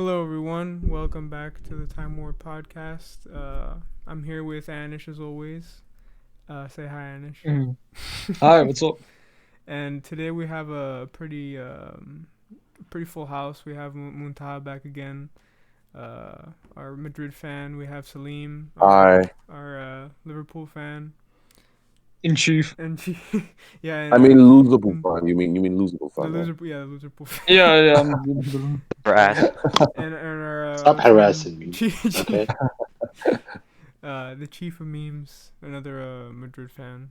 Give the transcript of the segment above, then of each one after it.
Hello, everyone. Welcome back to the Time War podcast. I'm here with Anish as always. Say hi, Anish. Mhm. Hi, what's up? And today we have a pretty full house. We have Muntaha back again, our Madrid fan. We have Salim, I our Liverpool fan, In chief. and yeah, I and mean losable fan. You mean losable the fan, right? the loser pool fan, Yeah, yeah, I'm Brass. and our Stop harassing me, okay? the chief of memes, another Madrid fan.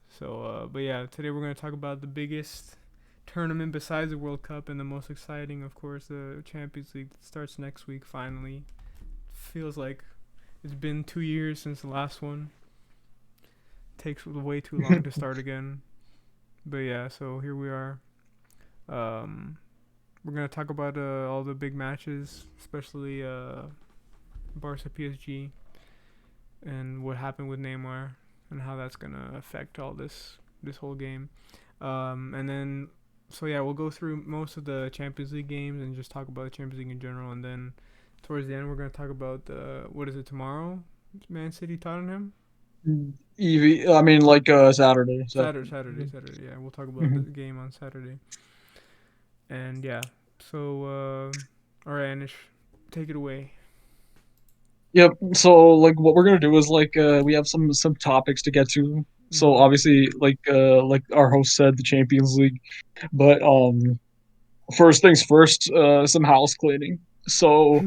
So, but yeah, today we're going to talk about the biggest tournament besides the World Cup and the most exciting, of course, the Champions League that starts next week finally. Feels like it's been 2 years since the last one. Takes way too long to start again. But yeah, so here we are. Um, we're going to talk about all the big matches, especially Barca PSG and what happened with Neymar and how that's gonna affect all this whole game. And then so yeah, we'll go through most of the Champions League games and just talk about the Champions League in general. And then towards the end, we're gonna talk about what is it tomorrow? Man City Tottenham. Evie. I mean, like Saturday. Saturday. Yeah, we'll talk about the Mhm. game on Saturday. And yeah, so all right, Anish, take it away. Yep. So, like, what we're gonna do is we have some topics to get to. So Mhm. obviously, like our host said, the Champions League. But first things first, some house cleaning. So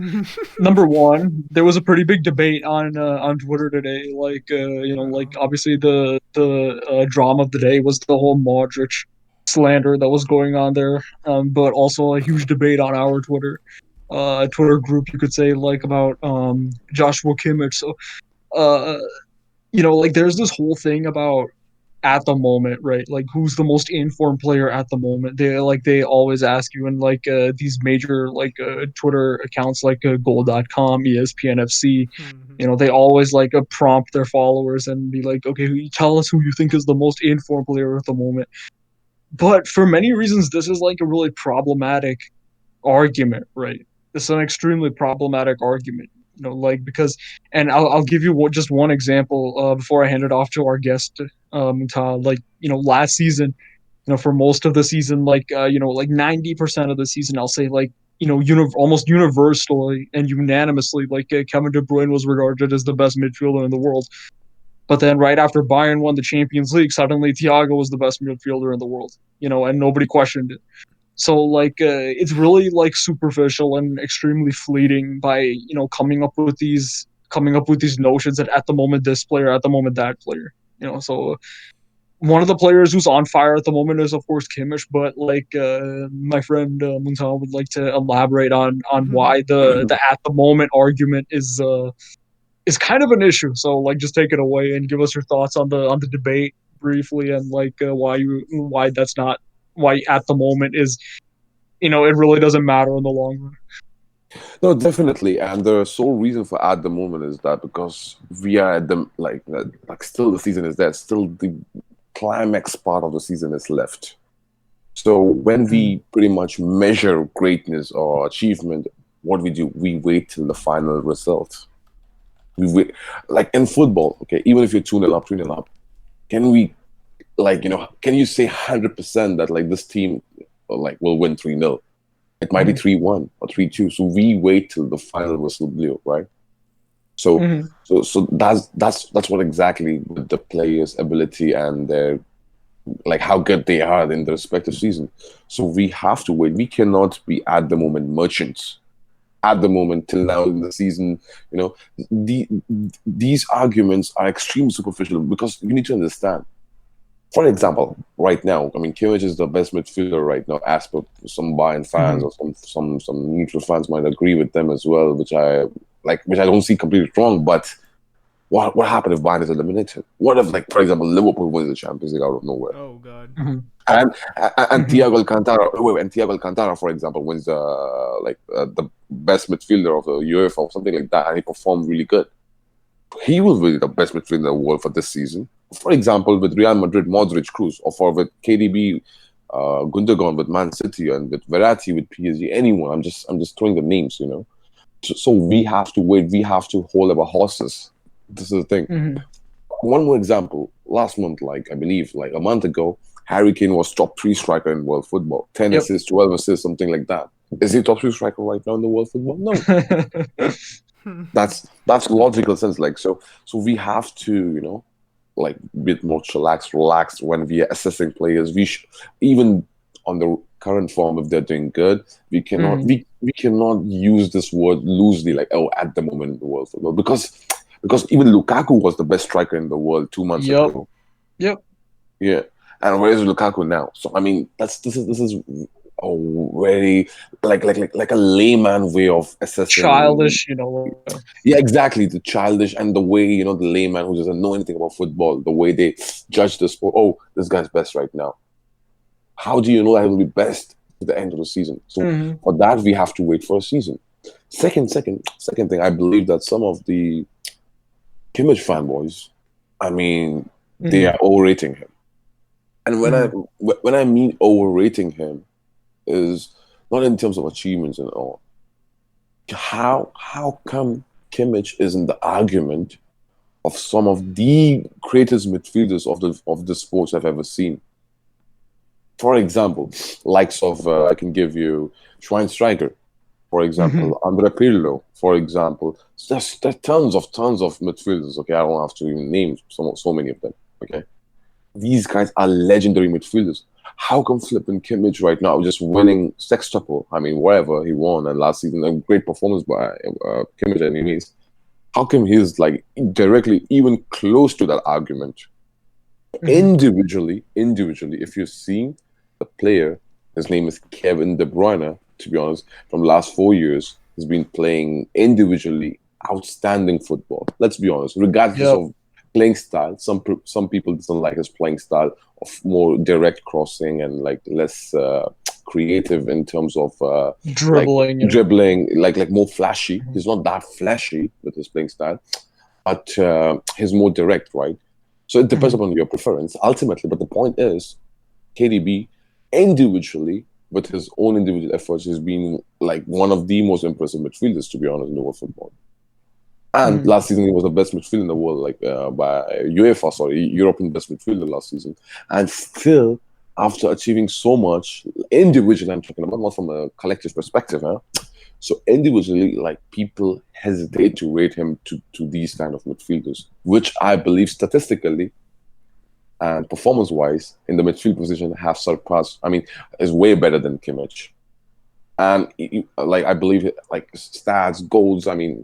number one, there was a pretty big debate on Twitter today. Like Uh-oh. obviously the drama of the day was the whole Modric slander that was going on there. But also a huge debate on our Twitter group, you could say, like about Joshua Kimmich. So uh, like there's this whole thing about at the moment, right? Like who's the most informed player at the moment? They always ask you in these major Twitter accounts like goal.com, ESPN FC. They always prompt their followers and be like, okay, tell us who you think is the most informed player at the moment. But for many reasons, this is like a really problematic argument, right? It's an extremely problematic argument, because, and I'll give you just one example before I hand it off to our guest, Todd. Last season, for most of the season, 90% of the season, I'll say almost universally and unanimously, Kevin De Bruyne was regarded as the best midfielder in the world. But then right after Bayern won the Champions League, suddenly Thiago was the best midfielder in the world, and nobody questioned it. So it's really like superficial and extremely fleeting by coming up with these notions that at the moment this player, at the moment that player. So one of the players who's on fire at the moment is of course Kimmich, but my friend Muntal would like to elaborate on why the at the moment argument is kind of an issue. So just take it away and give us your thoughts on the debate briefly and why that's not why at the moment is it really doesn't matter in the long run. No, definitely. And the sole reason for at the moment is that because we are at the still the season is there, still the climax part of the season is left. So when Mm. we pretty much measure greatness or achievement, what we do, we wait till the final result. We wait, like in football, okay, even if you're 2-0 up, 3-0 up, can we can you say 100% that like this team will win 3-0? It might be Mm. 3-1 or 3-2. So we wait till the final whistle blew, right? So Mm. so that's what exactly with the players' ability and their like how good they are in the respective season. So we have to wait. We cannot be at the moment merchants. At the moment, till now in the season, you know, the, these arguments are extremely superficial because you need to understand. For example, right now, I mean, Kimmich is the best midfielder right now, as per some Bayern fans Mm. or some neutral fans might agree with them as well, which I don't see completely wrong. But what happened if Bayern is eliminated? What if, like, for example, Liverpool wins the Champions League out of nowhere? Oh God. Mm. And Mm. Thiago Alcantara, and Thiago Alcantara, for example, wins the best midfielder of the UEFA or something like that, and he performed really good. He will be the best midfielder in the world for this season. For example, with Real Madrid, Modric, Cruz, or for with KDB, Gundogan with Man City and with Verratti with PSG. Anyone. I'm just throwing the names. So we have to wait. We have to hold our horses. This is the thing. Mhm. One more example. Last month, I believe, a month ago, Harry Kane was top 3 striker in world football. 10 Yep. assists, 12 assists, something like that. Is he top 3 striker right now in the world football? No. That's logical sense. So we have to, bit more relaxed when we are assessing players. Even on the current form, if they're doing good, we cannot we cannot use this word loosely, at the moment in the world football, because even Lukaku was the best striker in the world 2 months Yep. ago. Yep. Yeah, and where is Lukaku now? So I mean, this is a very like a layman way of assessing. Childish, Yeah, exactly. The childish and the way, the layman who doesn't know anything about football, the way they judge the sport. Oh, this guy's best right now. How do you know that he'll be best at the end of the season? So for that, we have to wait for a season. Second thing, I believe that some of the Kimmich fanboys, I mean, they are overrating him. And when I mean overrating him, is not in terms of achievements and all. How come Kimmich is in the argument of some of the greatest midfielders of the sports I've ever seen? For example, likes of I can give you Schweinsteiger, for example, Andrea Pirlo, for example. There's tons of midfielders. Okay, I don't have to even name so many of them. Okay, these guys are legendary midfielders. How come flipping Kimmich right now just winning sextuple? I mean, whatever he won, and last season a great performance by Kimmich, anyways. How come he's directly even close to that argument? Individually, if you're seeing the player, his name is Kevin De Bruyne. To be honest, from last 4 years, he's been playing individually outstanding football. Let's be honest, regardless of playing style. Some people don't like his playing style of more direct crossing and less creative in terms of dribbling, like more flashy. He's not that flashy with his playing style, but he's more direct, right? So it depends upon your preference ultimately. But the point is, KDB individually, with his own individual efforts, has been one of the most impressive midfielders, to be honest, in the world football. And last season, he was the best midfielder in the world, by European best midfielder last season. And still, after achieving so much individually, I'm talking about, not from a collective perspective, so individually, people hesitate to rate him to these kind of midfielders, which I believe statistically and performance-wise in the midfield position have surpassed. I mean, is way better than Kimmich. And I believe stats, goals. I mean,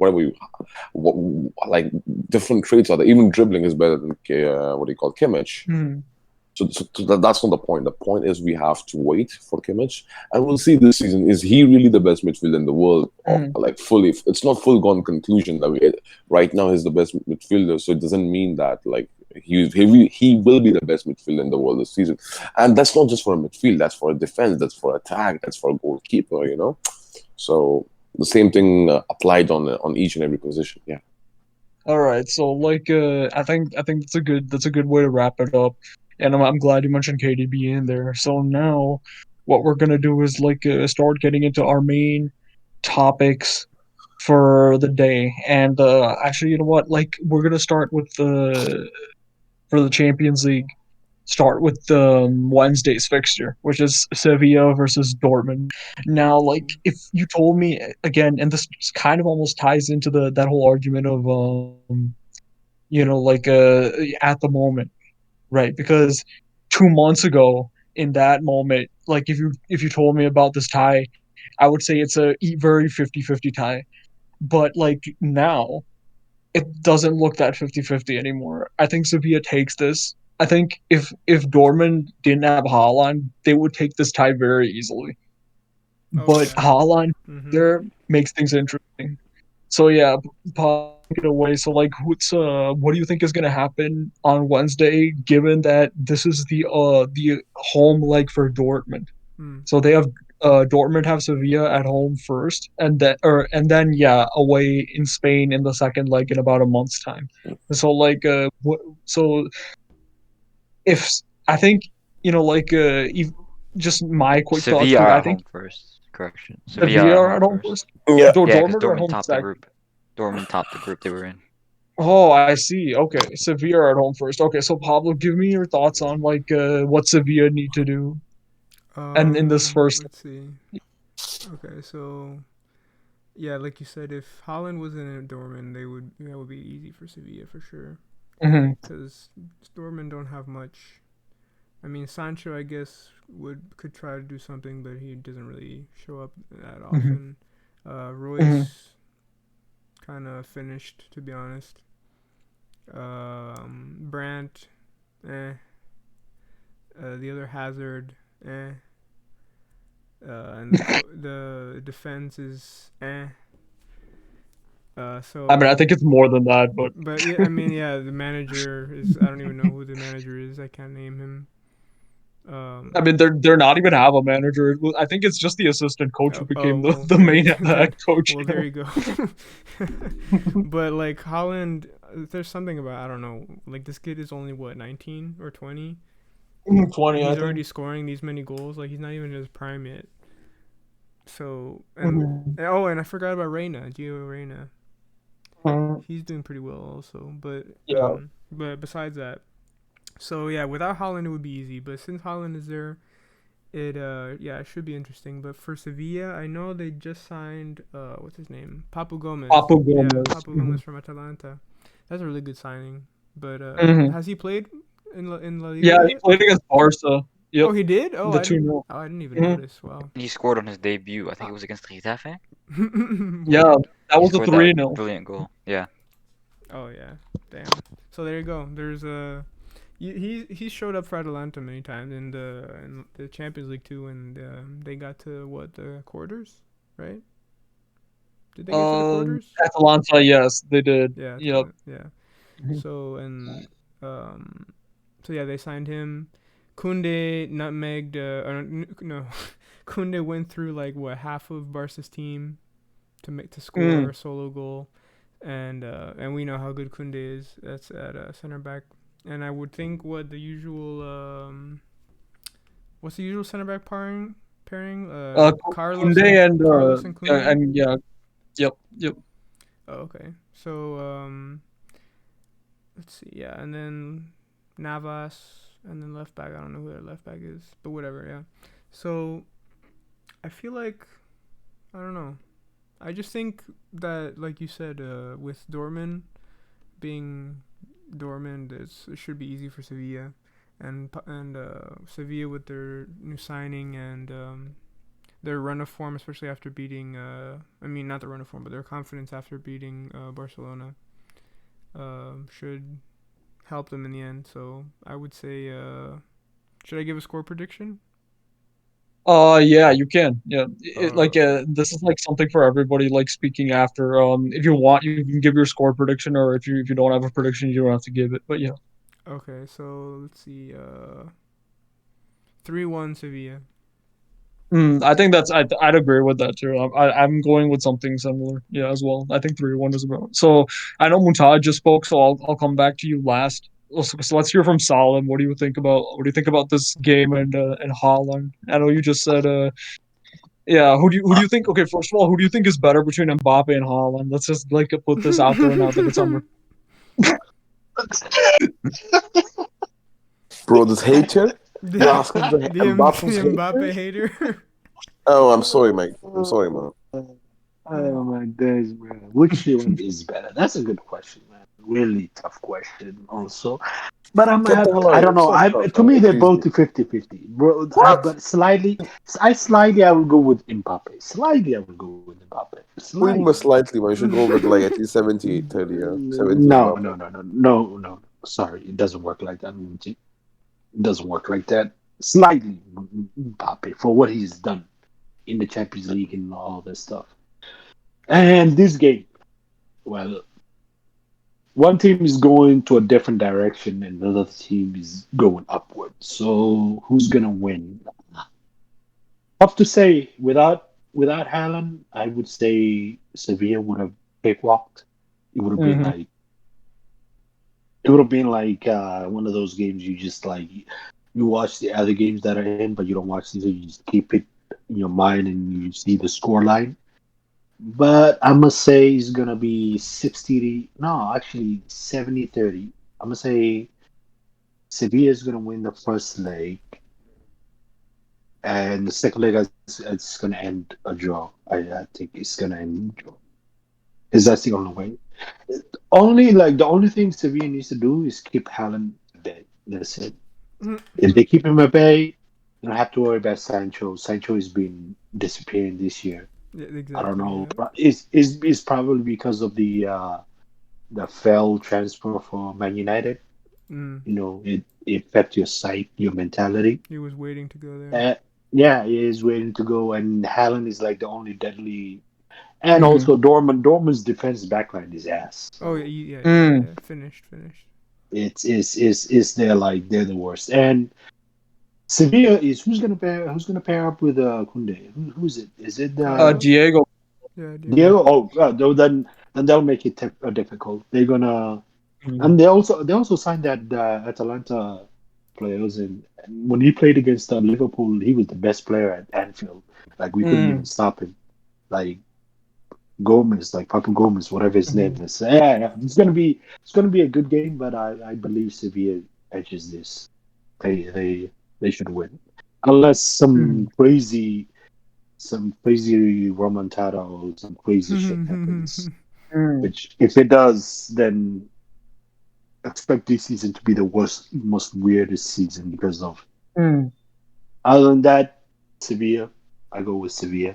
different traits are there. Even dribbling is better than Kimmich. So that's not the point. The point is we have to wait for Kimmich, and we'll see this season. Is he really the best midfielder in the world? Fully, it's not full gone conclusion that right now he's the best midfielder. So it doesn't mean that he will be the best midfielder in the world this season. And that's not just for a midfield. That's for a defense. That's for attack. That's for a goalkeeper. So the same thing applied on each and every position. Yeah. All right. So I think that's a good way to wrap it up. And I'm glad you mentioned KDB in there. So now, what we're gonna do is start getting into our main topics for the day. And actually, you know what? We're gonna start with for the Champions League. Start with the Wednesday's fixture, which is Sevilla versus Dortmund. Now, if you told me again, and this kind of almost ties into that whole argument of at the moment, right? Because 2 months ago, in that moment, if you told me about this tie, I would say it's a very 50-50 tie. But now, it doesn't look that 50-50 anymore. I think Sevilla takes this. I think if Dortmund didn't have Haaland, they would take this tie very easily. But Haaland there makes things interesting. So yeah, take it away. So what do you think is gonna happen on Wednesday, given that this is the home leg for Dortmund? So they have Dortmund have Sevilla at home first, and then away in Spain in the second leg in about a month's time. So so if I think if just my quick thoughts. Sevilla are I at think home first. Correction. Sevilla Sevilla are are at home home first. first. Yeah. Yeah, because Dortmund are at Dortmund home topped the second. group. Dortmund topped the group they were in. Oh, I see. Okay, Sevilla are at home first. Okay, so Pablo, give me your thoughts on what Sevilla need to do, and in this first. Let's see. Okay, so yeah, like you said, if Holland wasn't in Dortmund, that would be easy for Sevilla for sure. Mhm. Because Dortmund don't have much. I mean, Sancho, I guess, could try to do something, but he doesn't really show up that often. Royce kind of finished, to be honest. Brandt, eh. The other Hazard, eh. And the defense is eh. So I mean, I think it's more than that, but yeah, I mean, yeah, the manager is. I don't even know who the manager is. I can't name him. I mean, they're not even have a manager. I think it's just the assistant coach who became well, the main head coach. well, there you go. But like Holland, there's something about I don't know. Like this kid is only what 19 or 20. 20, And I he's already think. scoring these many goals. Like he's not even in his prime yet. So Mhm. and I forgot about Gio Reyna. Mhm. He's doing pretty well also. Yeah. But besides that, so yeah, without Holland it would be easy. But since Holland is there, it should be interesting. But for Sevilla, I know they just signed what's his name? Papu Gomez. Papu Yeah, Gomez. Papu Gomez from Atalanta. That's a really good signing. But Mhm. has he played in La Liga Yeah, he yet? played against Barca. Yep, Oh, he did. Oh, the 2-0. I didn't even Mhm. notice. Wow. He scored on his debut. I think it was against Getafe. Yeah, Word. that He was a scored that 3-0. brilliant goal. Yeah. Oh yeah. Damn. So there you go. There's he showed up for Atalanta many times in the Champions League too, and they got to the quarters, right? Did they get to the quarters? Atalanta, yes, they did. Yeah, Yep. yeah. Mhm. So um, so yeah, they signed him. Kunde nutmegged. No, Kunde went through like what half of Barca's team to score Mm. a solo goal, and we know how good Kunde is. That's at center back, and I would think what's the usual center back pairing? Kunde Carlos and Kunde. and yeah, yep. Oh, okay. So let's see. Yeah, and then Navas, and then left back. I don't know who their left back is, but whatever. Yeah. So I feel like I don't know. I just think that, like you said, with Dortmund being Dortmund, it should be easy for Sevilla, and Sevilla with their new signing and their run of form, especially after beating. I mean, not the run of form, but their confidence after beating Barcelona, should help them in the end. So I would say, should I give a score prediction? Yeah, you can. Yeah, Uh, this is like something for everybody. Like speaking after, if you want, you can give your score prediction, or if you don't have a prediction, you don't have to give it. But yeah, okay, so let's see. 3-1 Sevilla. I think I'd agree with that too. I'm going with something similar. Yeah, as well. I think 3-1 is about. So I know Mutaj just spoke, so I'll come back to you last. So let's hear from Salim. What do you think about this game and Haaland? I know you just said yeah. Who do you think? Okay, first of all, who do you think is better between Mbappe and Haaland? Let's just like put this out there now that it's on. Bro, this hater? You're the asking the the Mbappe's Mbappe hater? hater. Oh, I'm sorry, mate. I'm sorry, man. Oh my days, man. Which one is better? That's a good question, man. Really tough question, also. But I'm gonna Get the have hell to, out I of here. don't It's know. not I tough, to man. me they're It's both easy. 50-50. Bro, What? but slightly I would go with Mbappe. Slightly I would go with Mbappe. What do you mean by Slightly. slightly, man? You should go with like at least 70, 30, yeah? 70 No, Mbappe. no, no, no, no, no. Sorry, it doesn't work like that. It doesn't work like that. Slightly Mbappe for what he's done in the Champions League and all this stuff. And this game, well, one team is going to a different direction and another team is going upward. So who's gonna win? Tough to say. Without Haaland, I would say Sevilla would have cakewalked. It would have been Mhm. like it would have been like one of those games you just like. you watch the other games that are in, but you don't watch these. You just keep it in your mind and you see the score line. But I must say it's gonna be 60 to no, actually 70-30. I'm gonna say Sevilla is gonna win the first leg, and the second leg it's gonna end a draw. I think it's gonna end a draw. Is that's the only way? The only thing Sevilla needs to do is keep Haaland at bay. That's it. If they keep him at bay, you don't have to worry about Sancho. Sancho has been disappearing this year. Yeah, I don't exactly. know. Yeah. It's probably because of the failed transfer for Man United. Mm. You know, it affects your sight, your mentality. He was waiting to go there. Yeah, he is waiting to go, and Haaland is like the only deadly. And Mhm. also Dortmund's defense backline is ass. Oh So yeah, Mm. Finished. it's they're the worst. And Sevilla is who's gonna pair up with Kunde? Who's it? Is it Carlos. Diego. Yeah, Diego. Diego? Oh, then they'll make it difficult. They're gonna Mhm. and they also signed that Atalanta players, and when he played against Liverpool, he was the best player at Anfield. Like we couldn't even Mm. stop him. Like Gomez, like Papa Gomez, whatever his name Mhm. is. Yeah, it's gonna be a good game, but I believe Sevilla edges this. They should win, unless Mm. some crazy remontada or some crazy shit happens. Mm. Mm. Which, if it does, then expect this season to be the worst, most weirdest season because of. Mm. Other than that, Sevilla. I go with Sevilla.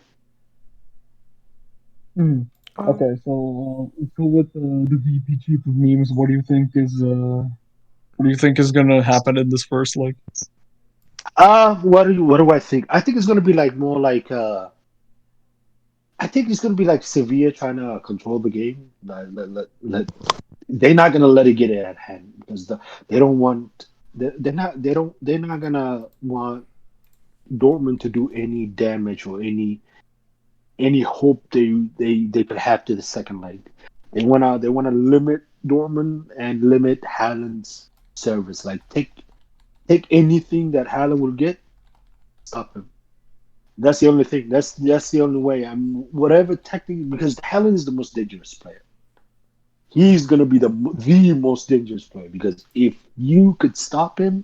Mm. um, Okay, so with the VP chief of memes, what do you think is gonna happen in this first leg? What do I think? I think it's gonna be like more like I think it's gonna be like Sevilla trying to control the game. They're not gonna let it get it at hand because they don't want they're not gonna want Dortmund to do any damage or any hope they could have to the second leg. They wanna limit Dortmund and limit Haaland's service. Like take anything that Haaland will get, stop him. That's the only thing. That's the only way. I'm whatever technically because Haaland is the most dangerous player. He's gonna be the most dangerous player because if you could stop him,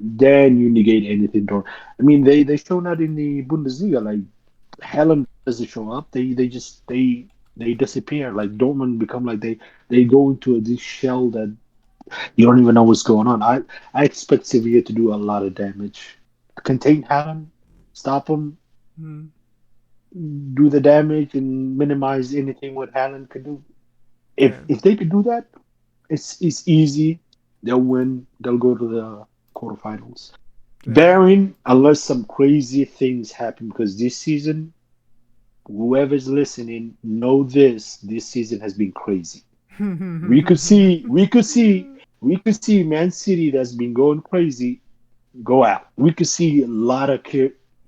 then you negate anything. I mean, they shown that in the Bundesliga. Like Haaland doesn't show up, they disappear. Like Dortmund become like they go into this shell that you don't even know what's going on. I expect Sevilla to do a lot of damage. Contain Haaland, stop him, mm, do the damage, and minimize anything what Haaland can do. If yeah, if they could do that, it's easy. They'll win. They'll go to the quarterfinals. yeah. Barring unless some crazy things happen, because this season, whoever's listening, know this season has been crazy. We could see, we could see, we could see Man City that's been going crazy go out. We could see a lot of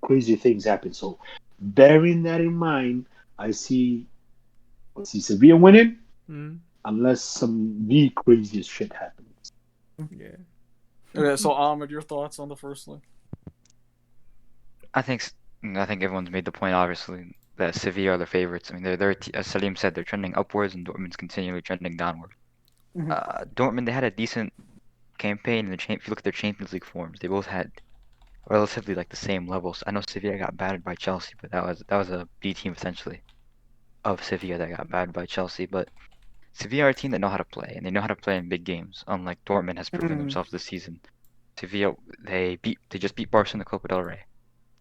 crazy things happen. So, bearing that in mind, I see Sevilla winning Mm, unless some the craziest shit happens. yeah. Okay, so Ahmed, your thoughts on the first leg? I think I think everyone's made the point obviously that Sevilla are the favorites. I mean, they're as Salim said, they're trending upwards, and Dortmund's continually trending downward. Mhm. Dortmund they had a decent campaign in the if you look at their Champions League forms, they both had relatively like the same levels. I know Sevilla got battered by Chelsea, but that was a B team essentially of Sevilla that got battered by Chelsea. But Sevilla are a team that know how to play, and they know how to play in big games. Unlike Dortmund has proven Mm. themselves this season. Sevilla they just beat Barca in the Copa del Rey.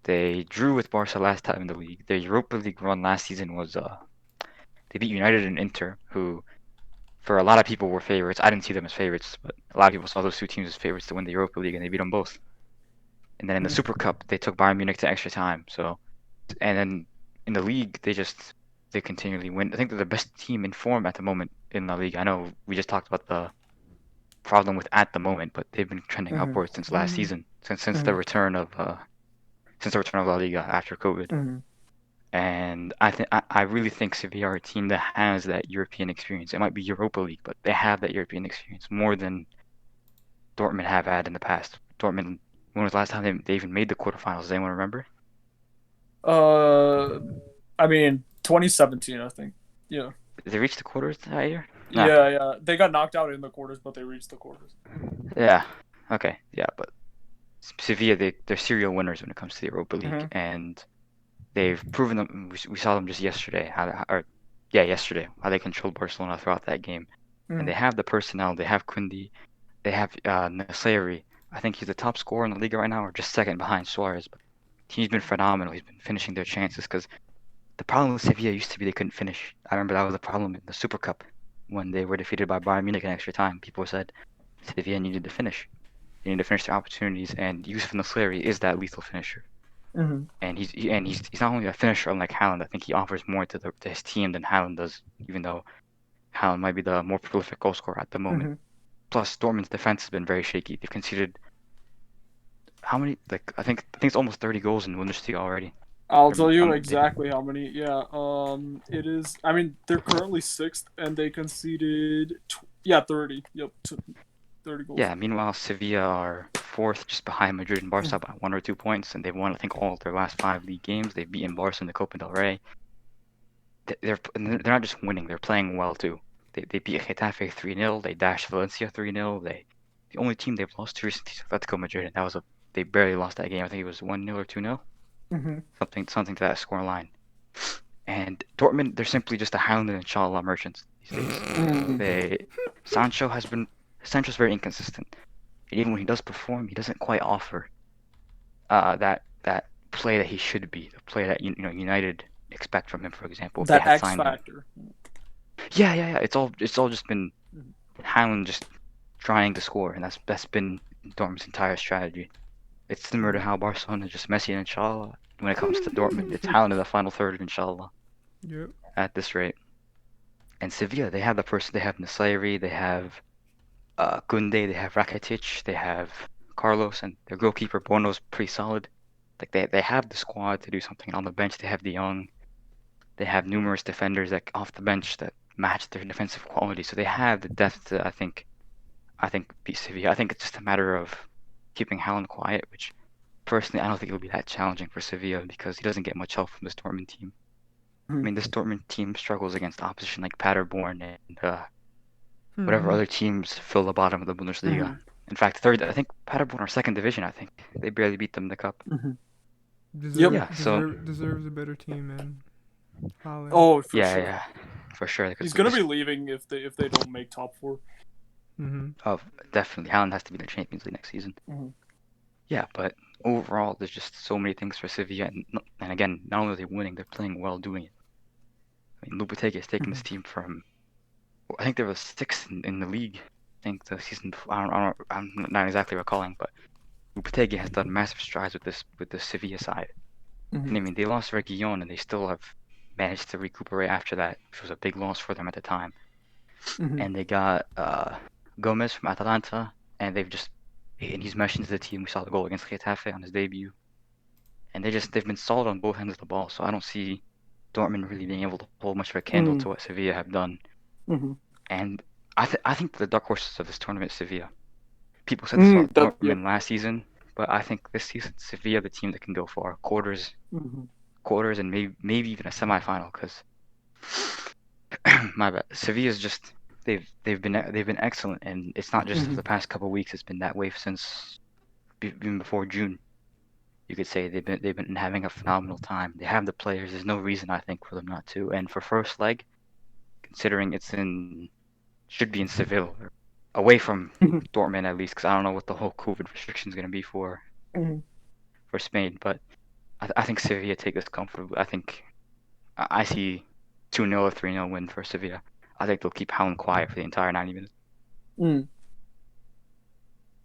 They drew with Barca last time in the league. Their Europa League run last season was they beat United and Inter, who for a lot of people were favorites. I didn't see them as favorites, but a lot of people saw those two teams as favorites to win the Europa League, and they beat them both. And then in the Mm. Super Cup, they took Bayern Munich to extra time. So, and then in the league, they continually win. I think they're the best team in form at the moment in the league. I know we just talked about the problem with at the moment, but they've been trending Mhm. upwards since last season, since the Mhm. return of La Liga after COVID. Mhm. And I really think Sevilla are a team that has that European experience. It might be Europa League, but they have that European experience more than Dortmund have had in the past. Dortmund When was the last time they even made the quarterfinals? Does anyone remember? I mean, 2017, I think. Yeah. Did they reach the quarters that year? Yeah, No. yeah. They got knocked out in the quarters, but they reached the quarters. Yeah. Okay. Yeah, but Sevilla, they're serial winners when it comes to the Europa League, and they've proven them. We saw them just yesterday. Yesterday, how they controlled Barcelona throughout that game, and they have the personnel. They have Kunde, they have Nasiri. I think he's the top scorer in the league right now, or just second behind Suarez. But he's been phenomenal. He's been finishing their chances because the problem with Sevilla used to be they couldn't finish. I remember that was the problem in the Super Cup when they were defeated by Bayern Munich in extra time. People said Sevilla needed to finish. They need to finish their opportunities, and Yusuf Nasiri is that lethal finisher. And he's not only a finisher unlike Haaland. I think he offers more to his team than Haaland does, even though Haaland might be the more prolific goal scorer at the moment. Plus, Dortmund's defense has been very shaky. They've conceded how many? I think it's almost 30 goals in Bundesliga already. I'll tell you exactly how many. Yeah, it is. I mean, they're currently 6th, and they conceded 30. Yep, 30 goals. Yeah. Meanwhile, Sevilla are 4th, just behind Madrid and Barca by 1 or 2 points, and they've won I think all of their last 5 league games. They've beaten Barca in the Copa del Rey. They're not just winning; they're playing well too. They beat Getafe 3-0. They dashed Valencia 3-0. The only team they've lost to recently is Atletico Madrid, and that was they barely lost that game. I think it was 1-0 or 2-0. Something to that score line. And Dortmund, they're simply just a Haaland and Inshallah merchants these days. Sancho's very inconsistent. And even when he does perform, he doesn't quite offer that play that he should be, the play that United expect from him. For example, that X factor. Yeah. It's all just been Haaland just trying to score, and that's been Dortmund's entire strategy. It's similar to how Barcelona is just Messi and Inshallah. When it comes to Dortmund, it's Haaland in the final third of Inshallah. Yep. At this rate. And Sevilla, they have they have Nasiri, they have Kunde, they have Rakitic, they have Carlos, and their goalkeeper Bono's pretty solid. Like they have the squad to do something. On the bench, they have De Jong. They have numerous defenders off the bench that match their defensive quality. So they have the depth to, I think, beat Sevilla. I think it's just a matter of keeping Haaland quiet, which personally I don't think it will be that challenging for Sevilla because he doesn't get much help from this Dortmund team. I mean, this Dortmund team struggles against opposition like Paderborn and whatever other teams fill the bottom of the Bundesliga. In fact, third, I think Paderborn are second division. I think they barely beat them in the cup. Deserves a better team, man. Haaland. Oh, for sure. Yeah, for sure. He's gonna be leaving if they don't make top 4. Oh, definitely. Haaland has to be in the Champions League next season. Yeah, but overall, there's just so many things for Sevilla, and again, not only are they winning, they're playing well doing it. I mean, Lopetegui has taken this team from, I think they were 6th in the league. I think the season before, I'm not exactly recalling, but Lopetegui has done massive strides with this Sevilla side. And I mean, they lost Reguilón, and they still have managed to recuperate after that, which was a big loss for them at the time. And they got Gomez from Atalanta, and he's meshed into the team. We saw the goal against Getafe on his debut. And they've been solid on both ends of the ball, so I don't see Dortmund really being able to hold much of a candle to what Sevilla have done. And I think the dark horses of this tournament is Sevilla. People said this about Dortmund last season, but I think this season Sevilla the team that can go far, quarters, and maybe even a semifinal. Because my bad, Sevilla's just they've been excellent, and it's not just the past couple of weeks. It's been that way since even before June. You could say they've been having a phenomenal time. They have the players. There's no reason I think for them not to. And for first leg, considering should be in Seville, or away from Dortmund at least, because I don't know what the whole COVID restriction is going to be for Spain. But I think Sevilla take this comfortably. I think I see 2-0 or 3-0 win for Sevilla. I think they'll keep Haaland quiet for the entire 90 minutes. And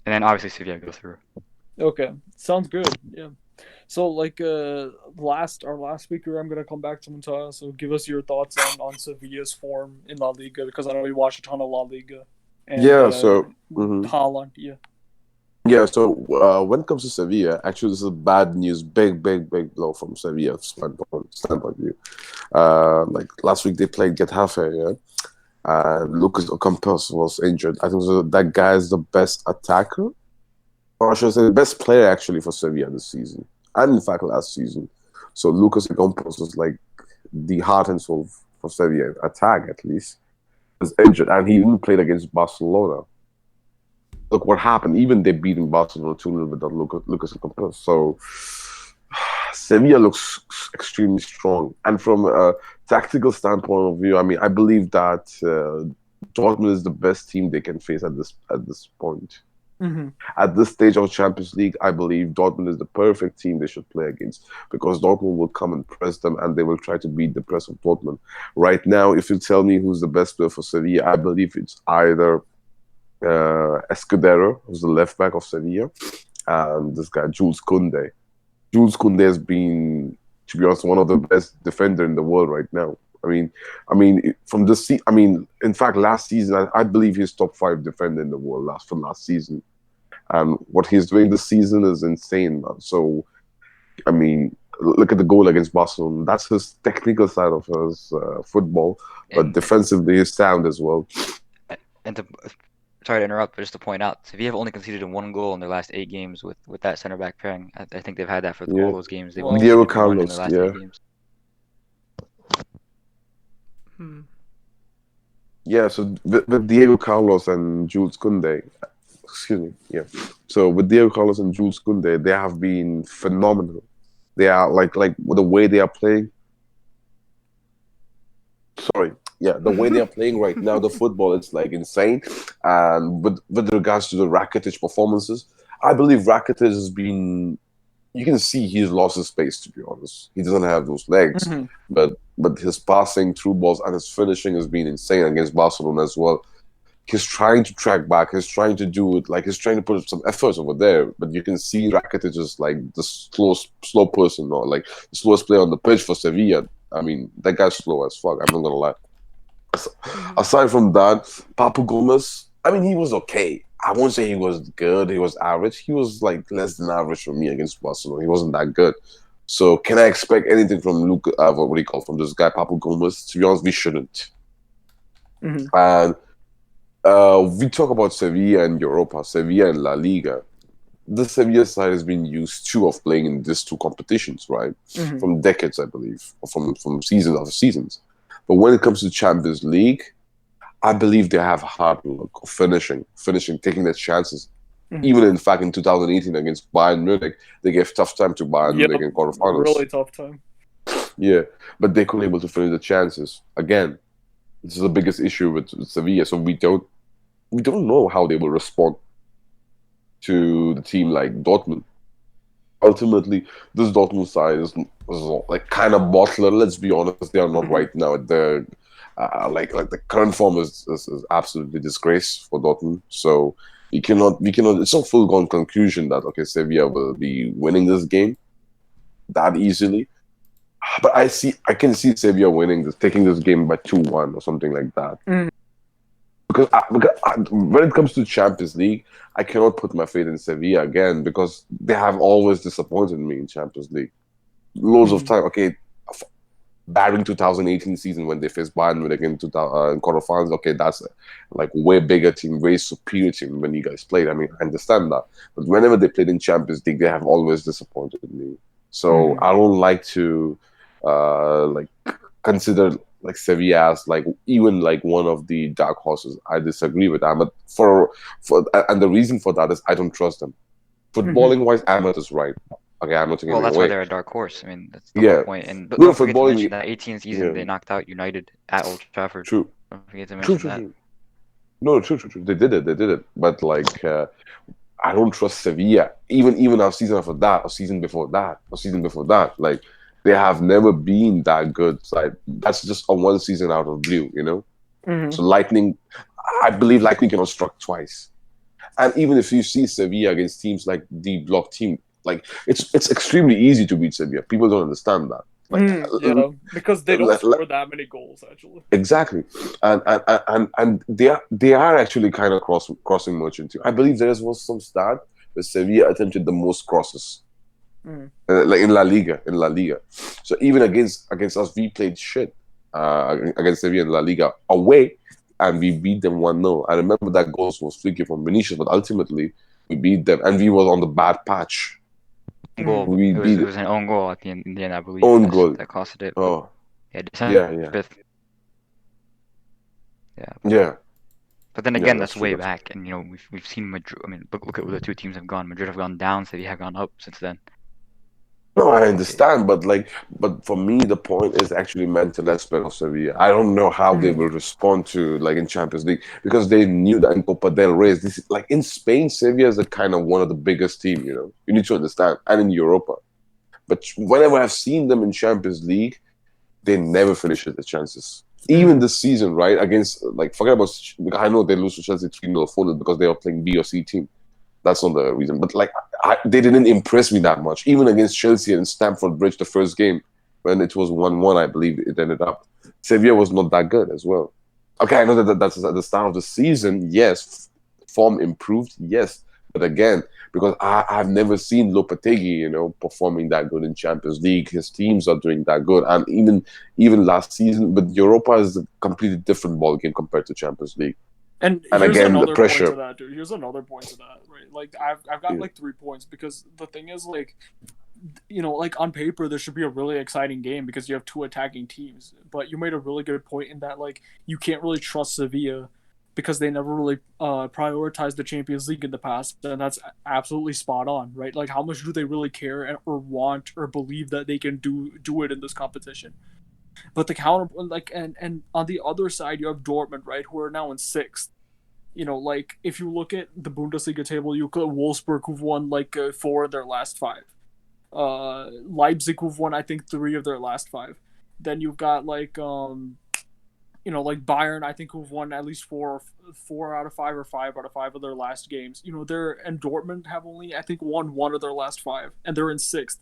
then obviously Sevilla go through. Okay, sounds good. Yeah. So our last speaker, I'm gonna come back to Montana. So give us your thoughts on Sevilla's form in La Liga, because I know you watch a ton of La Liga. And, Haaland, Yeah, so when it comes to Sevilla, actually this is bad news, big blow from Sevilla's standpoint of view. Like last week they played Getafe, Lucas Ocampos was injured. I think that guy is the best attacker or I should say, the best player actually for Sevilla this season, and in fact last season. So Lucas Ocampos was like the heart and soul for Sevilla attack, at least. Was injured, and he even played against Barcelona. Look what happened. Even they beat in Barcelona 2-0 without Lucas Ocampos. So Sevilla looks extremely strong, and from a tactical standpoint of view, I mean, I believe that Dortmund is the best team they can face at this point. Mm-hmm. At this stage of Champions League, I believe Dortmund is the perfect team they should play against, because Dortmund will come and press them, and they will try to beat the press of Dortmund. Right now, if you tell me who's the best player for Sevilla, I believe it's either Escudero, who's the left back of Sevilla, and this guy Jules Koundé. Jules Koundé has been, to be honest, one of the best defender in the world right now. I mean, from this, in fact, last season, I believe he's top 5 defender in the world last season, and what he's doing this season is insane, man. So, I mean, look at the goal against Barcelona. That's his technical side of his football, but defensively, he's sound as well. And sorry to interrupt, but just to point out, Sevilla have only conceded 1 goal in their last 8 games with that center back pairing. I think they've had that for all those games. They've only Diego conceded 1 in the Carlos, last 8 games. Yeah, so with Diego Carlos and Jules Koundé, excuse me, yeah. So with Diego Carlos and Jules Koundé, they have been phenomenal. They are like with the way they are playing. Sorry, yeah, the way they are playing right now, the football, it's like insane. And with regards to the Rakitic performances, I believe Rakitic has been. You can see he's lost his pace, to be honest. He doesn't have those legs, but his passing, through balls, and his finishing has been insane against Barcelona as well. He's trying to track back. He's trying to do it. Like, he's trying to put some efforts over there. But you can see Rakitic is like the slow person, or like the slowest player on the pitch for Sevilla. I mean, that guy's slow as fuck. I'm not gonna lie. Aside from that, Papu Gomez, I mean, he was okay. I won't say he was good. He was average. He was like less than average for me against Barcelona. He wasn't that good. So can I expect anything from from this guy Papu Gomez? To be honest, we shouldn't. And we talk about Sevilla and Europa, Sevilla and La Liga. The Sevilla side has been used to of playing in these 2 competitions, right? From decades, I believe, or from seasons after seasons. But when it comes to Champions League, I believe they have hard luck of finishing, taking their chances. Even in fact, in 2018 against Bayern Munich, they gave tough time to Bayern Munich in quarterfinals. Really tough time. Yeah, but they couldn't able to finish the chances. Again, this is the biggest issue with Sevilla. So we don't know how they will respond to the team like Dortmund. Ultimately, this Dortmund side is like kind of bottler. Let's be honest, they are not right now at their like the current form is absolutely disgrace for Dortmund. So we cannot. It's not full-gone conclusion that Sevilla will be winning this game that easily. But I can see Sevilla taking this game by 2-1 or something like that. Because when it comes to Champions League, I cannot put my faith in Sevilla again, because they have always disappointed me in Champions League. Loads of time. Okay, barring 2018 season when they faced Bayern Munich in quarterfinals. Okay, that's like way bigger team, way superior team when you guys played. I mean, I understand that, but whenever they played in Champions League, they have always disappointed me. So I don't like to consider like Sevilla as like even like one of the dark horses. I disagree with Ahmed and the reason for that is I don't trust them. Footballing wise, Ahmed is right. Okay, I'm not taking Well, that's away. why they're a dark horse. I mean, that's the whole point. And don't forget to mention that 18th season they knocked out United at Old Trafford. True. Don't forget to mention that. True. No, true. They did it. But like, I don't trust Sevilla. Even our season after that, or season before that, like they have never been that good. Like that's just a one season out of blue, you know. So Lightning, I believe Lightning cannot struck twice. And even if you see Sevilla against teams like the block team, like it's extremely easy to beat Sevilla. People don't understand that. Like, because they don't score that many goals actually. Exactly, and they are actually kind of crossing merchant too. I believe there was some stat where Sevilla attempted the most crosses, like in La Liga. So even against us, we played shit against Sevilla in La Liga away, and we beat them 1-0. I remember that goal was flicky from Vinicius, but ultimately We beat them, and we was on the bad patch. Goal. We It beat was an own goal at the end, in the end, I believe. own goal. That costed it. Oh, Yeah, December yeah. 5th. Yeah. Yeah. But then Yeah, again, that's that's true, way that's back, and we've seen Madrid. I mean, look at where the two teams have gone. Madrid have gone down, Sevilla have gone up since then. No, I understand, but for me, the point is actually mental aspect of Sevilla. I don't know how they will respond to in Champions League because they knew that in Copa del Rey, this is like in Spain, Sevilla is a kind of one of the biggest team. You need to understand, and in Europa. But whenever I've seen them in Champions League, they never finish the chances. Even this season, right? Against forget about. I know they lose to Chelsea 3-0, 4-0 because they are playing B or C team. That's not the reason. But they didn't impress me that much. Even against Chelsea and Stamford Bridge, the first game, when it was 1-1, I believe it ended up. Sevilla was not that good as well. Okay, I know that's at the start of the season. Yes, form improved. Yes, but again, because I've never seen Lopetegui, performing that good in Champions League. His teams are doing that good, and even last season. But Europa is a completely different ballgame compared to Champions League. And And here's again, the another pressure. point to that, dude. Here's another point to that, right? I've got 3 points because the thing is on paper there should be a really exciting game because you have 2 attacking teams. But you made a really good point in that you can't really trust Sevilla because they never really prioritized the Champions League in the past, and that's absolutely spot on, right? How much do they really care or want or believe that they can do it in this competition? But the counter, and on the other side, you have Dortmund, right, who are now in 6th. If you look at the Bundesliga table, you look at Wolfsburg, who've won 4 of their last 5. Leipzig, who've won I think 3 of their last 5. Then you've got Bayern, I think, who've won at least 4 out of 5 or 5 out of 5 of their last games. And Dortmund have only I think won 1 of their last 5, and they're in 6th.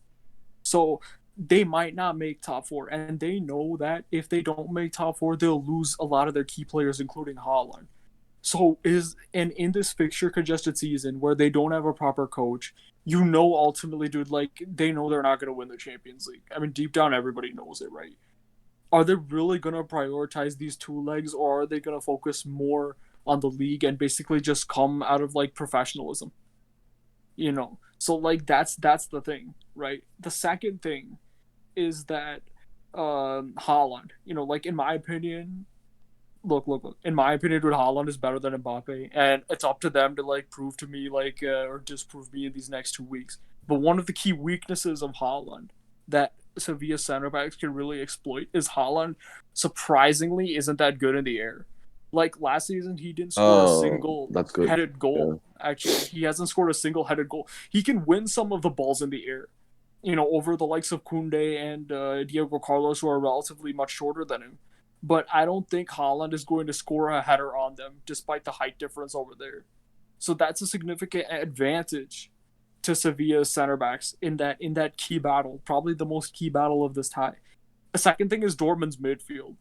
So they might not make top 4, and they know that if they don't make top 4, they'll lose a lot of their key players, including Haaland. So in this fixture congested season where they don't have a proper coach, ultimately, dude, they know they're not going to win the Champions League. I mean, deep down, everybody knows it, right? Are they really going to prioritize these 2 legs, or are they going to focus more on the league and basically just come out of professionalism? So that's the thing, right? The second thing is that Haaland, in my opinion, look. In my opinion, dude, Haaland is better than Mbappe, and it's up to them to prove to me or disprove me in these next 2 weeks. But one of the key weaknesses of Haaland that Sevilla center backs can really exploit is Haaland surprisingly isn't that good in the air. Last season, he didn't score a single headed goal. Yeah. Actually, he hasn't scored a single headed goal. He can win some of the balls in the air, over the likes of Koundé and Diego Carlos, who are relatively much shorter than him. But I don't think Haaland is going to score a header on them, despite the height difference over there. So that's a significant advantage to Sevilla's center backs in that key battle, probably the most key battle of this tie. The second thing is Dortmund's midfield.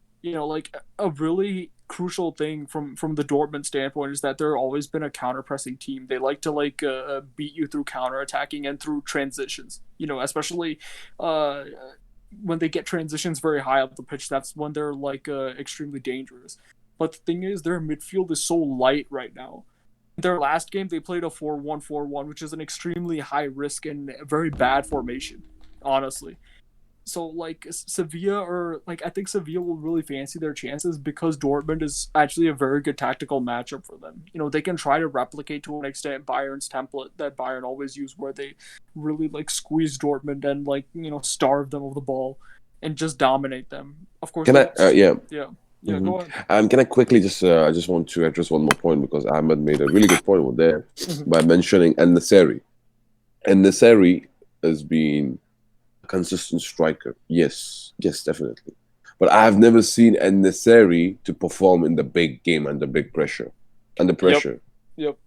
A really crucial thing from the Dortmund standpoint is that they're always been a counter-pressing team. They like to beat you through counter-attacking and through transitions. Especially when they get transitions very high up the pitch, that's when they're extremely dangerous. But the thing is, their midfield is so light right now. Their last game, they played a 4-1-4-1, which is an extremely high risk and very bad formation, honestly. So Sevilla I think Sevilla will really fancy their chances because Dortmund is actually a very good tactical matchup for them. They can try to replicate to an extent Bayern's template that Bayern always use, where they really squeeze Dortmund and starve them of the ball and just dominate them. Of course. Can I? Yeah. Go ahead. Can I quickly I just want to address one more point because Ahmed made a really good point over there by mentioning En-Nesyri. En-Nesyri has been consistent striker. Yes, definitely. But I have never seen En-Nesyri to perform in the big game under big pressure. Under pressure. Yep.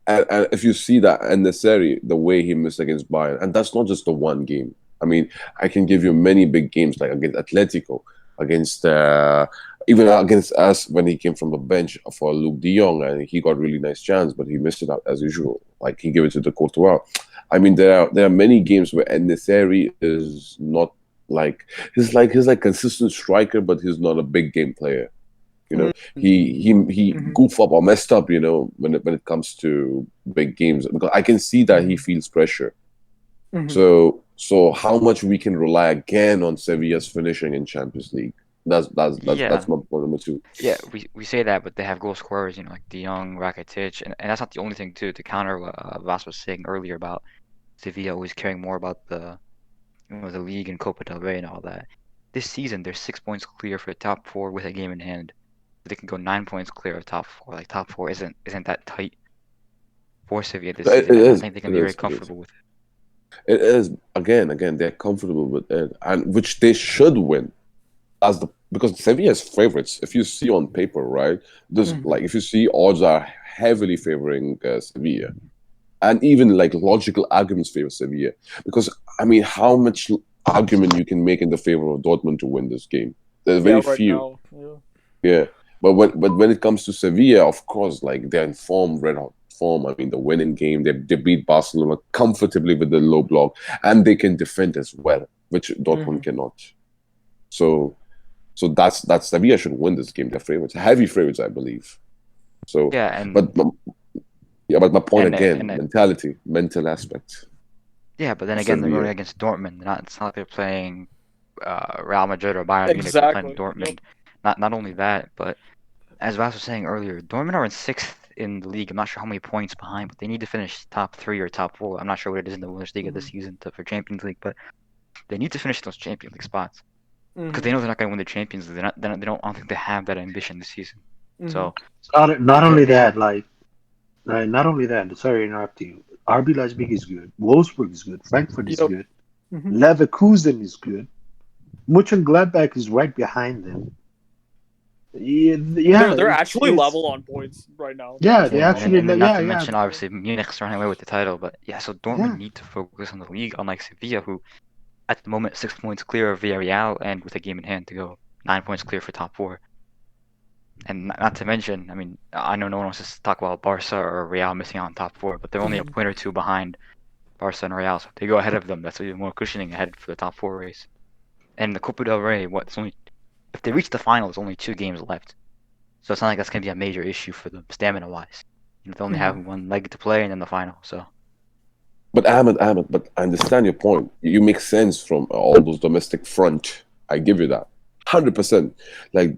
And if you see that En-Nesyri, the way he missed against Bayern, and that's not just the one game. I mean, I can give you many big games like against Atletico, against even against us when he came from the bench for Luke de Jong, and he got really nice chance, but he missed it out as usual. He gave it to the Courtois. I mean, there are many games where En-Nesyri is not he's consistent striker, but he's not a big game player. You know, he Mhm. goof up or messed up. You know, when it comes to big games, because I can see that he feels pressure. Mhm. So how much we can rely again on Sevilla's finishing in Champions League? That's Yeah. my point number two. Yeah, we say that, but they have goal scorers, like De Jong, Rakitic, and that's not the only thing too. To counter what Vas was saying earlier about Sevilla always caring more about the league and Copa del Rey and all that. This season, they're 6 points clear for the top four with a game in hand. They can go 9 points clear of top four. Like top four isn't that tight for Sevilla this It season, and I is. think they can It be very is. It is. comfortable with it. It is. Again, they're comfortable with it, and which they should win. Because Sevilla is favorites. If you see on paper, right? There's like if you see odds are heavily favoring Sevilla, and even like logical arguments favor Sevilla. Because I mean, how much argument you can make in the favor of Dortmund to win this game? There's very right few. now. Yeah. Yeah, but when it comes to Sevilla, of course, like they're in form, red hot form. I mean, the winning game, they beat Barcelona comfortably with the low block, and they can defend as well, which Dortmund cannot. So that's Sevilla should win this game. They're favorites, heavy favorites, I believe. So, Yeah, and but but my point and again, and mental aspect. yeah, but then again, they're going Sevilla. against Dortmund. It's not like they're playing Real Madrid or Bayern Munich. They're playing Exactly. Dortmund. Yep. Not only that, but as Vas was saying earlier, Dortmund are in sixth in the league. I'm not sure how many points behind, but they need to finish top three or top four. I'm not sure what it is in the Bundesliga this season for Champions League, but they need to finish those Champions League spots because they know they're not going to win the Champions League. They don't. I don't think they have that ambition this season. So Not only that, not only that. Sorry to interrupt you. RB Leipzig is good. Wolfsburg is good. Frankfurt is Yep. good. Mhm. Leverkusen is good. Mönchengladbach is right behind them. Yeah, They're actually it's- level on points right now. Yeah, they yeah, actually. and then not to yeah. mention obviously Munich's running away with the title, but yeah. So Dortmund Yeah. need to focus on the league, unlike Sevilla, who at the moment 6 points clear of Villarreal and with a game in hand to go, 9 points clear for top four. And not to mention, I mean, I know no one wants to talk about Barca or Real missing out on top four, but they're only a point or two behind Barca and Real. So if they go ahead of them, that's even more cushioning ahead for the top four race. And the Copa del Rey, if they reach the final, there's only 2 games left. So it's not like that's gonna be a major issue for them stamina-wise. They only have one leg to play and then the final. So. But Ahmed, but I understand your point. You make sense from all those domestic front. I give you that, 100%. Like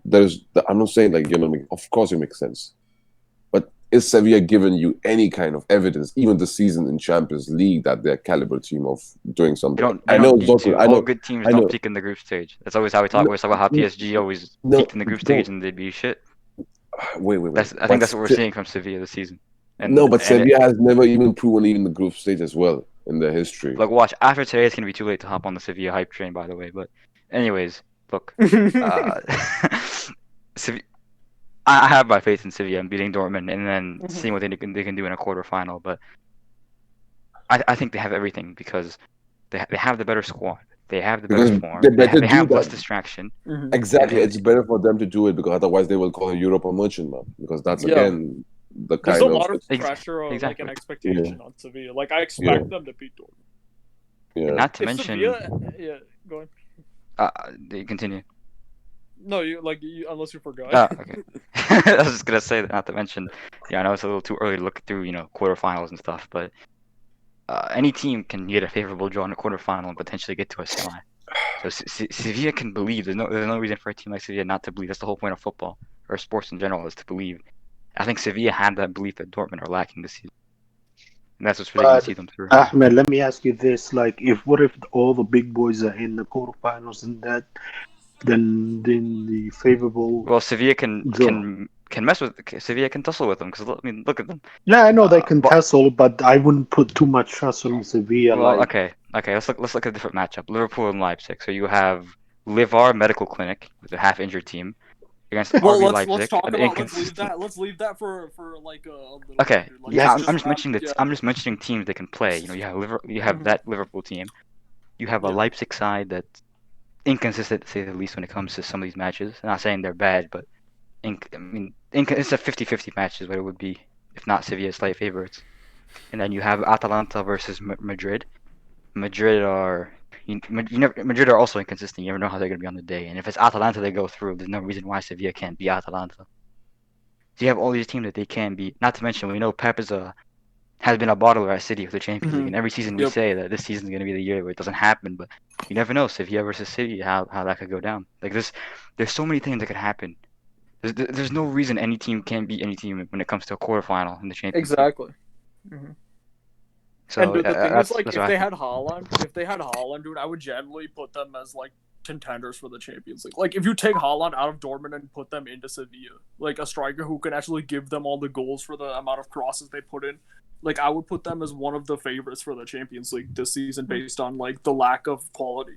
I'm not saying like of course it makes sense, but is Sevilla giving you any kind of evidence, even this season in Champions League, that they're a caliber team of doing something? They I know don't need Dortmund. to. I All know. good teams I don't know. peak in the group stage. That's always how we talk. No, We always talk about how PSG always no, peaked in the group bro. stage and they'd be shit. Wait. I think that's what we're seeing from Sevilla this season. No, but Sevilla has never even proven even the group stage as well in their history. Look, watch. After today, it's gonna be too late to hop on the Sevilla hype train. By the way, but anyways, look. I have my faith in Sevilla and beating Dortmund and then seeing what they can do in a quarterfinal. But I think they have everything because they have the better squad. They have the better form. They have less distraction. Exactly, it's better for them to do it because otherwise they will call it Europa merchant, man. Because that's again the kind There's a of lot of pressure or like an expectation on Sevilla. Like I expect them to beat Dortmund. Yeah. And not to mention. Sevilla, go ahead. They continue. No, unless you forgot. Okay. I was just gonna say that. Not to mention, I know it's a little too early to look through, quarterfinals and stuff, but any team can get a favorable draw in a quarterfinal and potentially get to a semi. So Sevilla can believe. There's no reason for a team like Sevilla not to believe. That's the whole point of football or sports in general, is to believe. I think Sevilla had that belief that Dortmund are lacking this season, and that's what's really going to see them through. Ahmed, let me ask you this: what if all the big boys are in the quarterfinals and that? Then the favorable. Well, Sevilla can mess with Sevilla, can tussle with them because look at them. Yeah, I know they can tussle, but I wouldn't put too much trust on Sevilla. Well, okay. Let's look at a different matchup. Liverpool and Leipzig. So you have Livar Medical Clinic with a half-injured team against RB Leipzig. Let's talk about. Let's leave that for like a little. Okay. Like, Yeah, I'm just mentioning that. I'm just mentioning teams they can play. You have that Liverpool team. You have a Leipzig side that's inconsistent, to say the least, when it comes to some of these matches. I'm not saying they're bad, but it's a 50-50 match is what it would be if not Sevilla's slight favorites. And then you have Atalanta versus Madrid. Madrid are Madrid are also inconsistent. You never know how they're going to be on the day. And if it's Atalanta they go through, there's no reason why Sevilla can't beat Atalanta. So you have all these teams that they can beat. Not to mention, we know Pep has been a bottler at City for the Champions League, and every season we say that this season is going to be the year where it doesn't happen. But you never know, Sevilla versus City, how that could go down. Like there's so many things that could happen. There's no reason any team can't beat any team when it comes to a quarterfinal in the Champions League. Exactly. So And the thing is, like, that's if what I they think. had Haaland, dude, I would generally put them as like contenders for the Champions League. Like, if you take Haaland out of Dortmund and put them into Sevilla, like a striker who can actually give them all the goals for the amount of crosses they put in, like, I would put them as one of the favorites for the Champions League this season based on like the lack of quality.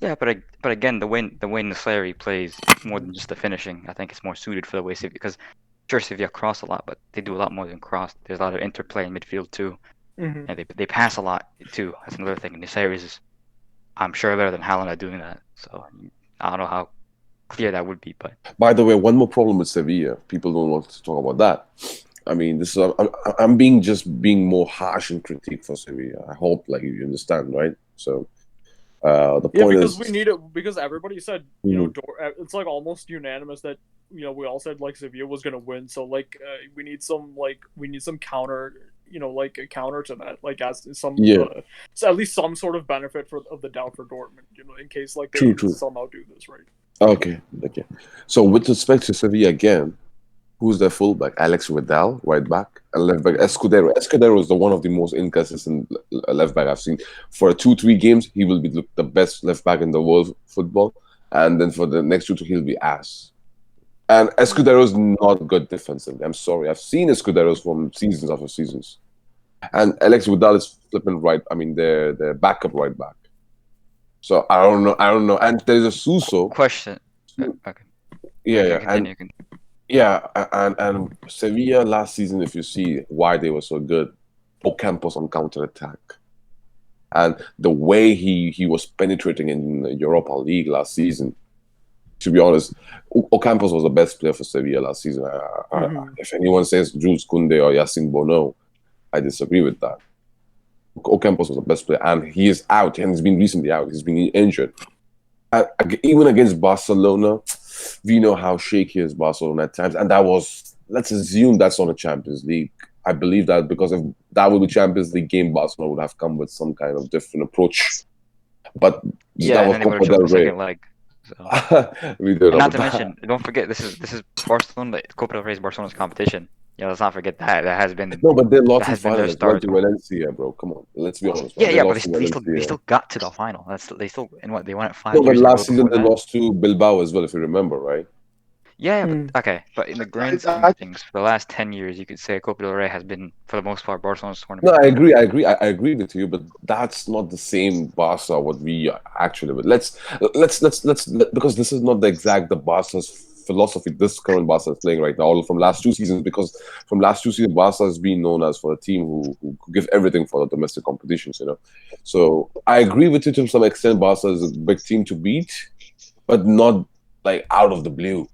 Yeah, but again, the way Nasleri plays more than just the finishing, I think it's more suited for the way Sevilla, because sure Sevilla cross a lot, but they do a lot more than cross. There's a lot of interplay in midfield too, and they pass a lot too. That's another thing. Nasleri is, I'm sure, better than Haaland at doing that. So I don't know how clear that would be, but By the way, one more problem with Sevilla. People don't want to talk about that. I mean, this is I'm being more harsh in critique for Sevilla. I hope like you understand, right? So the point because is, we need it, because everybody said, you know, it's like almost unanimous that, you know, we all said like Sevilla was gonna win. So like we need some counter, you know, like a counter to that, like as some so at least some sort of benefit of the doubt for Dortmund, you know, in case like they somehow do this right. Okay. So with respect to Sevilla again, who's their fullback? Alex Vidal, right back, and left back Escudero. Escudero is one of the most inconsistent left back I've seen. For 2-3 games, he will be the best left back in the world football, and then for the next 2 he'll be ass. And Escudero is not good defensively. I'm sorry, I've seen Escuderos from seasons after seasons, and Alex Vidal is flipping right. I mean, their backup right back. So I don't know. And there's a Suso. Question. Okay. Yeah. And Sevilla last season, if you see why they were so good, Ocampos on counter-attack. And the way he was penetrating in the Europa League last season, to be honest, Ocampos was the best player for Sevilla last season. If anyone says Jules Koundé or Yacine Bono, I disagree with that. Ocampos was the best player, and he is out, and he's been recently out. He's been injured. And even against Barcelona, we know how shaky is Barcelona at times, and that was, let's assume that's not a Champions League. I believe that, because if that would be Champions League game, Barcelona would have come with some kind of different approach. But yeah, and then they would have chosen the second leg. So. Not to mention, don't forget, this is Barcelona. Copa del Rey is Barcelona's competition. Yeah, let's not forget that. That has been no, but they lost in final to Valencia, bro. Come on, let's be honest. Bro. Yeah, but they still got to the final. They still, and what, they won it 5 years. No, but last season they lost to Bilbao as well, if you remember, right? Yeah, but in the grand scheme of things, for the last 10 years, you could say Copa del Rey has been, for the most part, Barcelona's tournament. No, I agree with you, but that's not the same Barca what we actually with. Let's because this is not the Barca's philosophy this current Barca is playing right now, all from last 2 seasons, because from last 2 seasons Barca has been known as for a team who give everything for the domestic competitions, you know. So I agree with you to some extent. Barca is a big team to beat, but not like out of the blue.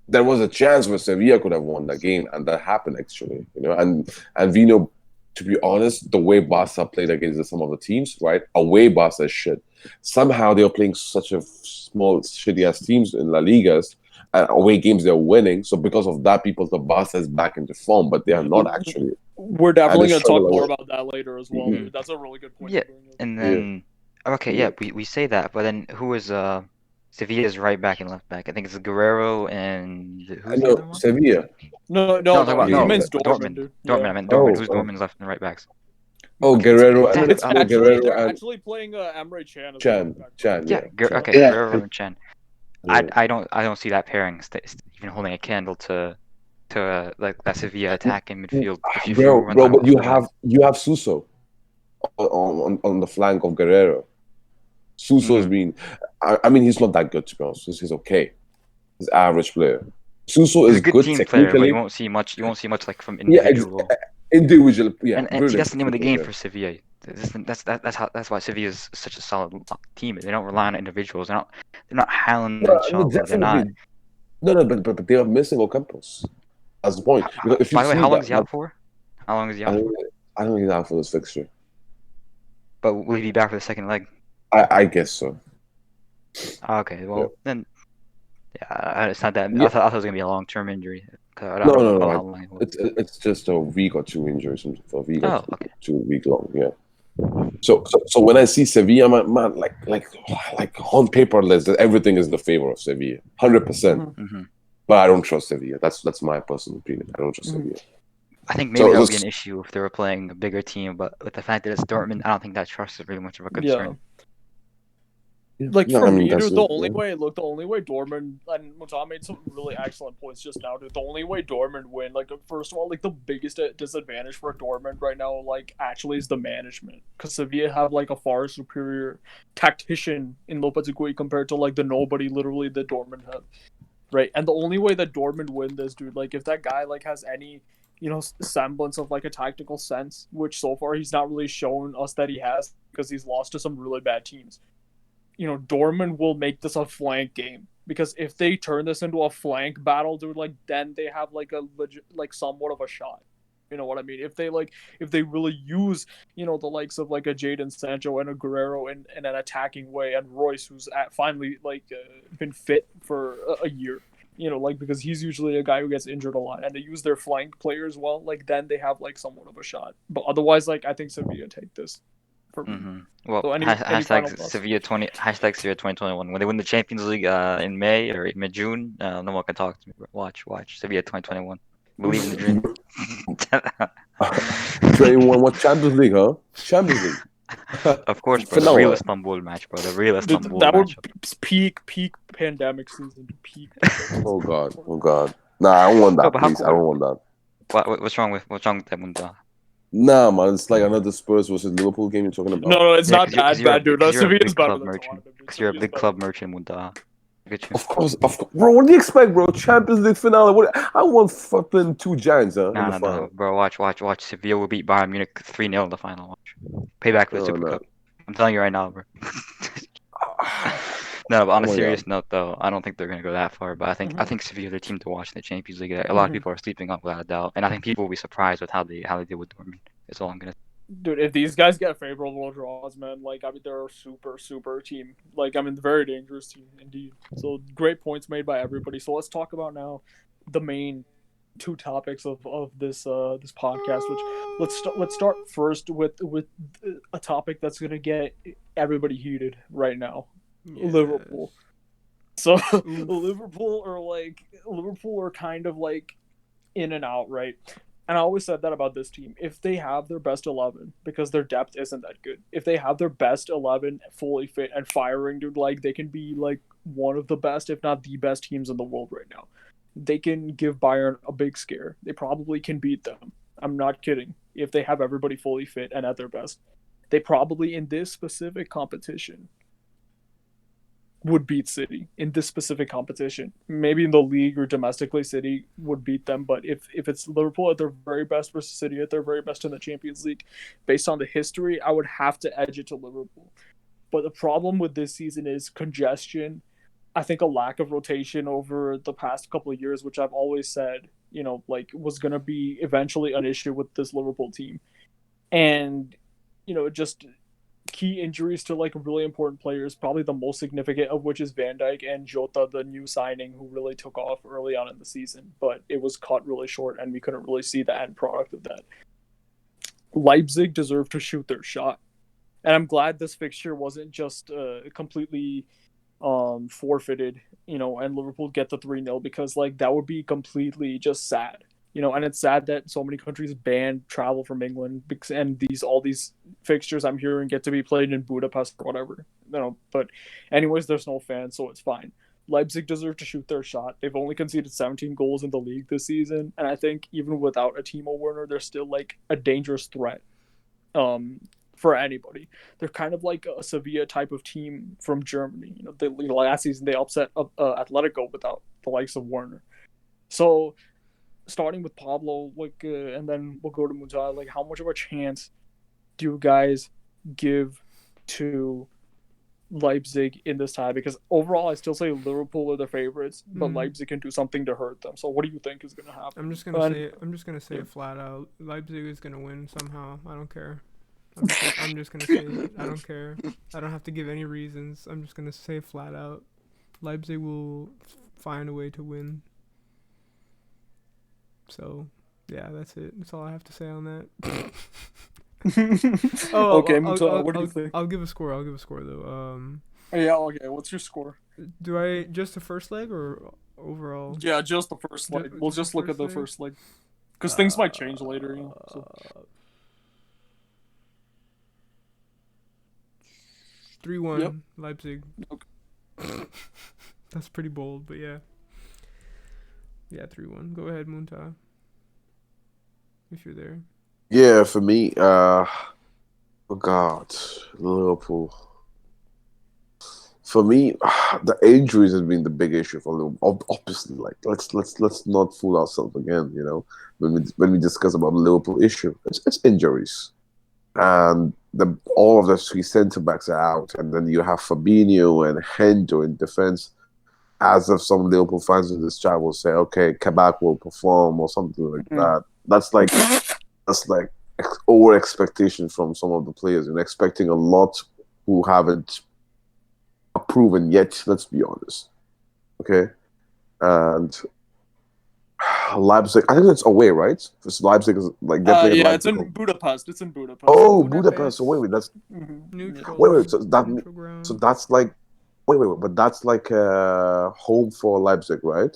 There was a chance where Sevilla could have won that game, and that happened actually, you know. And we know, to be honest, the way Barca played against some of the teams, right? Away Barca is shit. Somehow they are playing such a small, shitty ass teams in La Ligas, and away games they're winning. So because of that, people thought Barca is back into form, but they are not actually. We're definitely going to talk more about that later as well. That's a really good point. Yeah, and then we say that, but then who is Sevilla's right back and left back? I think it's Guerrero and who's the other one? Sevilla. No, he means Dortmund. Dude. Dortmund. I meant Dortmund. Who's Dortmund's left and right backs? Oh, okay, Guerrero. They're actually playing Emre Can. Guerrero and Can. I don't see that pairing even holding a candle to like that Sevilla attack in midfield. Bro, but you have Suso on the flank of Guerrero. Suso's been, I mean, he's not that good, to be honest. He's okay. He's an average player. Suso is good team technically. Player, but you won't see much like from individual. Individual. Yeah, and see, that's the name of the game for Sevilla. That's why Sevilla is such a solid team. They don't rely on individuals. They're not Haaland and Shaw. They're not. No, but they are missing Ocampos. That's the point. By the way, how long is he out for? I don't think he's out for this fixture. But will he be back for the second leg? I guess so. Okay, Yeah. well then, yeah, it's not that. Yeah. I thought it was gonna be a long-term injury. 'Cause I No, don't no, know no. how long it was. It's just a week or two injuries, for a week or Oh, okay. 2 week long. Yeah. So when I see Sevilla, man, like on paper, everything is in the favor of Sevilla, 100%. Mhm. hmm But I don't trust Sevilla. That's my personal opinion. I don't trust Mhm. Sevilla. I think maybe that So would be an issue if they were playing a bigger team, but with the fact that it's Dortmund, I don't think that trust is really much of a Yeah. concern. Like no, for I mean me, that's dude, the it. only Yeah. way, look, the only way Dortmund and Mutan made some really excellent points just now, dude. The only way Dortmund win, like, first of all, like the biggest disadvantage for Dortmund right now, like, actually is the management, because Sevilla have like a far superior tactician in Lopetegui compared to like the nobody literally that Dortmund have, right? And the only way that Dortmund win this, dude, like if that guy like has any semblance of like a tactical sense, which so far he's not really shown us that he has because he's lost to some really bad teams. Dortmund will make this a flank game, because if they turn this into a flank battle, dude, like then they have like a legit, like somewhat of a shot. You know what I mean? If they really use the likes of like a Jadon Sancho and a Guerrero in an attacking way, and Royce, who's finally like been fit for a year. Like because he's usually a guy who gets injured a lot, and they use their flank players well. Like then they have like somewhat of a shot. But otherwise, like I think Sevilla take this for me. Well, So any final hashtag thoughts? Sevilla 2021. When they win the Champions League in May or mid June, no one can talk to me. Watch Sevilla 2021. Believe in the dream. 21, what Champions League, huh? Champions League. Of course, bro. The Final. real Istanbul match, bro. The real Istanbul That would matchup. peak pandemic season. Peak pandemic season. Oh God. Nah, I don't want No, that, but how? please. I don't want that. What's wrong with that one? Nah, man, it's like another Spurs versus Liverpool game you're talking about. No, it's Yeah, not that bad, dude. because you're a Sevilla's big better club than merchant. Tottenham. Because you're a Sevilla's big better club than- merchant, Munta. Look at you. Of course, bro. What do you expect, bro? Champions League finale. What? I want fucking two giants, in the No, final. bro. Watch. Sevilla will beat Bayern Munich 3-0 in the final. Watch. Payback for the Oh, Super no. Cup. I'm telling you right now, bro. No, but on a Oh my serious God. note, though, I don't think they're gonna go that far. But I think Sevilla are the team to watch in the Champions League. A lot of people are sleeping up without a doubt, and I think people will be surprised with how they did with Dortmund. That's all I'm gonna. Dude, if these guys get favorable draws, man, like I mean, they're a super team. Like I mean, very dangerous team indeed. So great points made by everybody. So let's talk about now the main two topics of this this podcast. Which let's start first with a topic that's gonna get everybody heated right now. Yes. Liverpool. So Oof. Liverpool are kind of like in and out, right? And I always said that about this team. If they have their best 11, because their depth isn't that good, if they have their best 11 fully fit and firing, dude, like they can be like one of the best, if not the best teams in the world right now. They can give Bayern a big scare. They probably can beat them. I'm not kidding. If they have everybody fully fit and at their best, they probably in this specific competition would beat City in this specific competition. Maybe in the league or domestically, City would beat them. But if it's Liverpool at their very best versus City at their very best in the Champions League, based on the history, I would have to edge it to Liverpool. But the problem with this season is congestion. I think a lack of rotation over the past couple of years, which I've always said, like was going to be eventually an issue with this Liverpool team. And, just key injuries to like really important players, probably the most significant of which is Van Dijk and Jota, the new signing who really took off early on in the season, but it was cut really short and we couldn't really see the end product of that. Leipzig deserved to shoot their shot. And I'm glad this fixture wasn't just completely forfeited, and Liverpool get the 3-0, because like that would be completely just sad. And it's sad that so many countries banned travel from England, and all these fixtures I'm hearing get to be played in Budapest or whatever. But anyways, there's no fans, so it's fine. Leipzig deserve to shoot their shot. They've only conceded 17 goals in the league this season, and I think even without a Timo Werner, they're still like a dangerous threat for anybody. They're kind of like a Sevilla type of team from Germany. Last season they upset Atletico without the likes of Werner. So starting with Pablo, and then we'll go to Mutai. Like, how much of a chance do you guys give to Leipzig in this tie? Because overall, I still say Liverpool are the favorites, but Leipzig can do something to hurt them. So, what do you think is going to happen? I'm just gonna say it flat out. Leipzig is gonna win somehow. I don't care. I'm just gonna say it. I don't care. I don't have to give any reasons. I'm just gonna say flat out, Leipzig will find a way to win. So, yeah, that's it. That's all I have to say on that. Okay, Muta, what do you think? I'll give a score. I'll give a score though. Yeah, okay. What's your score? Do I just the first leg or overall? Yeah, just the first leg. We'll just look at the first leg, because things might change later. You know. So. 3-1 Yep. Leipzig. Okay. That's pretty bold, but yeah. Yeah, 3-1. Go ahead, Munta. If you're there. Yeah, for me, oh God, Liverpool. For me, the injuries has been the big issue for Liverpool. Obviously, like let's not fool ourselves again. You know, when we discuss about the Liverpool issue, it's injuries, and all of the three centre backs are out, and then you have Fabinho and Hendo in defense. As if some Liverpool fans in this chat will say, "Okay, Kabak will perform" or something like that. That's like over expectation from some of the players and expecting a lot who haven't proven yet. Let's be honest, okay. And Leipzig, I think it's away, right? Because Leipzig is like they're playing Yeah, Leipzig. it's in Budapest. It's in Budapest. Oh, Budapest. So wait, that's Neutral. wait. Neutral ground. So that's like wait, but that's like home for Leipzig, right?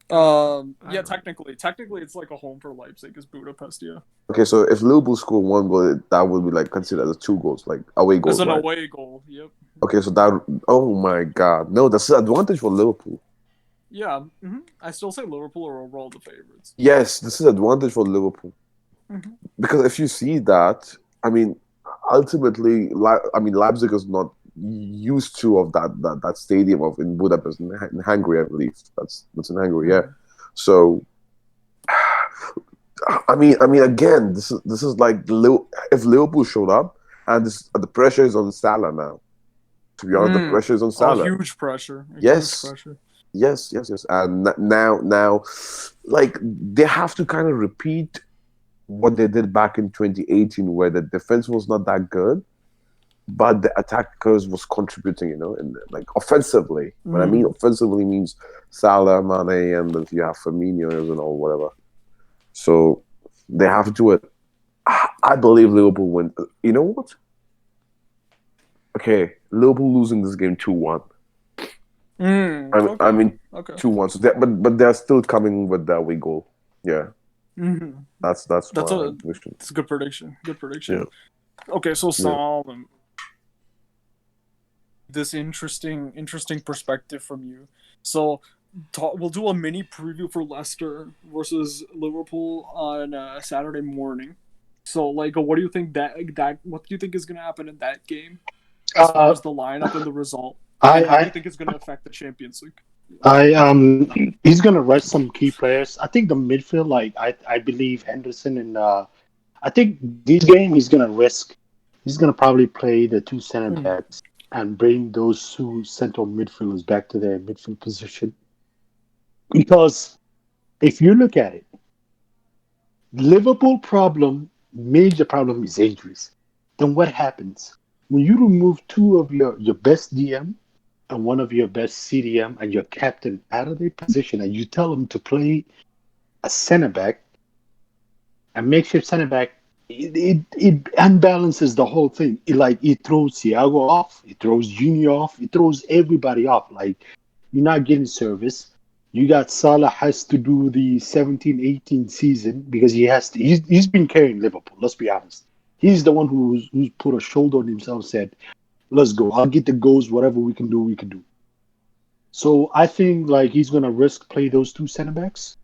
Yeah, technically it's like a home for Leipzig is Budapest. Yeah. Okay, so if Liverpool score one goal, that would be like considered as 2 goals, like away goals. It's an right? away goal. Yep. Okay, so that. Oh my God, no, that's an advantage for Liverpool. Yeah. I still say Liverpool are overall the favorites. Yes, this is advantage for Liverpool because if you see that, I mean, ultimately, Leipzig is not used to of that stadium in Budapest in Hungary, I believe. That's in Hungary, yeah. So, I mean, again, this is like if Liverpool showed up and the pressure is on Salah now. To be honest, the pressure is on Salah. Huge pressure. Yes. Huge pressure. Yes. And now, like they have to kind of repeat what they did back in 2018, where the defense was not that good, but the attackers was contributing, and like offensively. What I mean offensively means Salah, Mane, and if you have Firmino and all whatever. So they have to do it. I believe Liverpool win. You know what? Okay, Liverpool losing this game 2-1. I mean, 2-1. So but they're still coming with that away goal. Yeah. That's a good prediction. Good prediction. Yeah. Okay, so Saul, this interesting perspective from you. So we'll do a mini preview for Leicester versus Liverpool on Saturday morning. So like, what do you think what do you think is going to happen in that game? As far as the lineup and the result, how do you think it's going to affect the Champions League? He's gonna rest some key players. I think the midfield, like I believe Henderson and I think this game he's gonna probably play the two center backs and bring those two central midfielders back to their midfield position. Because if you look at it, Liverpool major problem is injuries. Then what happens when you remove two of your best DM and one of your best CDM and your captain out of their position, and you tell them to play a center back and makes your center back, it unbalances the whole thing. It throws Thiago off, it throws Junior off, it throws everybody off. Like, you're not getting service. You got Salah has to do the 17-18 season because he's been carrying Liverpool. Let's be honest. He's the one who's put a shoulder on himself and said, let's go. I'll get the goals. Whatever we can do, we can do. So I think like he's gonna risk play those two center backs.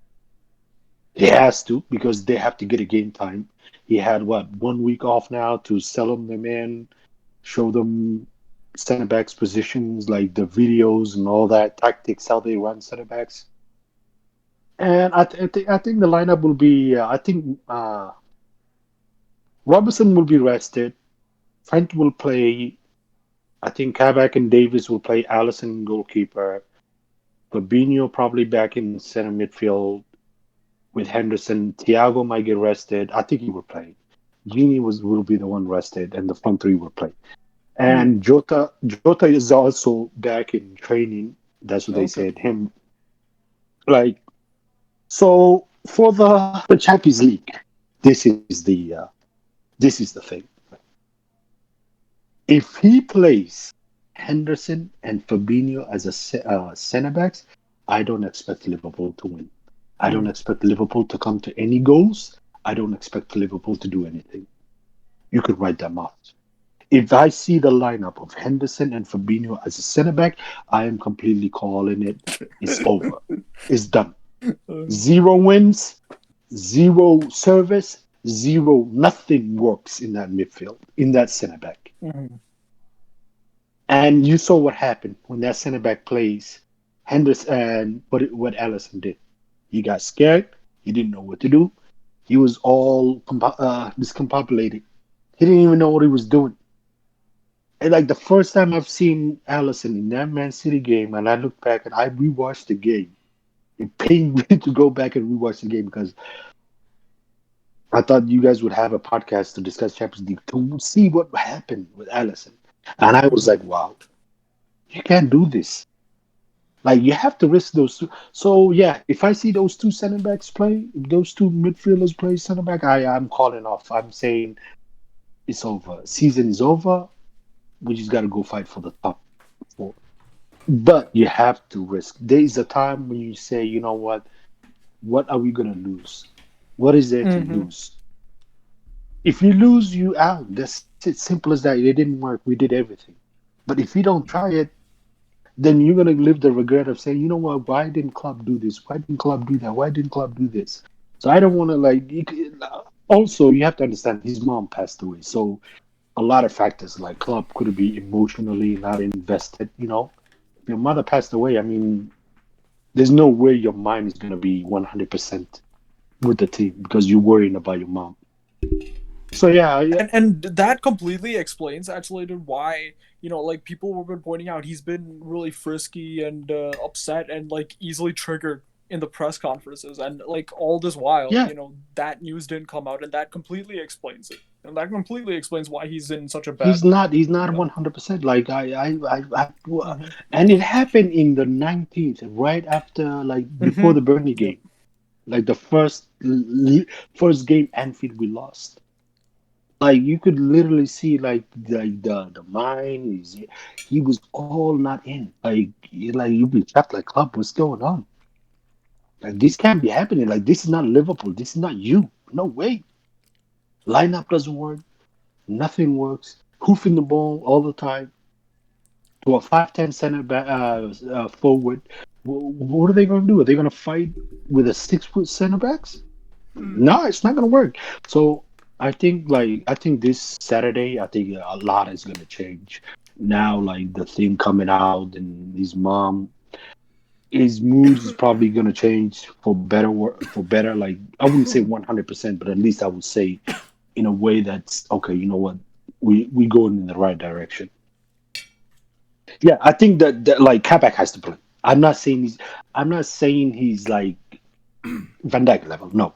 He has to because they have to get a game time. He had 1 week off now to sell them in, show them center backs positions, like the videos and all that tactics, how they run center backs. And I think the lineup will be. I think Robertson will be rested. Trent will play. I think Kabak and Davis will play Alisson goalkeeper. Fabinho probably back in center midfield with Henderson. Thiago might get rested. I think he will play. Genie will be the one rested, and the front three will play. Hmm. And Jota is also back in training. That's what they Okay. said. Him like so for the Champions League. This is the thing. If he plays Henderson and Fabinho as a center backs, I don't expect Liverpool to win. I don't Hmm. expect Liverpool to come to any goals. I don't expect Liverpool to do anything. You could write them off. If I see the lineup of Henderson and Fabinho as a center back, I am completely calling it. It's over. It's done. Zero wins, zero service, zero. Nothing works in that midfield, in that center back. Mhm. And you saw what happened when that center back plays Henderson and what Allison did. He got scared. He didn't know what to do. He was all discombobulated. He didn't even know what he was doing. And like the first time I've seen Allison in that Man City game, and I look back and I rewatched the game. It pained me to go back and rewatch the game because I thought you guys would have a podcast to discuss Champions League to see what happened with Allison. And I was like, wow, you can't do this. Like you have to risk those two. So yeah, if I see those two center backs play, if those two midfielders play center back, I'm calling off. I'm saying it's over. Season is over. We just got to go fight for the top four. But you have to risk. There is a time when you say, you know what are we gonna lose? What is there to Mhm. lose? If you lose, you out. That's it. Simple as that. It didn't work. We did everything. But if you don't try it, then you're gonna live the regret of saying, you know what? Why didn't club do this? Why didn't club do that? Why didn't club do this? So I don't want to also, you have to understand his mom passed away, so a lot of factors like club could be emotionally not invested. If your mother passed away, I mean, there's no way your mind is gonna be 100% with the team because you're worrying about your mom. So yeah, yeah, And that completely explains actually to why, like people have been pointing out he's been really frisky and upset and like easily triggered in the press conferences, and like all this while, yeah. that news didn't come out, and that completely explains it, and that completely explains why he's in such a He's bad mood. not. He's not You know. 100%. Like Mhm. and it happened in the 19th, right after, like before Mhm. the Burnley Yep. game, like the first game Anfield we lost. Like you could literally see like the mind is he was all not in. Like you'd be trapped like club. What's going on? Like this can't be happening. Like this is not Liverpool. This is not you. No way. Lineup doesn't work. Nothing works. Hoofing the ball all the time to a 5'10" center back forward. What are they going to do? Are they going to fight with a 6 foot center backs? Hmm. No, it's not going to work. So I think this Saturday, I think a lot is going to change. Now, like the thing coming out and his moods is probably going to change for better. For better, like I wouldn't say 100%, but at least I would say in a way that's okay. You know what? We going in the right direction. Yeah, I think that like Kabak has to play. I'm not saying he's like Van Dijk level. No.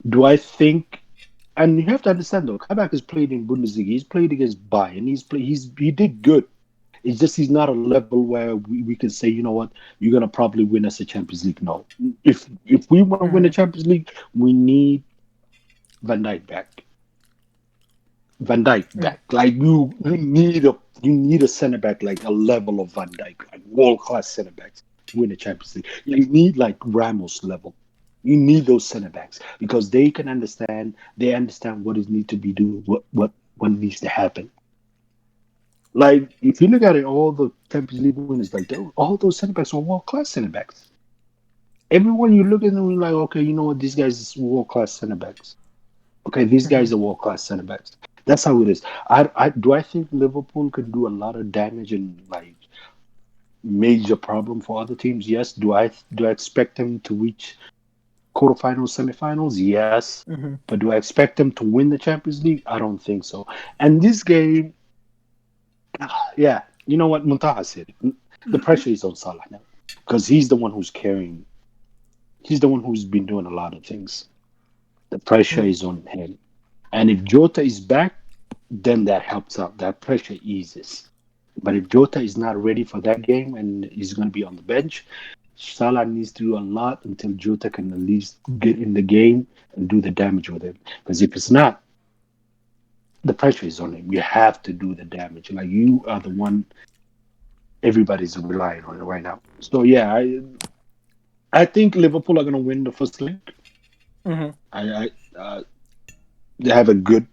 Do I think? And you have to understand though, Kabak has played in Bundesliga. He's played against Bayern. He did good. It's just he's not a level where we can say, you know what, you're gonna probably win us a Champions League. No. If we want to win the Mhm. Champions League, we need Van Dijk back. Van Dijk Mhm. back. Like you need a center back like a level of Van Dijk, like world class center backs to win the Champions League. You need like Ramos level. You need those center backs because they can understand. They understand what is need to be do. What needs to happen. Like if you look at it, all the Champions League winners, like all those center backs are world class center backs. Everyone you look at them, you're like, okay, you know what, these guys is world class center backs. Okay, these guys Mhm. are world class center backs. That's how it is. I think Liverpool can do a lot of damage and like major problem for other teams. Yes. Do I expect them to reach quarterfinals, semifinals? Yes. Mhm. But do I expect them to win the Champions League? I don't think so. And this game, yeah, you know what Muntaha said. The pressure is on Salah now because he's the one who's carrying. He's the one who's been doing a lot of things. The pressure Mhm. is on him. And if Jota is back, then that helps out. That pressure eases. But if Jota is not ready for that game and he's going to be on the bench, Salah needs to do a lot until Jota can at least get in the game and do the damage with him. Because if it's not, the pressure is on him. You have to do the damage. Like you are the one everybody's relying on right now. So yeah, I think Liverpool are going to win the first leg. Mm-hmm. They have a good.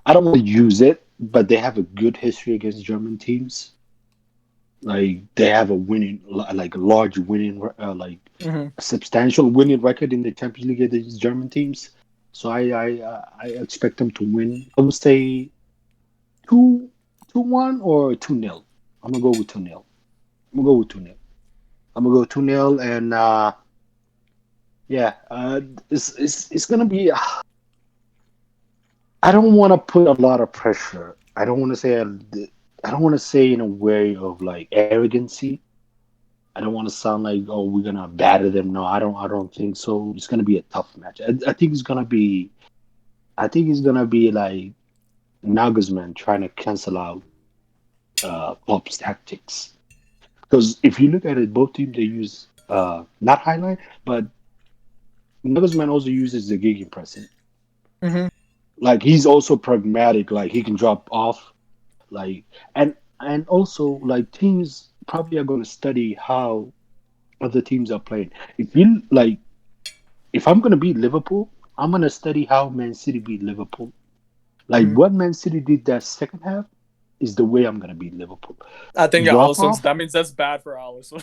I don't want to use it, but they have a good history against German teams. Like they have a winning, like a large winning, Mm-hmm. a substantial winning record in the Champions League against German teams. So I expect them to win. I would say 2-1 or 2-0. I'm gonna go with 2-0. I'm gonna go with 2-0. I'm gonna go 2-0, and yeah, it's gonna be. I don't want to put a lot of pressure. I don't want to say. I don't want to say in a way of like arrogancy. I don't want to sound like, oh, we're gonna batter them. No, I don't. I don't think so. It's gonna be a tough match. I think it's gonna be. I think it's gonna be like Nagelsmann trying to cancel out Klopp's tactics. Because if you look at it, both teams they use not highlight, but Nagelsmann also uses the gegenpressing. Mm-hmm. Like he's also pragmatic. Like he can drop off. Like and also like teams probably are going to study how other teams are playing. If you like, if I'm going to beat Liverpool, I'm going to study how Man City beat Liverpool. Like Mm-hmm. what Man City did that second half is the way I'm going to beat Liverpool. I think Drop Allison's. off. That means that's bad for Allison.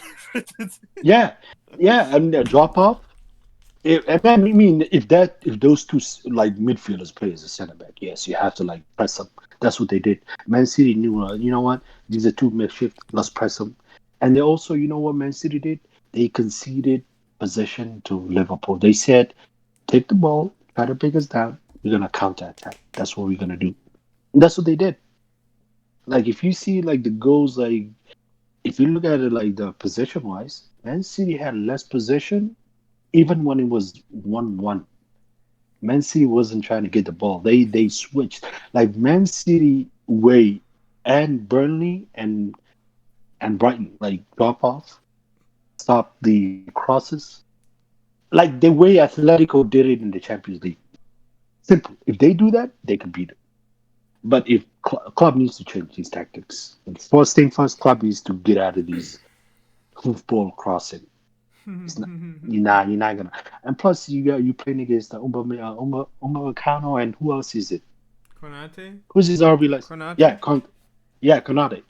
Yeah, yeah, and drop off. I mean, if those two like midfielders play as a center back, yes, you have to like press them. That's what they did. Man City knew, you know what? These are two makeshift. Let's press them. And they also, you know what Man City did? They conceded possession to Liverpool. They said, "Take the ball, try to break us down. We're gonna counter attack. That's what we're gonna do." And that's what they did. Like if you see like the goals, like if you look at it like the possession wise, Man City had less possession even when it was 1-1. Man City wasn't trying to get the ball. They switched. Like Man City way and Burnley and Brighton, like drop off, stop the crosses. Like the way Atletico did it in the Champions League. Simple. If they do that, they can beat it. But if club needs to change these tactics. And first thing first, club needs to get out of these hoofball crossing. It's not, you're not gonna. And plus, you playing against the Umbercano, and who else is it? Konate? Who's his RB like? Yeah, Konate? yeah, Konate.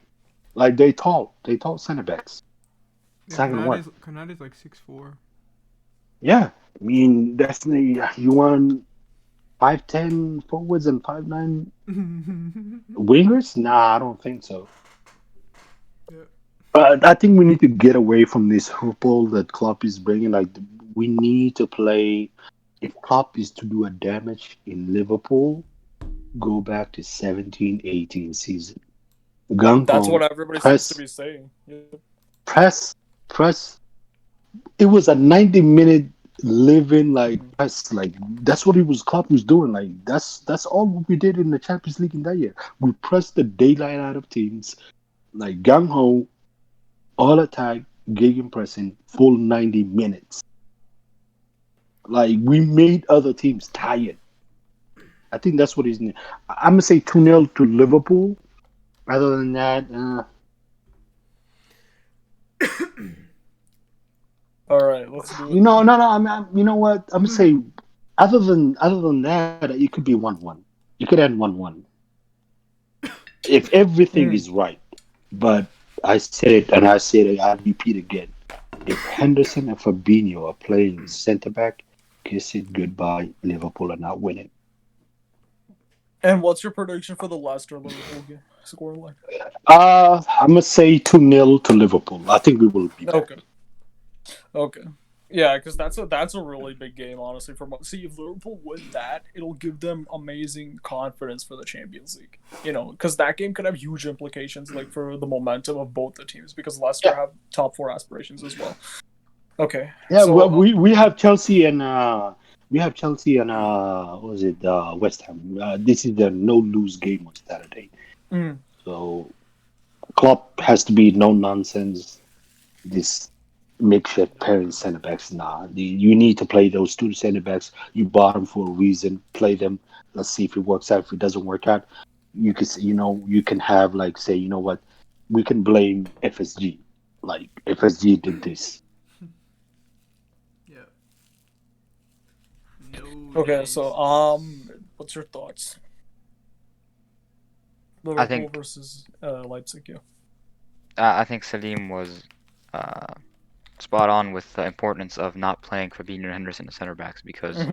Like they tall center backs. It's Yeah, not gonna work. Konate's like 6'4". Yeah, I mean definitely you want 5'10" forwards and 5'9" wingers? Nah, I don't think so. Yeah. But I think we need to get away from this football that Klopp is bringing. Like we need to play. If Klopp is to do a damage in Liverpool, go back to 17-18 season. Gung That's ho, what everybody seems to press, be saying. Yeah. press, press. It was a 90-minute living like press. Like that's what he was. Klopp was doing. Like that's all we did in the Champions League in that year. We pressed the daylight out of teams. Like gung ho, all attack, gegenpressing, full 90 minutes. Like we made other teams tired. I think that's what he's. I'm gonna say 2-0 to Liverpool. Other than that, All right, let's do it. no. You know what? I'm gonna say other than that, it could be 1-1. It could end 1-1 if everything is right. But I said it, and I said it. I repeat again. If Henderson and Fabinho are playing centre back, kiss it goodbye. Liverpool are not winning. And what's your prediction for the Leicester-Liverpool game scoreline? I'm gonna say 2-0 to Liverpool. I think we will be back. Okay. Yeah, because that's a really big game, honestly. See, if Liverpool win that, it'll give them amazing confidence for the Champions League. You know, because that game could have huge implications, like for the momentum of both the teams, because Leicester have top 4 aspirations as well. Okay. Yeah, so, well, we have Chelsea and We have Chelsea and what was it? West Ham. This is the no lose game on Saturday. Mm. So Klopp has to be no nonsense. This makeshift pairing center backs. Nah, you need to play those two center backs. You bought them for a reason. Play them. Let's see if it works out. If it doesn't work out, you can you can have like say what, we can blame FSG. Like FSG did this. Yeah. No. Okay, so what's your thoughts? Liverpool think- versus Leipzig. Yeah. I think Salim was spot on with the importance of not playing Fabinho and Henderson as center backs because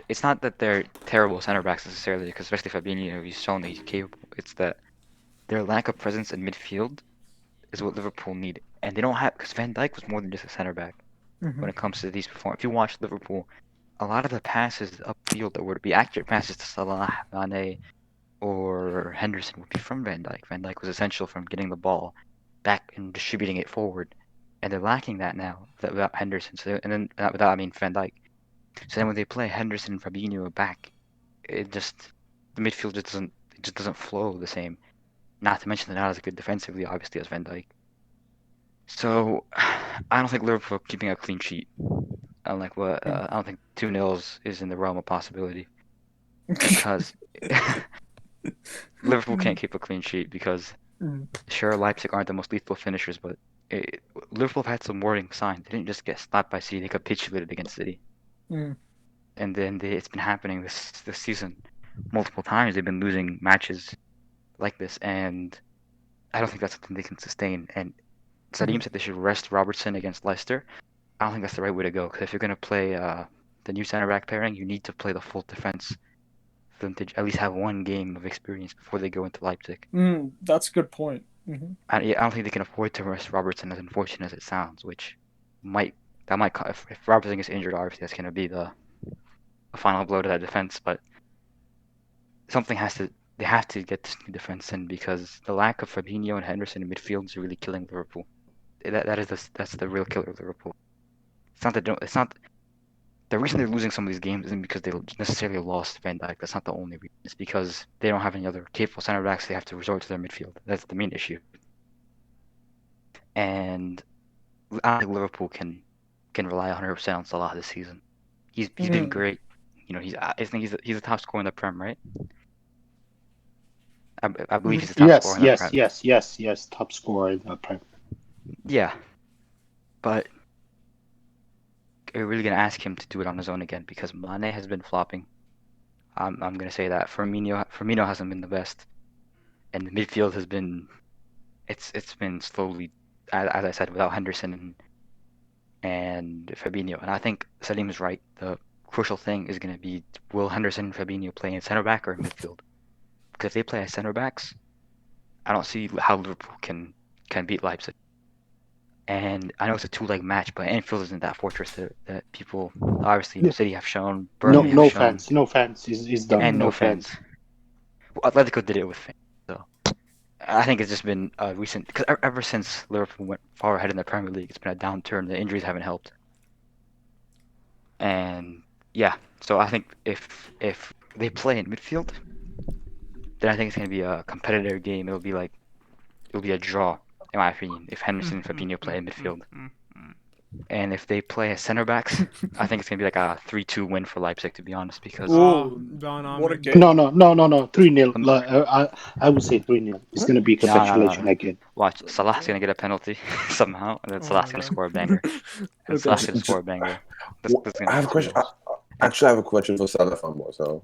it's not that they're terrible center backs necessarily, because especially Fabinho, he's shown that he's capable. It's that their lack of presence in midfield is what Liverpool need, and they don't have, because Van Dijk was more than just a center back when it comes to these performances. If you watch Liverpool, a lot of the passes upfield that were to be accurate passes to Salah, Mane, or Henderson would be from Van Dijk. Van Dijk was essential from getting the ball back and distributing it forward, and they're lacking that now without Henderson. So I mean Van Dijk. So then when they play Henderson and Fabinho back, the midfield just doesn't flow the same. Not to mention they're not as good defensively, obviously, as Van Dijk. So I don't think Liverpool are keeping a clean sheet. I don't think 2-0 is in the realm of possibility, because Liverpool can't keep a clean sheet because sure, Leipzig aren't the most lethal finishers, but Liverpool have had some warning signs. They didn't just get slapped by City; they capitulated against City. And then it's been happening this season multiple times. They've been losing matches like this, and I don't think that's something they can sustain. And Sadim said they should rest Robertson against Leicester. I don't think that's the right way to go, because if you're going to play the new center back pairing, you need to play the full defense for them to at least have one game of experience before they go into Leipzig. That's a good point. I don't think they can afford to rest Robertson, as unfortunate as it sounds, which might if Robertson gets injured, obviously that's going to be the final blow to that defense. But they have to get this new defense in, because the lack of Fabinho and Henderson in midfield is really killing Liverpool. That's the real killer of Liverpool. It's not the reason they're losing some of these games isn't because they necessarily lost Van Dijk. That's not the only reason. It's because they don't have any other capable center backs. They have to resort to their midfield. That's the main issue. And I don't think Liverpool can rely 100% on Salah this season. He's been great. I think he's the top scorer in the Prem, right? I believe he's the top scorer in the Prem. Yes, top scorer in the Prem. Yeah, but are we really gonna ask him to do it on his own again? Because Mane has been flopping. I'm gonna say that Firmino hasn't been the best, and the midfield has been it's been slowly, as I said, without Henderson and Fabinho. And I think Salim is right. The crucial thing is gonna be, will Henderson and Fabinho play in center back or in midfield? Because if they play as center backs, I don't see how Liverpool can beat Leipzig. And I know it's a two-leg match, but Anfield isn't that fortress that people obviously City have shown. Burnley have shown, no fans. Is done. And no fans. Well, Atletico did it with fans, so I think it's just been recent, because ever since Liverpool went far ahead in the Premier League, it's been a downturn. The injuries haven't helped, and yeah, so I think if they play in midfield, then I think it's gonna be a competitive game. It'll be a draw, in my opinion, if Henderson and Fabinho play in midfield. And if they play as center backs, I think it's gonna be like a 3-2 win for Leipzig, to be honest. Because what a game! No, 3-0. I would say 3-0. It's gonna be capitulation again. Watch, Salah's gonna get a penalty somehow, and then Salah's gonna score a banger. And Salah's gonna score a banger. I have a question. Actually, I have a question for Salah fanboy. So,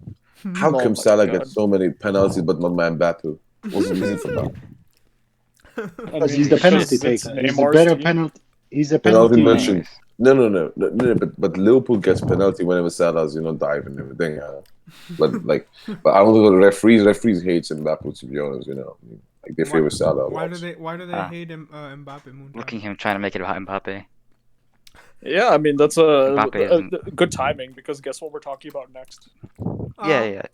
how come Salah gets so many penalties but not Mbappe? What's the reason for that? Because he's the penalty taker. He's a better penalty. He's a penalty mentioned. No. But Liverpool gets penalty whenever Salah's diving and everything. But I don't think the referees hate Mbappe, to be honest. Like they favor Salah. Why do they hate Mbappe? Look at him trying to make it about Mbappe. Yeah, I mean that's a good timing, because guess what we're talking about next? Yeah.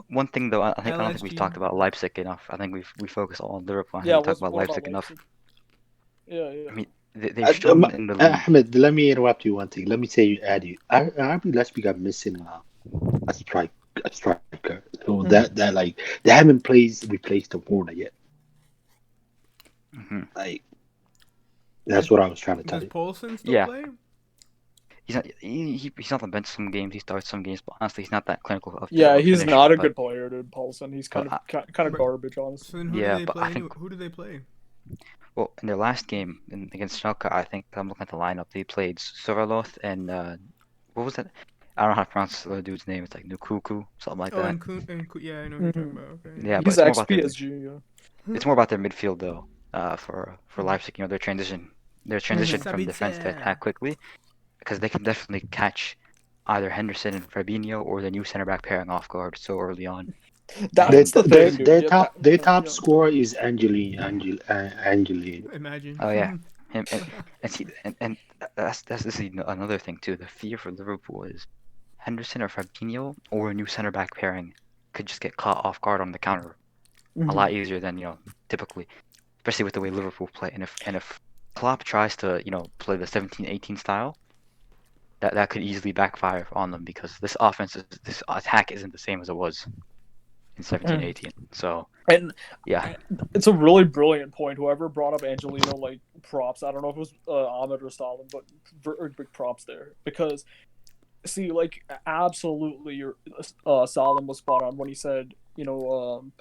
One thing though, I don't think we've talked about Leipzig enough. I think we focus all on Liverpool. I haven't talked about Leipzig enough. Yeah. I mean, they've shown in the league. Ahmed, let me interrupt you one thing. Let me say, Addy, RB Leipzig are missing a striker. So that like they haven't replaced the corner yet. Mhm. Like that's what I was trying to tell Does you. Poulsen still Yeah. play? He's not on the bench some games. He starts some games, but honestly, he's not that clinical of Yeah, a he's finisher. not a But good player, dude. Paulson. He's kind of garbage, honestly. So then who Yeah, do they but play? I think- Who do they play? well, in their last game against Schalke, I think I'm looking at the lineup. They played Soroloth and what was that? I don't know how to pronounce the dude's name. It's like Nukuku, something like Oh, that. and yeah, I know who you're talking Mhm. about. Okay. Yeah, but He's it's more about their ex-PSG. Yeah. it's more about their midfield though. For Leipzig, their transition Mhm. from defense to attack quickly, because they can definitely catch either Henderson and Fabinho or the new center back pairing off guard so early on. That's the thing, dude. Yeah, Their top yeah. scorer is Angeli. Imagine. Oh yeah, him and that's this is another thing too. The fear for Liverpool is Henderson or Fabinho or a new center back pairing could just get caught off guard on the counter a lot easier than typically, especially with the way Liverpool play. And if Klopp tries to play the 17-18 style, that could easily backfire on them because this attack isn't the same as it was in 17-18. So And yeah, it's a really brilliant point. Whoever brought up Angelino, like, props. I don't know if it was Ahmed or Salim, but big props there. Because, see, like, absolutely, Salim was spot on when he said, Nagelsmann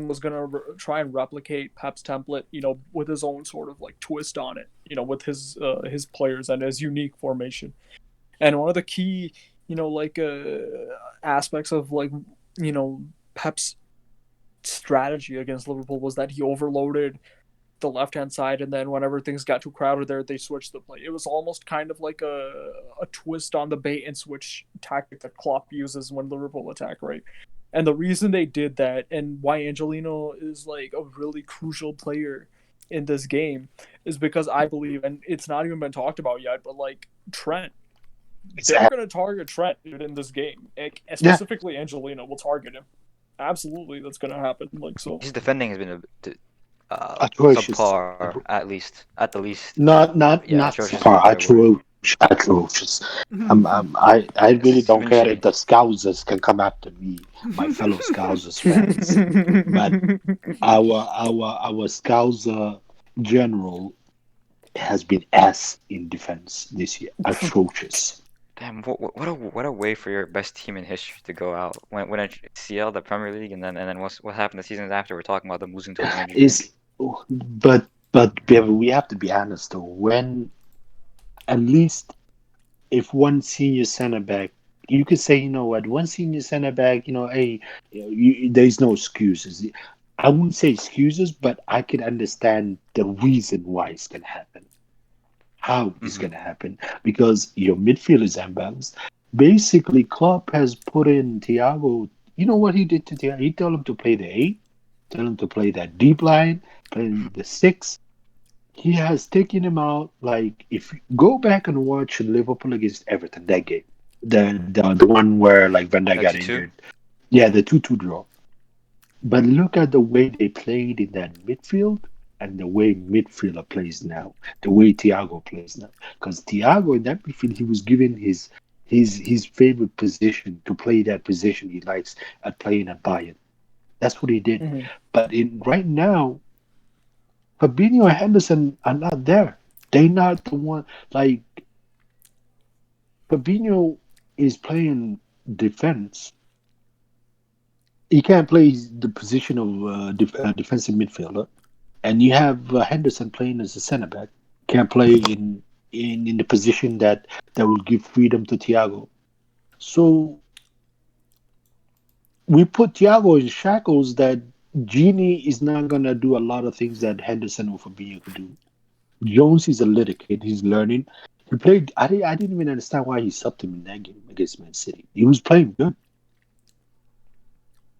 was going to try and replicate Pep's template, with his own sort of, like, twist on it, with his players and his unique formation. And one of the key, aspects of, like, Pep's strategy against Liverpool was that he overloaded the left-hand side, and then whenever things got too crowded there, they switched the play. It was almost kind of like a twist on the bait and switch tactic that Klopp uses when Liverpool attack, right? And the reason they did that and why Angelino is like a really crucial player in this game is because I believe, and it's not even been talked about yet, but like Trent, they're going to target Trent in this game. Specifically, Angelino will target him. Absolutely, that's going to happen. Like, so his defending has been Atrocious. subpar at the least. Not atrocious far. is a fair word. Atrocious. I really don't care if the Scousers can come after me, my fellow Scousers fans. But our Scouser general has been ass in defense this year. Atrocious. Damn, what a way for your best team in history to go out when at CL, the Premier League, and then what happened the seasons after? We're talking about them losing to the Is but we have to be honest though. When at least if one senior center back, you could say, one senior center back, hey, there's no excuses. I wouldn't say excuses, but I could understand the reason why it's gonna happen. How it's gonna happen because your midfield is unbalanced. Basically, Klopp has put in Thiago. You know what he did to Thiago? He told him to play the 8, tell him to play that deep line, play the 6. He has taken him out. Like, if you go back and watch Liverpool against Everton, that game, the one where like Van Dijk got 2-2? injured, yeah, the 2-2 draw. But look at the way they played in that midfield and the way midfielder plays now, the way Thiago plays now. Because Thiago in that midfield, he was given his favorite position to play that position he likes at playing at Bayern. That's what he did. But right now, Fabinho and Henderson are not there. They're not the one. Like, Fabinho is playing defense. He can't play the position of defensive midfielder, and you have Henderson playing as a center back. Can't play in the position that will give freedom to Thiago. So we put Thiago in shackles that Genie is not gonna do a lot of things that Henderson or Fabinho could do. Jones is a little kid. He's learning. He played. I didn't even understand why he subbed him in that game against Man City. He was playing good.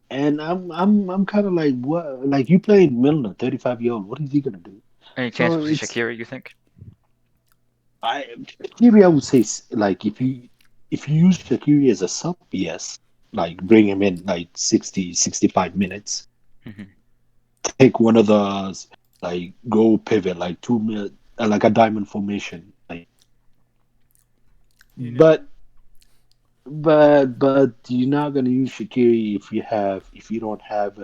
And I'm kind of like, what? Like, you played Milner, 35-year-old. What is he gonna do? Any chance to play Shaqiri? You think? Maybe I would say like if you use Shaqiri as a sub, yes. Like, bring him in like 60, 65 minutes. Take one of the like go pivot, like like a diamond formation, like. You know. But you're not gonna use Shaqiri if you don't have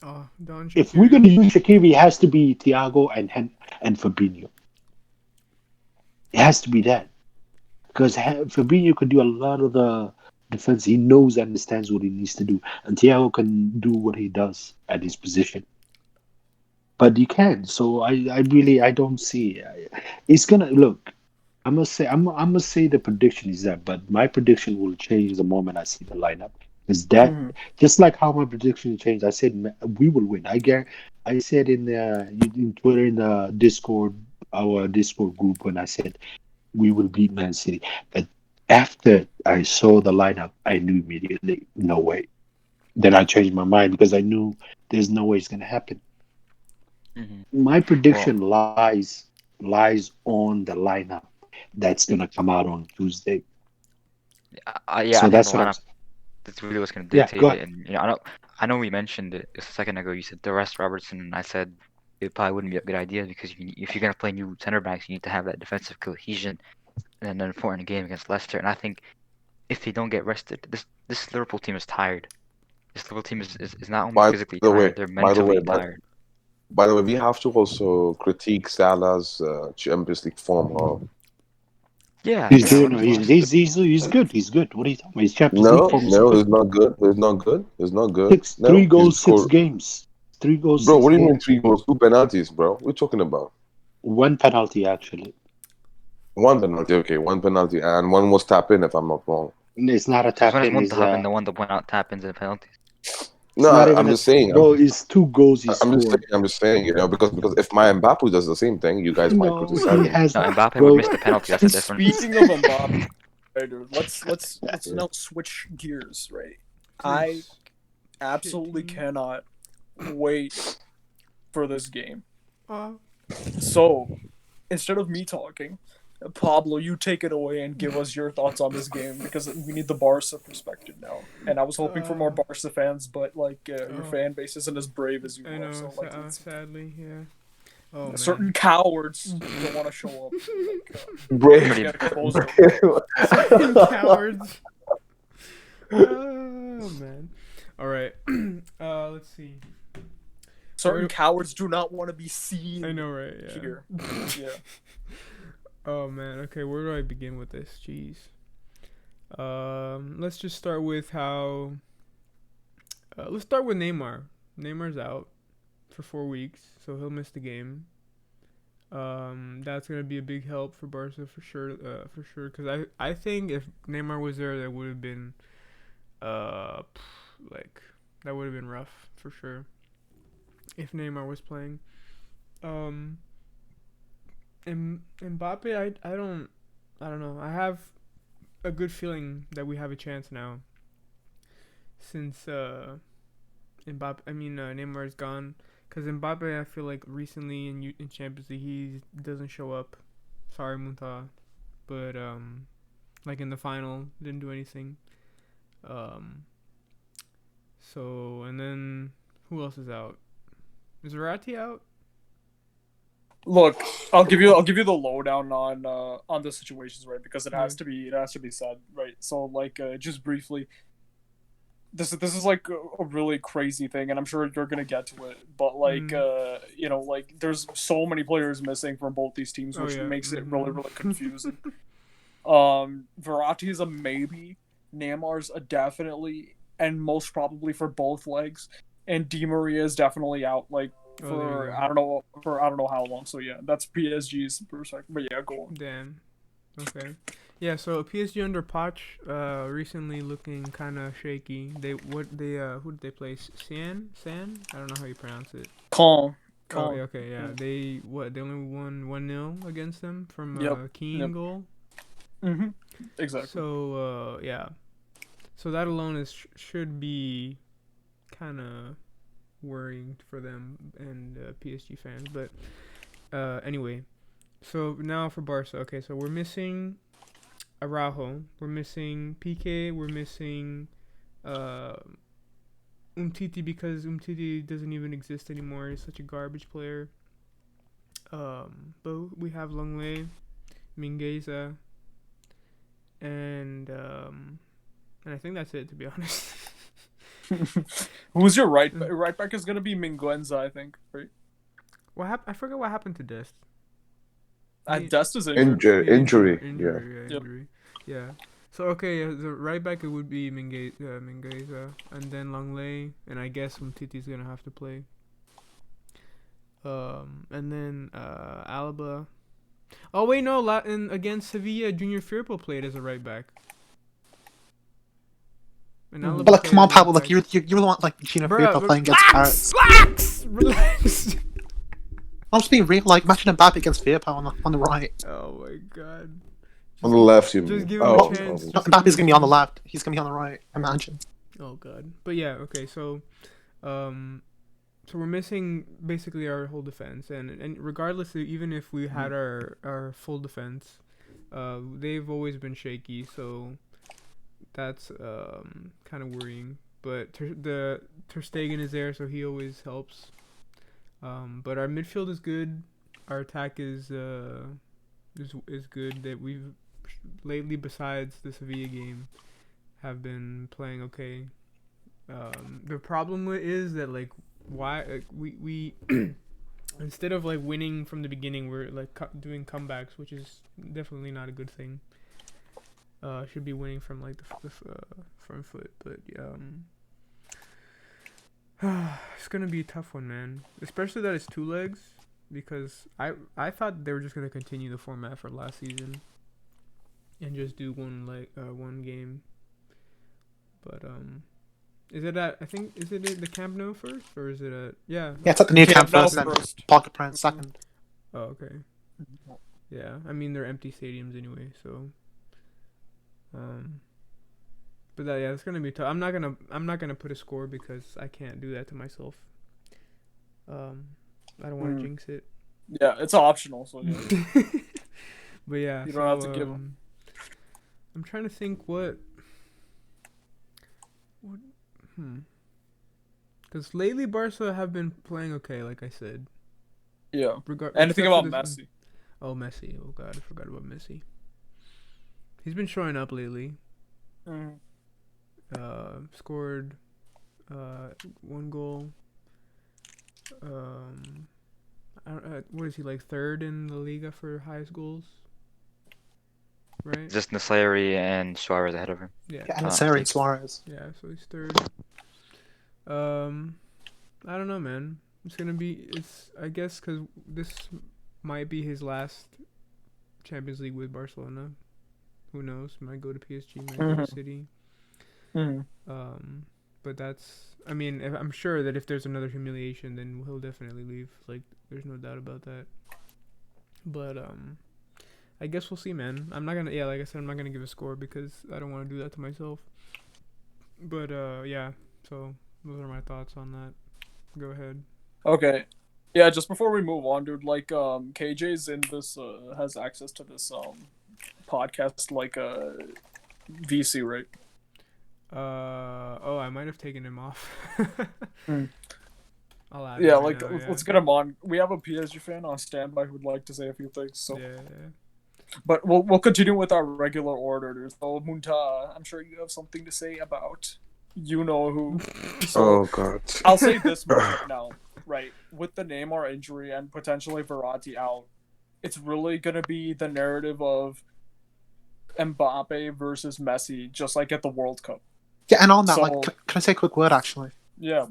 Oh, Don if we're gonna Shakiri. use Shaqiri, it has to be Thiago and Fabinho. It has to be that because Fabinho can do a lot of the defense. He knows, understands what he needs to do, and Thiago can do what he does at his position. But you can. So I don't see. It's gonna look. I'm gonna say the prediction is that, but my prediction will change the moment I see the lineup. Is that Mhm. just like how my prediction changed? I said we will win. I said in Twitter in the Discord, our Discord group, when I said we will beat Man City. But after I saw the lineup, I knew immediately, no way. Then I changed my mind because I knew there's no way it's gonna happen. Hmm. My Well, prediction lies on the lineup that's gonna come out on Tuesday. yeah, So I think the that's what I'm lineup saying. that's really what's going to Yeah, dictate go it. ahead. And I know we mentioned it a second ago. You said the rest Robertson, and I said it probably wouldn't be a good idea because if you're going to play new center backs, you need to have that defensive cohesion in an important game against Leicester. And I think if they don't get rested, this Liverpool team is tired. This Liverpool team is not only By physically the way, tired, they're by the way, mentally by, tired. by the way, we have to also critique Salah's Champions League form. Yeah, He's yeah, doing. 100%. He's good. He's good. What are you talking about? His Champions League No, form He's is no, good. he's not good. He's not good. He's not good. Three No, he's goals, six scored. games. 3 goals, Bro, six what do you mean games. 3 goals, 2 penalties, bro? What are you talking about? One penalty actually. One penalty, okay, one penalty, and one was tap in, if I'm not wrong. It's not a this one tap is in. Muntahab and the one that went out tap ins and penalties. It's No, not even I'm a just saying. bro. It's 2 goals he I'm just saying. scored. I'm just saying. Because if my Mbappe does the same thing, you guys might No, he criticize him. has, No, Mbappe would bro. miss the penalty. That's a difference. Speaking of Mbappe, right, let's Yeah. now switch gears, right? To I this shit absolutely team. cannot wait for this game. Uh, So, instead of me talking, Pablo, you take it away and give us your thoughts on this game because we need the Barca perspective now. And I was hoping for more Barca fans, but like your oh, fan base isn't as brave as you I are. know. So like, it's, Sadly, yeah. Oh certain man. cowards don't want to show up. Like, Brave. just get exposed. Certain cowards. Oh man. All right. Let's see. Certain Where- cowards do not want to be seen I know, right? Yeah. here. Yeah. Oh man. Okay, where do I begin with this? Jeez. Let's just start with how. Let's start with Neymar. Neymar's out for 4 weeks, so he'll miss the game. That's gonna be a big help for Barca for sure. For sure, because I think if Neymar was there, that would have been, like that would have been rough for sure. If Neymar was playing, um, and Mbappe, I don't know. I have a good feeling that we have a chance now, since Neymar is gone. Cause Mbappe, I feel like recently in Champions League he doesn't show up. Sorry, Munta, but like in the final didn't do anything. Um, so and then who else is out? Is Verratti out? Look, I'll give you the lowdown on the situations, right? Because it has to be said, right? So like just briefly, this is like a really crazy thing, and I'm sure you're gonna get to it. But like like there's so many players missing from both these teams, Oh which yeah. makes it Mhm. really confusing. Verratti is a maybe, Neymar's a definitely, and most probably for both legs, and Di Maria is definitely out. Like Oh, there you for go. I don't know how long. So yeah, that's PSG's perspective. But yeah, go on. Damn. Okay. Yeah, so PSG under Poch, recently looking kind of shaky. Who did they play? San? I don't know how you pronounce it. Calm. Oh, yeah, okay, yeah. They only won 1-0 against them from Yep. Keane goal. Mm-hmm. Exactly. So, yeah. So that alone should be kind of worrying for them and PSG fans, but anyway. So now for Barca. Okay, so we're missing Araujo, we're missing PK, we're missing uh, Umtiti because Umtiti doesn't even exist anymore. He's such a garbage player. But we have Longley, Mingueza, and I think that's it, to be honest. Who's your right back? Right back is gonna be Mingueza, I think. Right? I forgot what happened to Dest. Dest is injured. Injury. Injury. Yeah. So okay, the right back it would be Mingueza, and then Longley, and I guess Umtiti's gonna have to play. And then Alaba. Oh wait, no, against Sevilla, Junior Firpo played as a right back. And Alaba But like, played come on, as a Pablo. right Like you're the one like Gina Bruh, Firpo playing against Paris. Relax. I'm just being real. Like imagine Mbappe against Firpo on the right. Oh my god. On the left, you Just mean? give him Oh, a chance. No, Mbappe's gonna be on the left. He's gonna be on the right. Imagine. Oh god. But yeah, okay, so so we're missing basically our whole defense, and regardless of, even if we had our full defense, they've always been shaky, so that's kind of worrying. But Ter Stegen is there, so he always helps. But our midfield is good. Our attack is good. That we've lately, besides the Sevilla game, have been playing okay. The problem is that like we instead of like winning from the beginning, we're like doing comebacks, which is definitely not a good thing. Should be winning from like the front foot, but it's gonna be a tough one, man. Especially that it's two legs, because I thought they were just gonna continue the format for last season and just do one game. But is it at the Camp Nou first, or is it at Yeah, it's at the new camp Nou first and first. Pocket Prince second. Oh, okay. Yeah, I mean they're empty stadiums anyway, so. But it's gonna be tough. I'm not gonna put a score because I can't do that to myself. I don't want to jinx it. Yeah, it's optional, so yeah. But yeah, You don't have to give them. I'm trying to think what. Because lately Barca have been playing okay, like I said. Yeah. Anything about Messi? Oh, Messi. Oh god, I forgot about Messi. He's been showing up lately. Scored 1 goal. What is he, like third in the Liga for highest goals? Right? Just Nasiri and Suarez ahead of him. Yeah. Yeah, and Nasiri and Suarez. Yeah, so he's third. I don't know, man. I guess because this might be his last Champions League with Barcelona. Who knows? Might go to PSG, might go to City. But I'm sure that if there's another humiliation, then he'll definitely leave. Like, there's no doubt about that. But I guess we'll see, man. I'm not gonna, like I said, I'm not gonna give a score because I don't want to do that to myself. But yeah. So those are my thoughts on that. Go ahead. Okay. Yeah, just before we move on, dude, like KJ's in this has access to this podcast like VC, right? I might have taken him off. I'll add Yeah, him right like now, let's get him on. We have a PSG fan on standby who would like to say a few things. So, yeah. but we'll continue with our regular order. So, Munta, I'm sure you have something to say about you know who. So, Oh god. I'll say this much right now, right? With the Neymar injury and potentially Verratti out, it's really gonna be the narrative of Mbappe versus Messi, just like at the World Cup. Yeah, and on that, So- like, can I say a quick word actually? Yeah.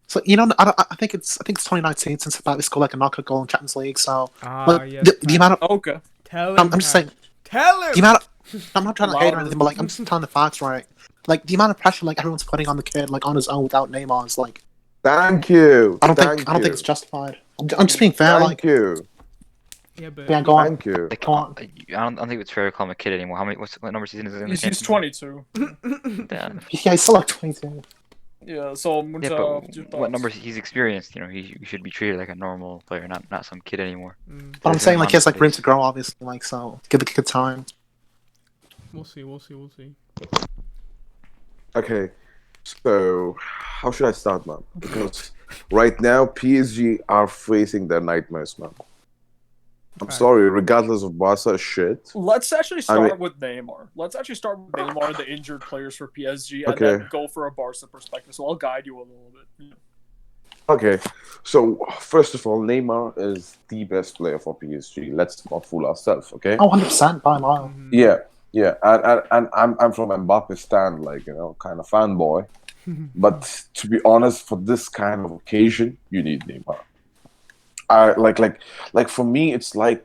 So you know, I think it's 2019 since Mbappe scored like a knockout goal in Champions League. So Yes, the amount of Okay. Tell him. I'm just saying Tell him. the amount of, I'm not trying to hate or Louder. anything, but like I'm just telling the facts, right? Like the amount of pressure like everyone's putting on the kid like on his own without Neymar is like Thank you. I don't Thank think you. it's justified. I'm just being fair, Thank like you. Yeah, but yeah, go on. Thank you. Like, Go on. I don't think it's fair to call him a kid anymore. What number season is it in the He's Champions 22. League? Yeah, he's still like 22. Yeah. So Munta, Yeah, your but thoughts? what number he's experienced? You know, he should be treated like a normal player, not some kid anymore. But I'm There's saying him like on he has like the room pace. to grow, obviously. Like so, give the kid time. We'll see. Okay, so how should I start, man? Because right now PSG are facing their nightmares, man. I'm sorry. Regardless of Barca shit. Let's actually I mean- start with Neymar. Let's actually start with Neymar, the injured players for PSG, and Okay. then go for a Barca perspective. So I'll guide you a little bit. Okay, so first of all, Neymar is the best player for PSG. Let's not fool ourselves, okay? Oh, 100% by a mile. Mhm. Yeah, and I'm from Mbappe stand, like, you know, kind of fanboy. But to be honest, for this kind of occasion, you need Neymar. Like for me, it's like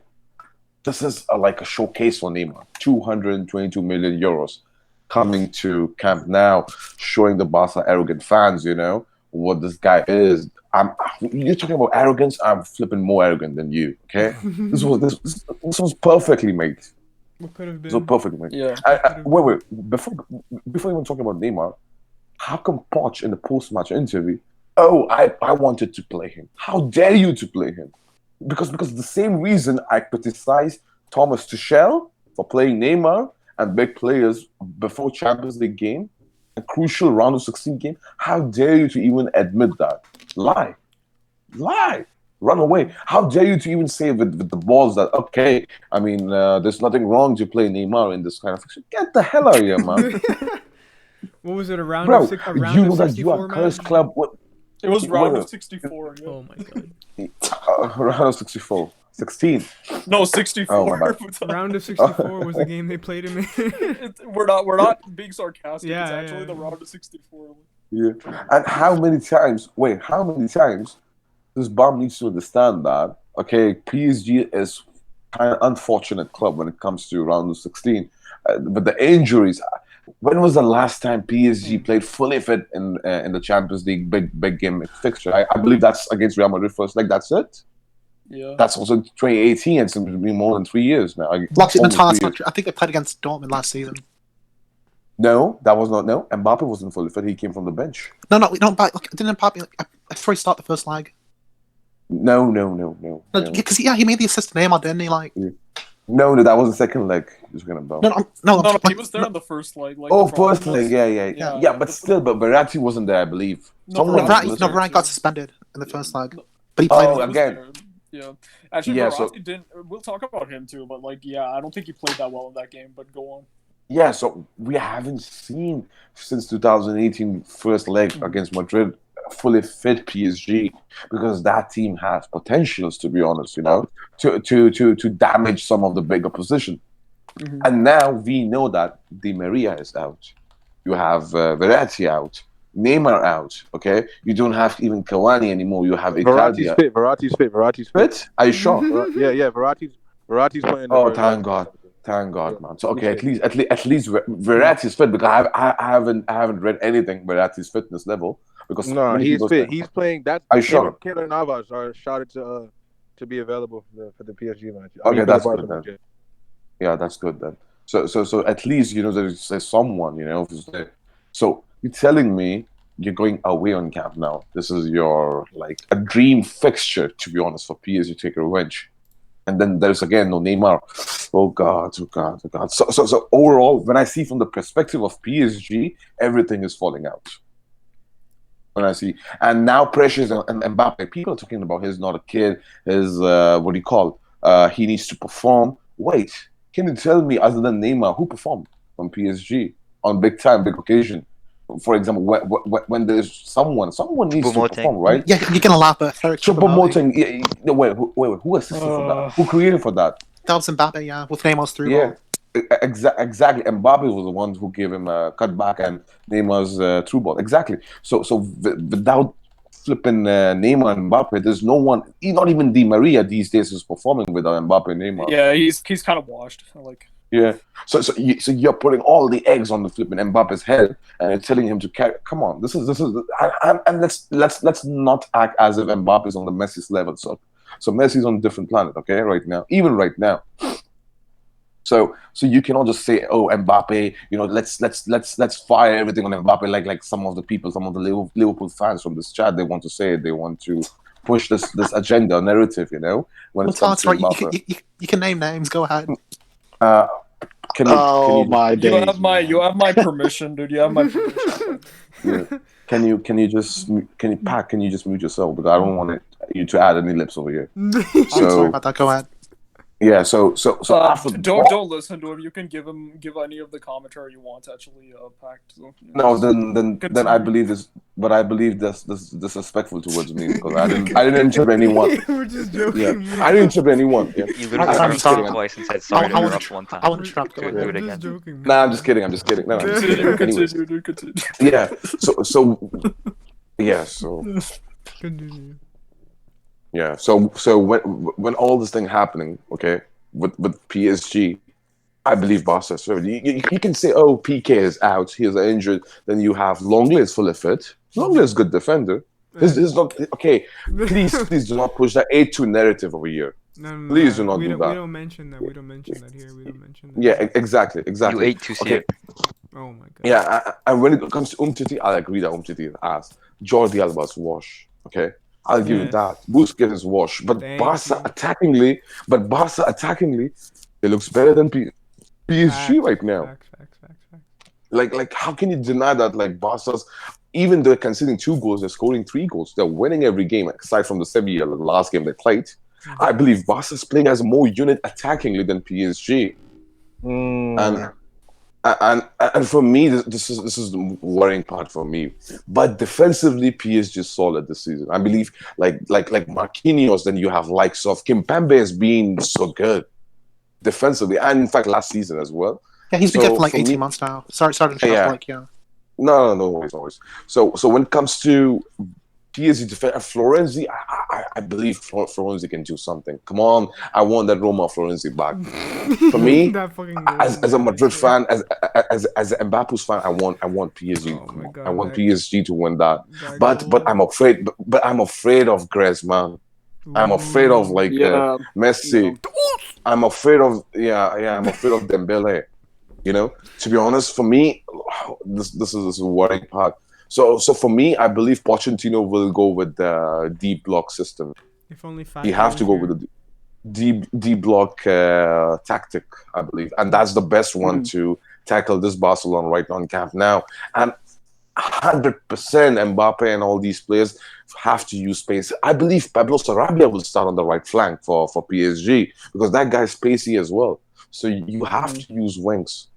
this is like a showcase for Neymar. 222 million euros coming to Camp Nou, showing the Barca arrogant fans, you know, what this guy is. You're talking about arrogance. I'm flipping more arrogant than you. Okay, this was perfectly made. What could have This was been? perfectly made. Yeah. Wait. Before even talking about Neymar, how come Poch in the post-match interview? Oh, I wanted to play him. How dare you to play him? Because the same reason I criticized Thomas Tuchel for playing Neymar and big players before Champions League game, a crucial round of 16 game. How dare you to even admit that? Lie, run away. How dare you to even say with the balls that okay? I mean, there's nothing wrong to play Neymar in this kind of fiction. Get the hell out of here, man, What was it? A round bro. of six? A round You of know that you 64 are cursed match? club. What? It was round Wait. of 64. Yeah. Oh my god. Round of 64. 16. No, 64. Oh, my Round of 64 was the game they played him in. We're not being sarcastic. Yeah, it's actually yeah. the round of 64. Yeah. And how many times this bum needs to understand that, okay, PSG is kind of unfortunate club when it comes to round of 16. But the injuries, when was the last time PSG played fully fit in the Champions League big game fixture? I believe that's against Real Madrid first leg. That's it. Yeah. That's also 2018. It's been more than 3 years now. Actually, Almost 3 years. I think they played against Dortmund last season. No, that was not. No, Mbappe wasn't fully fit. He came from the bench. No, but didn't Mbappe? I thought he start the first leg. No. Because he made the assist to Neymar, didn't he? Like, No, that was the second leg. He was gonna bow. No, he was there in the first leg. Like, Oh, the problem first leg, was- yeah. But still, but Verratti wasn't there, I believe. No, Someone was Verratti- missing. Verratti got suspended in the first leg, but he played. Oh, He was again. there. Yeah. Actually, Yeah, Verratti didn't. We'll talk about him too, but like, yeah, I don't think he played that well in that game. But go on. Yeah, so we haven't seen since 2018 first leg against Madrid fully fit PSG because that team has potentials, to be honest, you know, to damage some of the big opposition. Mhm. And now we know that Di Maria is out. You have Verratti out, Neymar out. Okay, you don't have even Cavani anymore. You have Verratti's Icardi. fit. Verratti's fit. Fit? Are you sure? Yeah. Verratti's playing. Oh, thank God. Thank God, Yeah. man. So okay, at least Verratti's fit because I haven't read anything Verratti's fitness level because No, many he's people fit. say- He's playing. That's Are you sure? Keylor Navas are shouted to be available for the PSG match. Okay, for the that's Barca good match, then. Yeah, that's good then. So at least you know there's someone you know who's there. So you're telling me you're going away on Camp now. This is your like a dream fixture, to be honest, for PSG to take a revenge. And then there's again no Neymar. Oh God. So overall, when I see from the perspective of PSG, everything is falling out. When I see, and now pressures on Mbappe. People are talking about he's not a kid. His what do you call? He needs to perform. Wait, can you tell me other than Neymar who performed on PSG on big occasion? For example, when there's someone needs to Choupo-Moting. perform, right? Yeah, you're gonna laugh at Eric Choupo-Moting. Choupo-Moting. Wait, who assisted for that? Who created for that? That was Mbappe, yeah, with Neymar's through Yeah, ball. exactly. Mbappe was the one who gave him a cutback and Neymar's through ball. Exactly. So without flipping Neymar and Mbappe, there's no one. Not even Di Maria these days is performing without Mbappe and Neymar. Yeah, he's kind of washed. Like, Yeah. So you're putting all the eggs on the flipping Mbappe's head and you're telling him to carry. Come on, this is and let's not act as if Mbappe is on the Messi's level. So Messi's on a different planet, okay, right now, even right now. So you cannot just say, oh, Mbappe, you know, let's fire everything on Mbappe like some of the people, some of the Liverpool fans from this chat, they want to say they want to push this agenda narrative, you know, when it comes to Right. Mbappe. You can name names. Go ahead. Can you, my you days. have my permission, dude. You have my permission. yeah. Can you just mute yourself because I don't want you to add any lips over here. I'm So- sorry about that. Go ahead. Yeah. So after don't listen to him. You can give any of the commentary you want. Actually, packed. So, no, then I continue. believe this, but I believe this disrespectful towards me because I didn't interrupt anyone. We're just joking. Yeah, I didn't interrupt anyone. Yeah. You literally I'm interrupted sorry. twice and said sorry to I want interrupt to. one time. I want to interrupt. Go Do ahead. it I'm just again. joking. Nah, I'm just kidding. I'm just kidding. No, I'm just kidding. Anyways, Continue. yeah. So yeah. So Continue. yeah. So when all this thing happening, okay, with PSG, I believe Barca. So you can say, oh, PK is out. He is injured. Then you have Longley is fully fit. Longley is a good defender. He's not okay. Please do not push that 8-2 narrative over here. No, Please do not we do don't, that. We don't mention that. We don't mention that here. We don't mention that. Yeah, exactly. You ate to see Okay. it. Oh my god. Yeah, and when it comes to Umtiti, I'll agree that Umtiti is ass. Jordi Alba's wash. Okay, I'll give you Yes. that. Busquets is wash, but Thank Barca you. attackingly, it looks better than PSG right now. Facts. Like how can you deny that? Like Barca's, even though they're conceding 2 goals, they're scoring 3 goals. They're winning every game aside from the Sevilla, the last game they played. Mhm. I believe Barca's playing as more unit attackingly than PSG. And for me, this is the worrying part for me. But defensively, PSG is solid this season. I believe, like Marquinhos, then you have likes of Kimpembe has been so good defensively, and in fact last season as well. Yeah, he's been good for like for 18 me- months now. Sorry to interrupt. Yeah. Like, yeah. No worries. So when it comes to PSG defense, Florenzi, I believe Florenzi can do something. Come on, I want that Roma Florenzi back. For me, that fucking as a Madrid fan, as an Mbappe's fan, I want PSG. Oh my God, I want that- PSG to win that. that But goal. I'm afraid. But I'm afraid of Griezmann. I'm afraid of like Messi. I'm afraid of I'm afraid of Dembele. You know, to be honest, for me, this is a worrying part. So for me, I believe Pochettino will go with the deep block system. If only 5. He have to go with the deep block tactic, I believe, and that's the best one to tackle this Barcelona right on Camp Nou. And 100% Mbappe and all these players have to use space. I believe Pablo Sarabia will start on the right flank for PSG because that guy's spacey as well. So you have to use wings.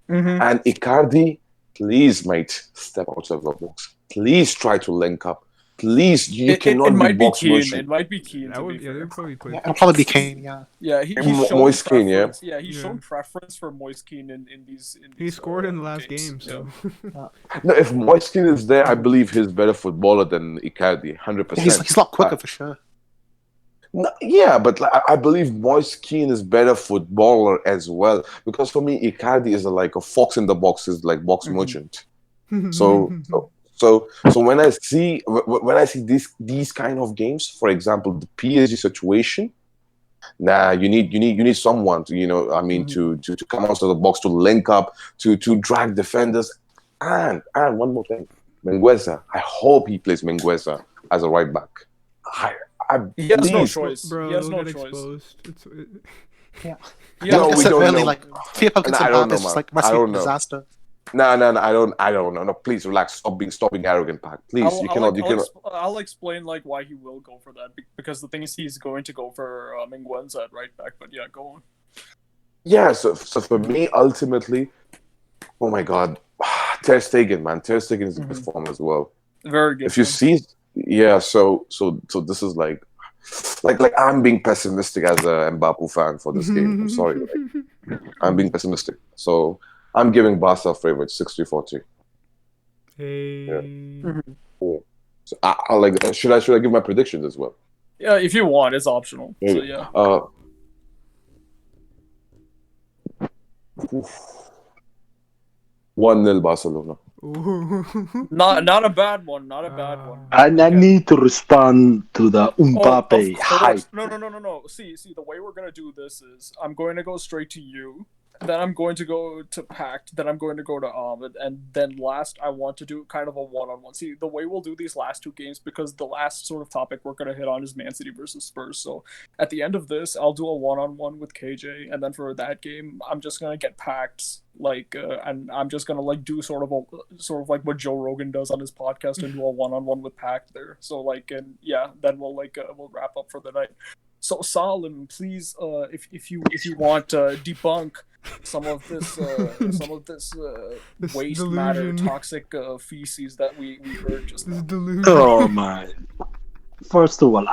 And Icardi, please, mate, step outside the box. Please try to link up. Please, you cannot it might be box Keane. motion. It might be Keane. That To would, be yeah, fair. they'd probably put. Yeah, it'll probably be Kane. Yeah. Yeah, he's Mo- shown Moise Kean, yeah. preference. Yeah, he's Yeah. shown preference for Moise Kean in these. He scored in the last games. game, so. No, if Moiskin is there, I believe he's better footballer than Icardi, 100%. He's a lot quicker for sure. No, yeah, but like, I believe Moise Kean is better footballer as well because for me, Icardi is like a fox in the box, is like box merchant. So when I see these kind of games, for example, the PSG situation, you need someone to to come out of the box, to link up, to drag defenders, and one more thing, Mingueza. I hope he plays Mingueza as a right back. He has no please. choice. Bro, he has they'll no get choice. exposed. Yeah. Yeah, No, Like I we said don't earlier, know. like FIFA against I don't Mbappe know, is just man. like I recipe don't for know. disaster. No, I don't know. No, please relax. Stop being arrogant, Pac. Please, you cannot. I'll explain like why he will go for that because the thing is he's going to go for Mingueza at right back. But yeah, go on. Yeah. So for me, ultimately, oh my God, Ter Stegen, man. Ter Stegen is in good form as well. Very good. If you see, yeah. So this is like I'm being pessimistic as a Mbappe fan for this game. I'm sorry, I'm being pessimistic. So I'm giving Barca a favorite, 60-40. Hey. Yeah. So I like. Should I give my predictions as well? Yeah, if you want, it's optional. So yeah. 1-0 Barcelona. Not a bad one. Not a bad one. And I need to respond to the Mbappe of hype. course. No. See, the way we're gonna do this is I'm going to go straight to you, then I'm going to go to Pact, then I'm going to go to Ahmed, and then last I want to do kind of a one-on-one. See, the way we'll do these last 2 games, because the last sort of topic we're gonna hit on is Man City versus Spurs. So at the end of this, I'll do a one-on-one with KJ, and then for that game, I'm just gonna get Pact, and I'm just gonna do sort of like what Joe Rogan does on his podcast and do a one-on-one with Pact there. So then we'll we'll wrap up for the night. So Salim, please, if you want debunk some of this This waste matter, delusion. toxic feces that we heard just This now. delusion. Oh my! First of all,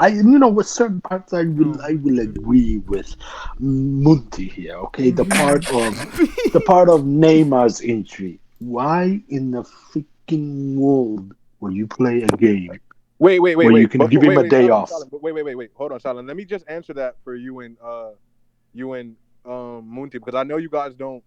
with certain parts I will agree with Munti here. Okay, the part of Neymar's injury. Why in the freaking world will you play a game Wait. where you can give him a day Salim, off? Salim, wait. Hold on, Salim. Let me just answer that for you and Munti, because I know you guys don't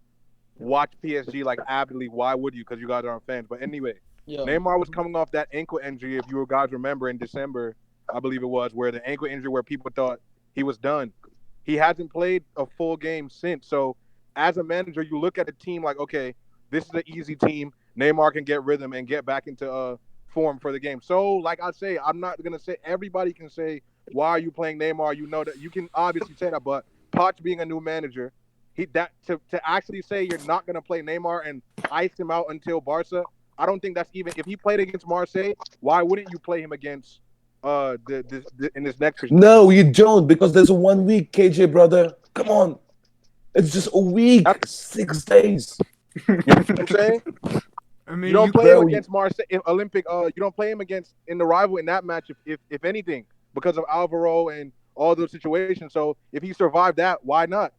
watch PSG like avidly. Why would you? Because you guys aren't fans. But anyway, Yeah. Neymar was coming off that ankle injury, if you guys remember, in December, I believe it was, where the ankle injury where people thought he was done. He hasn't played a full game since. So as a manager, you look at a team like, okay, this is an easy team. Neymar can get rhythm and get back into form for the game. So, like I say, I'm not gonna say everybody can say, why are you playing Neymar? You know that you can obviously say that, but Poch being a new manager, to actually say you're not gonna play Neymar and ice him out until Barca, I don't think that's even, if he played against Marseille, why wouldn't you play him against in this next fixture? No, you don't, because there's a 1 week, KJ brother. Come on. It's just a week, 6 days. You know what I'm saying? I mean, You don't play him bro, against Marseille Olympic. You don't play him against in the rival in that match, if anything, because of Alvaro and all those situations. So if he survived that, why not?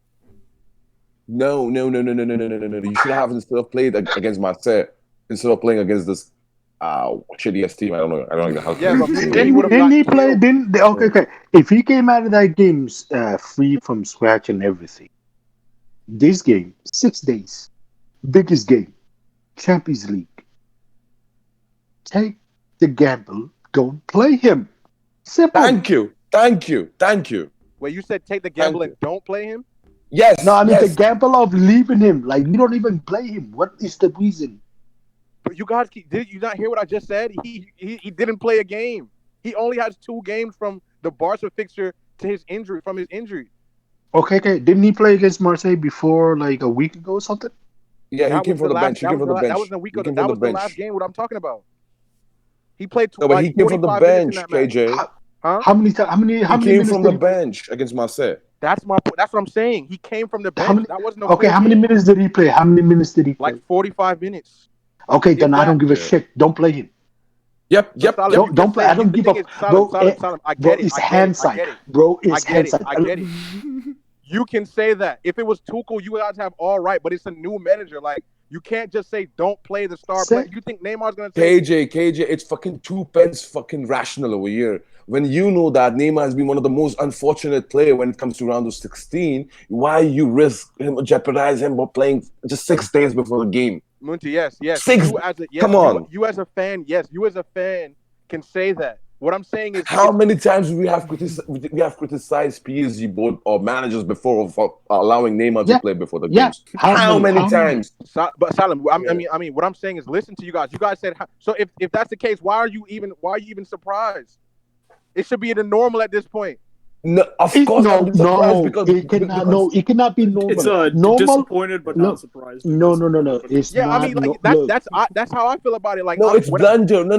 No. You should have instead of played against Marseille instead of playing against this shitty team. I don't know how to Yeah, but say it. Didn't he play? Okay. If he came out of that game free from scratch and everything, this game 6 days, biggest game, Champions League. Take the gamble. Don't play him. Simple. Thank you. Wait, you said take the gamble Thank and don't play him? Yes. No, I mean yes. the gamble of leaving him. Like, you don't even play him. What is the reason? But you guys, did you not hear what I just said? He didn't play a game. He only has 2 games from the Barca fixture to his injury, from his injury. Okay. Didn't he play against Marseille before, like a week ago or something? Yeah, he That came was from the bench. He that came was from the bench. that was a week He ago. came That from the was the bench. last game. What I'm talking about. He played No, but he like came from the 45 minutes in bench, that match. KJ. Huh? How many times? How many He came minutes from did the he? bench against Marseille. That's what I'm saying. He came from the How bench. many? That wasn't a Okay, full how many game. minutes did he play? How many minutes did he play? Like 45 minutes. Okay, then I don't give a Yeah. shit. Don't play him. Yep. Salim, you Don't play. say- I don't the give thing a is, Salim, bro. I Bro, get it. it's I get it. I hindsight. get it. Bro, I it's get it. hindsight. I get it. You can say that. If it was Tuchel, you guys have all right, but it's a new manager. Like, you can't just say don't play the star player. You think Neymar's gonna say KJ, it's fucking 2 pence fucking rational over here. When you know that Neymar has been one of the most unfortunate player when it comes to round of 16, why you risk him, jeopardize him by playing just 6 days before the game? Munti, yes. Six. Come on. You as a fan, can say that. What I'm saying is, How many times we have criticized PSG board or managers before for allowing Neymar to play before the games? How many times? But Salim, I mean, what I'm saying is, listen to you guys. You guys said so. If that's the case, why are you even surprised? It should be the normal at this point. No, of course I'm surprised because it cannot be normal. It's normal, disappointed but not surprised. No. It's yeah, not. I mean, like that's how I feel about it. Like, no, it's blunder. No,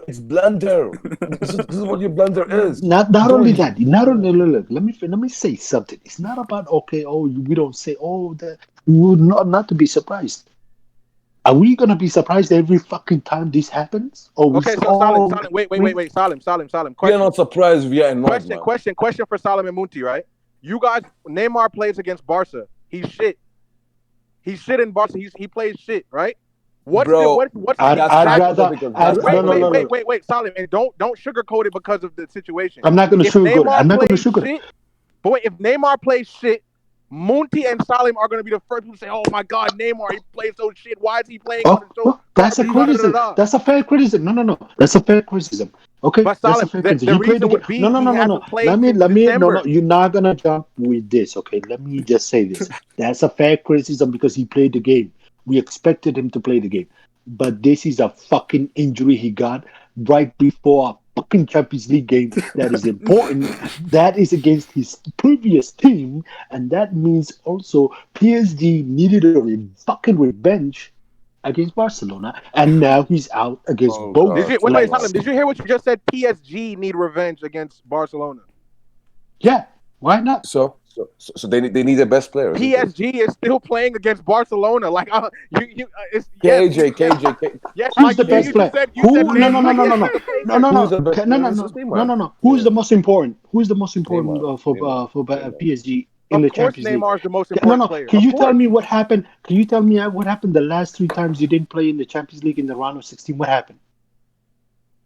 it's blunder. This is what your blunder is. Not only that. Not only look. Let me say something. It's not about we don't say that. We would not to be surprised. Are we gonna be surprised every fucking time this happens? Okay, so Salim, wait, Salim. We are not surprised. We are not. Question for Salim and Munti, right? You guys, Neymar plays against Barca. He's shit. He's shit in Barca. He plays shit, right? What's Bro, wait, Salim, and don't sugarcoat it because of the situation. I'm not gonna sugarcoat it. I'm not gonna sugarcoat it. But wait, if Neymar plays shit, Munti and Salim are going to be the first people to say, "Oh my God, Neymar, he plays so shit. Why is he playing on the show?" That's a criticism. That's a fair criticism. No. That's a fair criticism. Okay, but Salim, the reason would be no. Let me. No. You're not gonna jump with this. Okay, let me just say this. That's a fair criticism because he played the game. We expected him to play the game, but this is a fucking injury he got right before a fucking Champions League game that is important. That is against his previous team, and that means also PSG needed a fucking revenge against Barcelona, and now he's out against both. Wait, Salim, did you hear what you just said? PSG need revenge against Barcelona. Yeah, why not? So they need their best player. PSG is still playing against Barcelona. Like it's yes, Who's Mike. the best You player? said Who? No, no, no, Neymar. no, no, no, no, no, Who's no, the best no, player? no, It's no, just no, Neymar. no, no. Who's Yeah. the most important? Who's the most important Neymar. for Neymar. PSG in Of the course, Champions League? Neymar is the most No, important no. player. Can Of you tell course. me what happened? Can you tell me what happened the last 3 times you didn't play in the Champions League in the round of 16? What happened?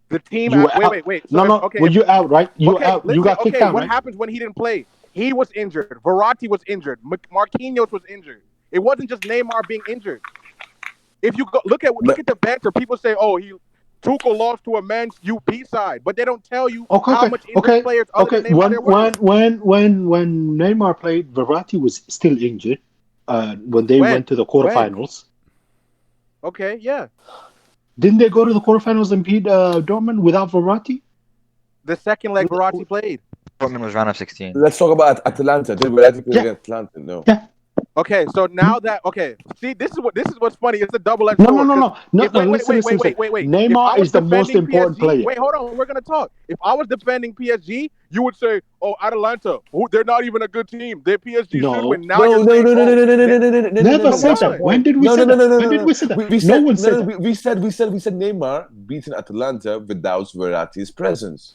The team. You were out. Wait. So No, no. okay, Well, you out, right? You okay. out. You Listen. got kicked Okay, out, what right? happens when he didn't play? He was injured. Verratti was injured. Marquinhos was injured. It wasn't just Neymar being injured. If you look at the banter, people say, "Oh, Tuchel lost to a man's UP side," but they don't tell you how much injured players other than Neymar there were. When Neymar played, Verratti was still injured. When they went to the quarterfinals. Okay, yeah. Didn't they go to the quarterfinals and beat Dortmund without Verratti? The second leg Verratti played. Dortmund was round of 16. Let's talk about Atalanta. Did Verratti play against Atalanta? No. Yeah. Okay, so now that see, this is what's funny. It's a double-edged sword. No. Wait. Neymar is the most important player. Wait, hold on. We're gonna talk. If I was defending PSG, you would say, "Oh, Atalanta, they're not even a good team. Their PSG should win." Now No. Never said that. When did we say that? When did we say that? No one said that. We said Neymar beating Atalanta without Verratti's presence.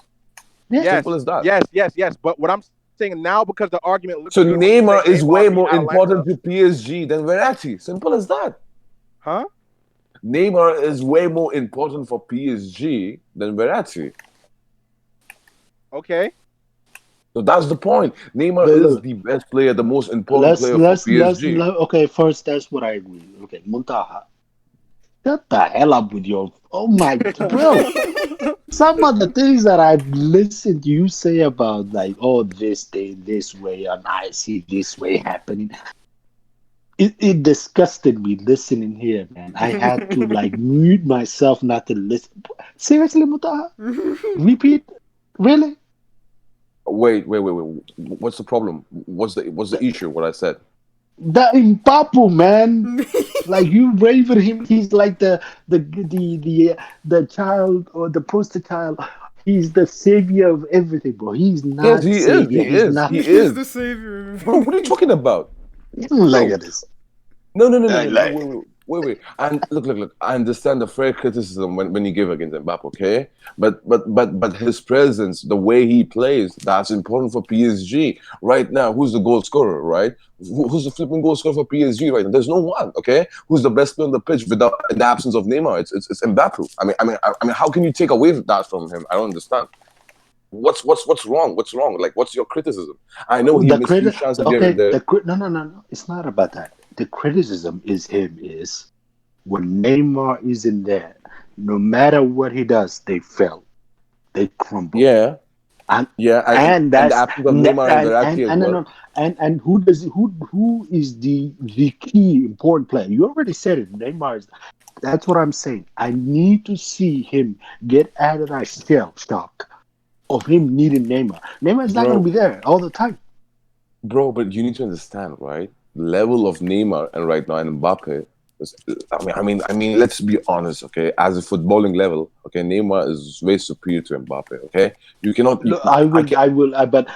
Simple as that. Yes. But what I'm saying now, because the argument looks so Neymar is way more important to PSG than Verratti. Simple as that. Huh? Neymar is way more important for PSG than Verratti. Okay. So that's the point. Neymar is the best player, the most important player for PSG. Okay, first, that's what I agree. Okay, Muntaha. Shut the hell up with your... Oh my... Bro! Some of the things that I've listened to you say about, like, oh, this thing, this way, and I see this way happening. It disgusted me listening here, man. I had to, like, mute myself not to listen. Seriously, Muntaha? Repeat? Really? Wait. What's the problem? What's the issue? What I said? The Mbappe, man. Like, you raving him, he's like the child or the poster child. He's the savior of everything, bro. He's not savior. He is. Not. He is the savior. Bro, what are you talking about? Look at this. No. Wait. And look. I understand the fair criticism when you give against Mbappe, okay? But his presence, the way he plays, that's important for PSG right now. Who's the goal scorer, right? Who's the flipping goal scorer for PSG right now? There's no one, okay? Who's the best player on the pitch in the absence of Neymar? It's Mbappe. I mean, how can you take away that from him? I don't understand. What's wrong? What's wrong? Like, what's your criticism? I know he missed few chances here and there. No. It's not about that. The criticism is when Neymar isn't there, no matter what he does, they fail. They crumble. Yeah. And the absence of Neymar and Verratti as well. And who is the key important player? You already said it. Neymar is. That's what I'm saying. I need to see him get out of that shell shock of him needing Neymar. Neymar is not going to be there all the time. Bro, but you need to understand, right? The level of Neymar and right now and Mbappe. I mean, let's be honest, okay? As a footballing level, okay, Neymar is way superior to Mbappe, okay? You cannot. But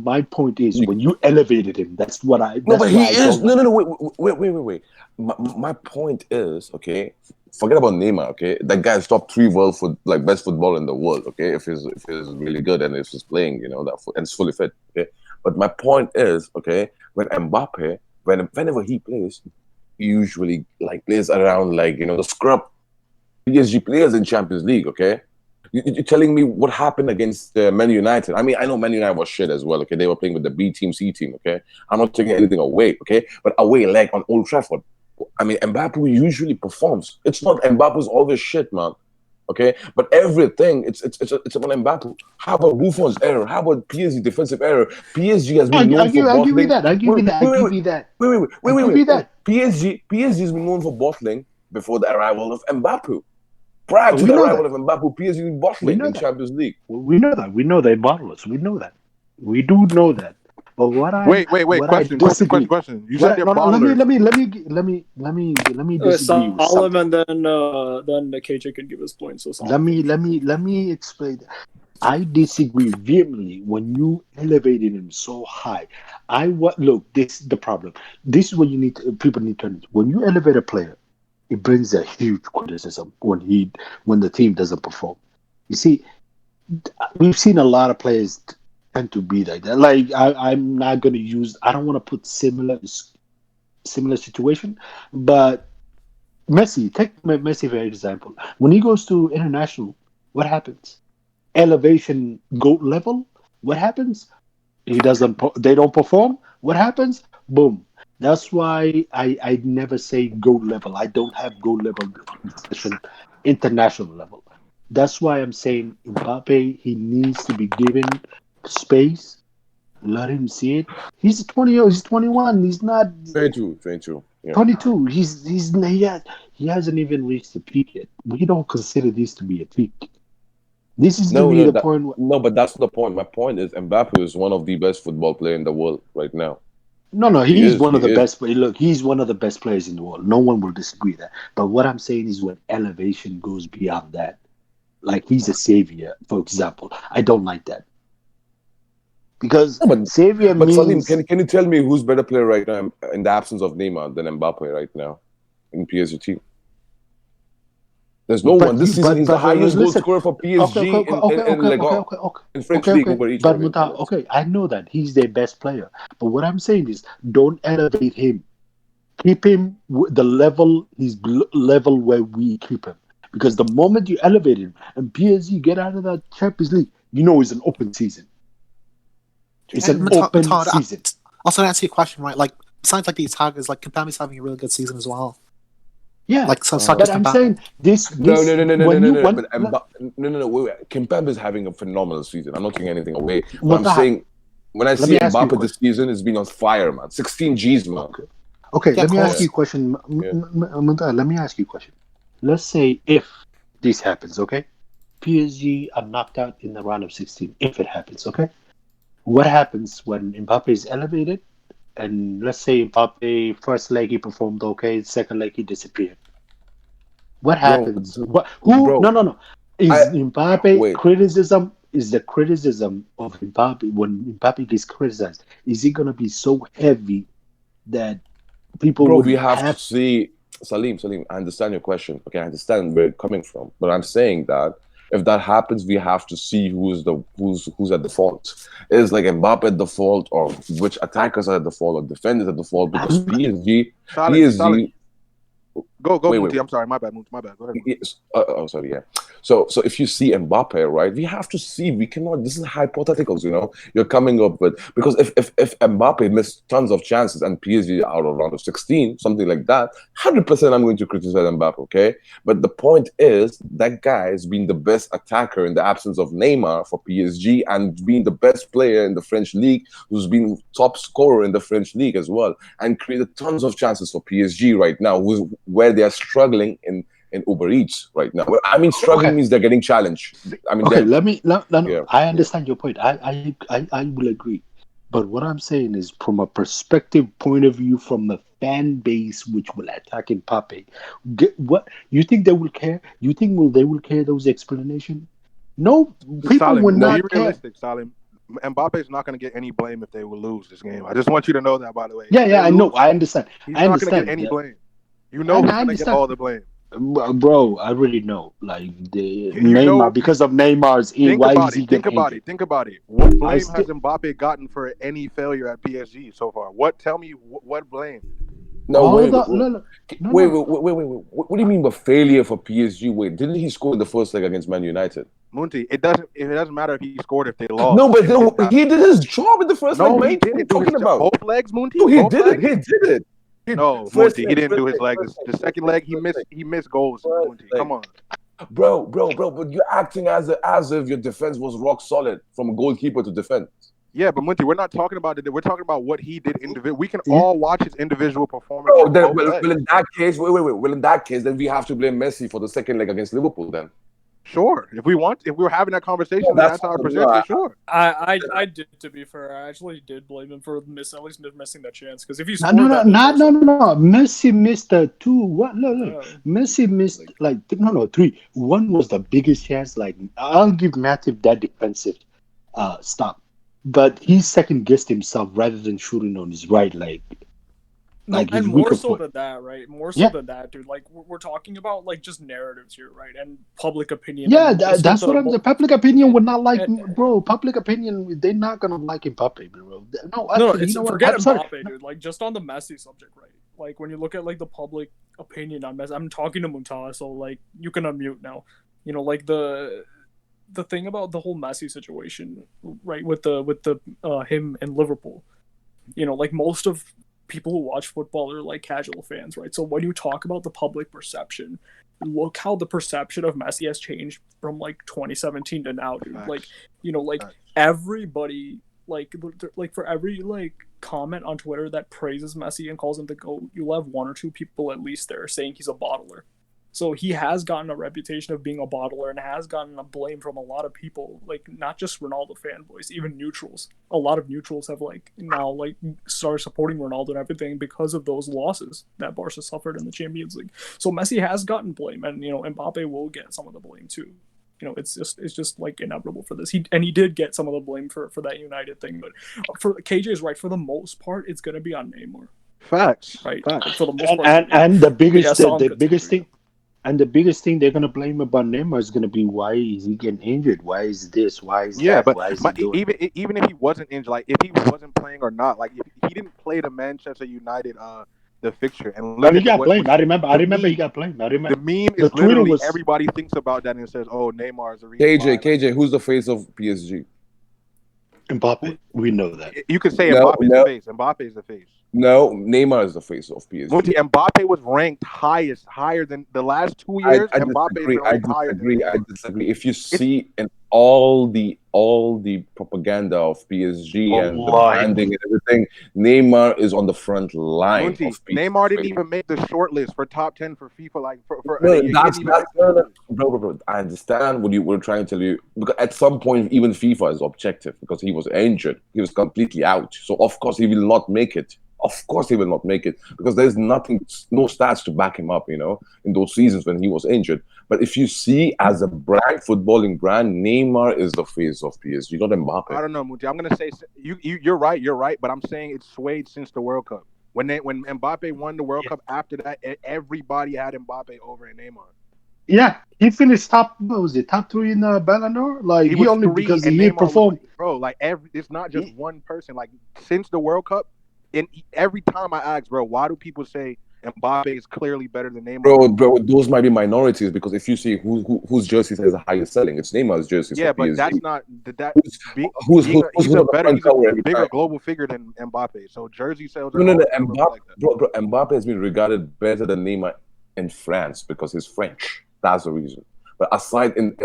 my point is, when you elevated him, that's what I. No, but he is. No. Wait. My point is, okay. Forget about Neymar, okay? That guy is top 3 world for like best football in the world, okay? If he's really good and if he's playing, and it's fully fit, okay? But my point is, okay, when Mbappe, whenever he plays, he usually like plays around like the scrub PSG players in Champions League, okay? You're telling me what happened against Man United. I mean, I know Man United was shit as well, okay? They were playing with the B team, C team, okay? I'm not taking anything away, okay? But away, like on Old Trafford, I mean, Mbappe usually performs. It's not Mbappe's always shit, man. Okay, but everything it's about Mbappe. How about Buffon's error? How about PSG defensive error? PSG has been known for bottling. I'll give you that. I'll give you that. Wait. PSG has been known for bottling before the arrival of Mbappe. Prior to the arrival of Mbappe, PSG has been bottling in Champions League. We know that. We know they bottle us. We know that. We do know that. But what I wait. Question. You said they're bottlers. Let me disagree with Salim, and then KJ can give his point. So let me explain. I disagree vehemently when you elevated him so high. Look. This is the problem. This is what people need to understand. When you elevate a player, it brings a huge criticism when the team doesn't perform. You see, we've seen a lot of players tend to be like that. Like I'm not going to use. I don't want to put similar situation, but Messi. Take Messi for example. When he goes to international, what happens? Elevation goat level. What happens? He doesn't. They don't perform. What happens? Boom. That's why I never say goat level. I don't have goat level discussion, international level. That's why I'm saying Mbappe. He needs to be given space. Let him see it. He's 20 years. He's 21. He's not 22, 22. Yeah. 22. He hasn't even reached the peak yet. We don't consider this to be a peak. This is No, to be no, the point. no, but that's the point. My point is Mbappe is one of the best football players in the world right now. No, He he's is. one He of the is. best. Look, he's one of the best players in the world. No one will disagree that. But what I'm saying is when elevation goes beyond that, like he's a savior, for example. I don't like that because No, savior but Salim, means. can you tell me who's better player right now in the absence of Neymar than Mbappe right now in PSG team? There's no one. But This you, season, he's the but highest goal listen. scorer for Okay, okay, PSG okay, in, okay, in, in okay, Ligue okay, 1, okay, okay, in French okay, league okay. over each But already. Muta, okay, I know that he's their best player. But what I'm saying is, don't elevate him. Keep him the level level where we keep him. Because the moment you elevate him and PSG get out of that Champions League, you know it's an open season. It's And an open Todd, season. also to answer your question, right? Like besides like these targets, like Kempami's having a really good season as well. Yeah, Like so it's not but just I'm Mbappe. saying this No, this no, no, no, no, no, when no, you no. when But no. Wait. Kimpembe is having a phenomenal season. I'm not taking anything away. But I'm Mutaha, saying when I let see me ask you a Mbappe this question. season, it's been on fire, man. 16 G's, man. Okay. Okay, Yeah, of let me ask Yeah, you course. a question. yeah. Mutaha, let me ask you a question. Let's say if this happens, okay? PSG are knocked out in the round of 16, if it happens, okay? What happens when Mbappe is elevated? And let's say Mbappe, first leg he performed okay, second leg he disappeared. What Bro, happens? What? Who? bro. No, no, no. I Is Mbappe wait, criticism? Is the criticism of Mbappe when Mbappe gets criticized? Is it gonna be so heavy that people bro. We would have to have? see Salim. I understand your question. Okay, I understand where you're coming from. But I'm saying that if that happens, we have to see who's at the fault. Is like Mbappe at the fault, or which attackers are at the fault, or defenders at the fault? Because I'm, Salim, PSG. go, Wait, wait. Munti. I'm sorry, my bad, Munti. My bad. Go ahead, Munti. Yes. Sorry. Yeah. So if you see Mbappe, right, we have to see. We cannot. This is hypotheticals. You're coming up with because if Mbappe missed tons of chances and PSG out of round of 16, something like that, 100% I'm going to criticize Mbappe. Okay, but the point is that guy has been the best attacker in the absence of Neymar for PSG and being the best player in the French league, who's been top scorer in the French league as well, and created tons of chances for PSG right now, where they are struggling in Uber Eats right now. I mean, struggling okay. means they're getting challenged. I mean, Okay, they're let me. No, no, no. yeah, I yeah. understand your point. I will agree. But what I'm saying is, from a perspective point of view, from the fan base which will attack Mbappe, what you think they will care? You think they will care those explanation? No, people Salim, will No, be not care. realistic, Salim. Mbappe is not going to get any blame if they will lose this game. I just want you to know that, by the way. Yeah, If they yeah, I know. lose, I understand. he's I not going to get understand. any blame. You know And who's I going to get understand. all the blame. Bro, I really know. Like the You Neymar, know, because of Neymar's, think why about does it. he get Think about injured? it. Think about it. What I blame has still. Mbappe gotten for any failure at PSG so far? What? Tell me what blame? no, All wait, the no, no, no, wait, no. wait, wait, wait, wait, wait. What do you mean by failure for PSG? Wait, didn't he score in the first leg against Man United? Munti, it doesn't matter if he scored if they No, lost. but It didn't he matter. did his job in the first leg, No, he mate. What are you didn't do his talking job. about? Both legs, Munti. No, he Both did it. legs. He did it. No, First Munti, he leg, didn't first do his leg, leg. first leg, The first second leg, leg, he first missed. leg, He missed goals. first Munti, leg. come on. Bro, but you're acting as if your defense was rock solid from goalkeeper to defense. Yeah, but Munti, we're not talking about it. We're talking about what he did individual. We can Yeah. all watch his individual performance Bro, on then, both well, legs. in that case, wait. Well, in that case, then we have to blame Messi for the second leg against Liverpool. Then Sure. If we're having that conversation, No, then that's that's how I no, present it. Sure. I did, to be fair. I actually did blame him for missing that chance, because if he No, scored no, no, that, no. Messi missed two. What? No. yeah. Messi missed three. One was the biggest chance. Like, I'll give Matip that defensive stop, but he second guessed himself rather than shooting on his right leg. No, Like and his more weaker so foot. than that, right? More so Yeah, than that, dude. Like we're talking about like just narratives here, right? And public opinion. yeah. And most of That's what the public opinion would not like, bro. Public opinion, they're not gonna like Mbappe, bro. No, No, actually, you it's know what? forget I'm sorry. Mbappe, dude. Like just on the Messi subject, right? Like when you look at like the public opinion on Messi, I'm talking to Muntaha, so like you can unmute now. You know, like the thing about the whole Messi situation, right? With the him and Liverpool, you know, like most of people who watch football are like casual fans, right? So when you talk about the public perception, look how the perception of Messi has changed from like 2017 to now, dude. Facts. Like, you know, like Facts. everybody, like for every like comment on Twitter that praises Messi and calls him the GOAT, you'll have one or two people at least there saying he's a bottler. So he has gotten a reputation of being a bottler and has gotten a blame from a lot of people, like not just Ronaldo fanboys, even neutrals. A lot of neutrals have like now like started supporting Ronaldo and everything because of those losses that Barca suffered in the Champions League. So Messi has gotten blame, and you know Mbappe will get some of the blame too. You know, it's just like inevitable for this. He did get some of the blame for that United thing, but for KJ is right. For the most part, it's gonna be on Neymar, Facts. right? Facts. For the most part, And the But biggest yeah, Salam the could biggest disagree. thing. And the biggest thing they're gonna blame about Neymar is gonna be, why is he getting injured? Why is this? Why is Yeah, that? but Why is he doing? even if he wasn't injured, like if he wasn't playing or not, like if he didn't play the Manchester United the fixture and But look he at got what blamed. I remember. the He meme. got blamed. I The remember. meme The is Twitter literally was everybody thinks about that and says, "Oh, Neymar is the reason why." KJ, who's the face of PSG? Mbappe. We know that. You could say No, Mbappe is the no, face. Mbappe is the face. no. Neymar is the face of Monty, PSG. Mbappe was ranked higher than the last 2 years. I Mbappe has disagree. been ranked higher than I Neymar. disagree. If you It's see in all the propaganda of PSG and the Wallahi. branding and everything, Neymar is on the front line Monty. of Neymar didn't PSG. even make the short list for top 10 for FIFA. Like No, he didn't even make the no, short list. bro. I understand what you were trying to tell you, because at some point even FIFA is objective, because he was injured, he was completely out. So of course he will not make it. Of course he will not make it, because there's nothing, no stats to back him up. You know, in those seasons when he was injured. But if you see as a brand, footballing brand, Neymar is the face of PSG, not Mbappe. I don't know, Monty. I'm gonna say you're right. You're right, but I'm saying it's swayed since the World Cup. When Mbappe won the World Cup, after that, everybody had Mbappe over Neymar. Yeah, he finished top. What was it? Top three in the Ballon d'Or. Like He he was only three, because and he Neymar was performed. like, bro, like it's not just He, one person. Like since the World Cup, and every time I ask, bro, why do people say Mbappe is clearly better than Neymar? Bro, those might be minorities, because if you see whose jersey has the highest selling, it's Neymar's jerseys for Yeah, but PSG. that's not that. Who's He's on a the better, front cover he's a every bigger time? global figure than Mbappe. So jersey sales are No, always gonna Mbappe, reflect that. bro, Mbappe has been regarded better than Neymar in France because he's French. That's the reason. But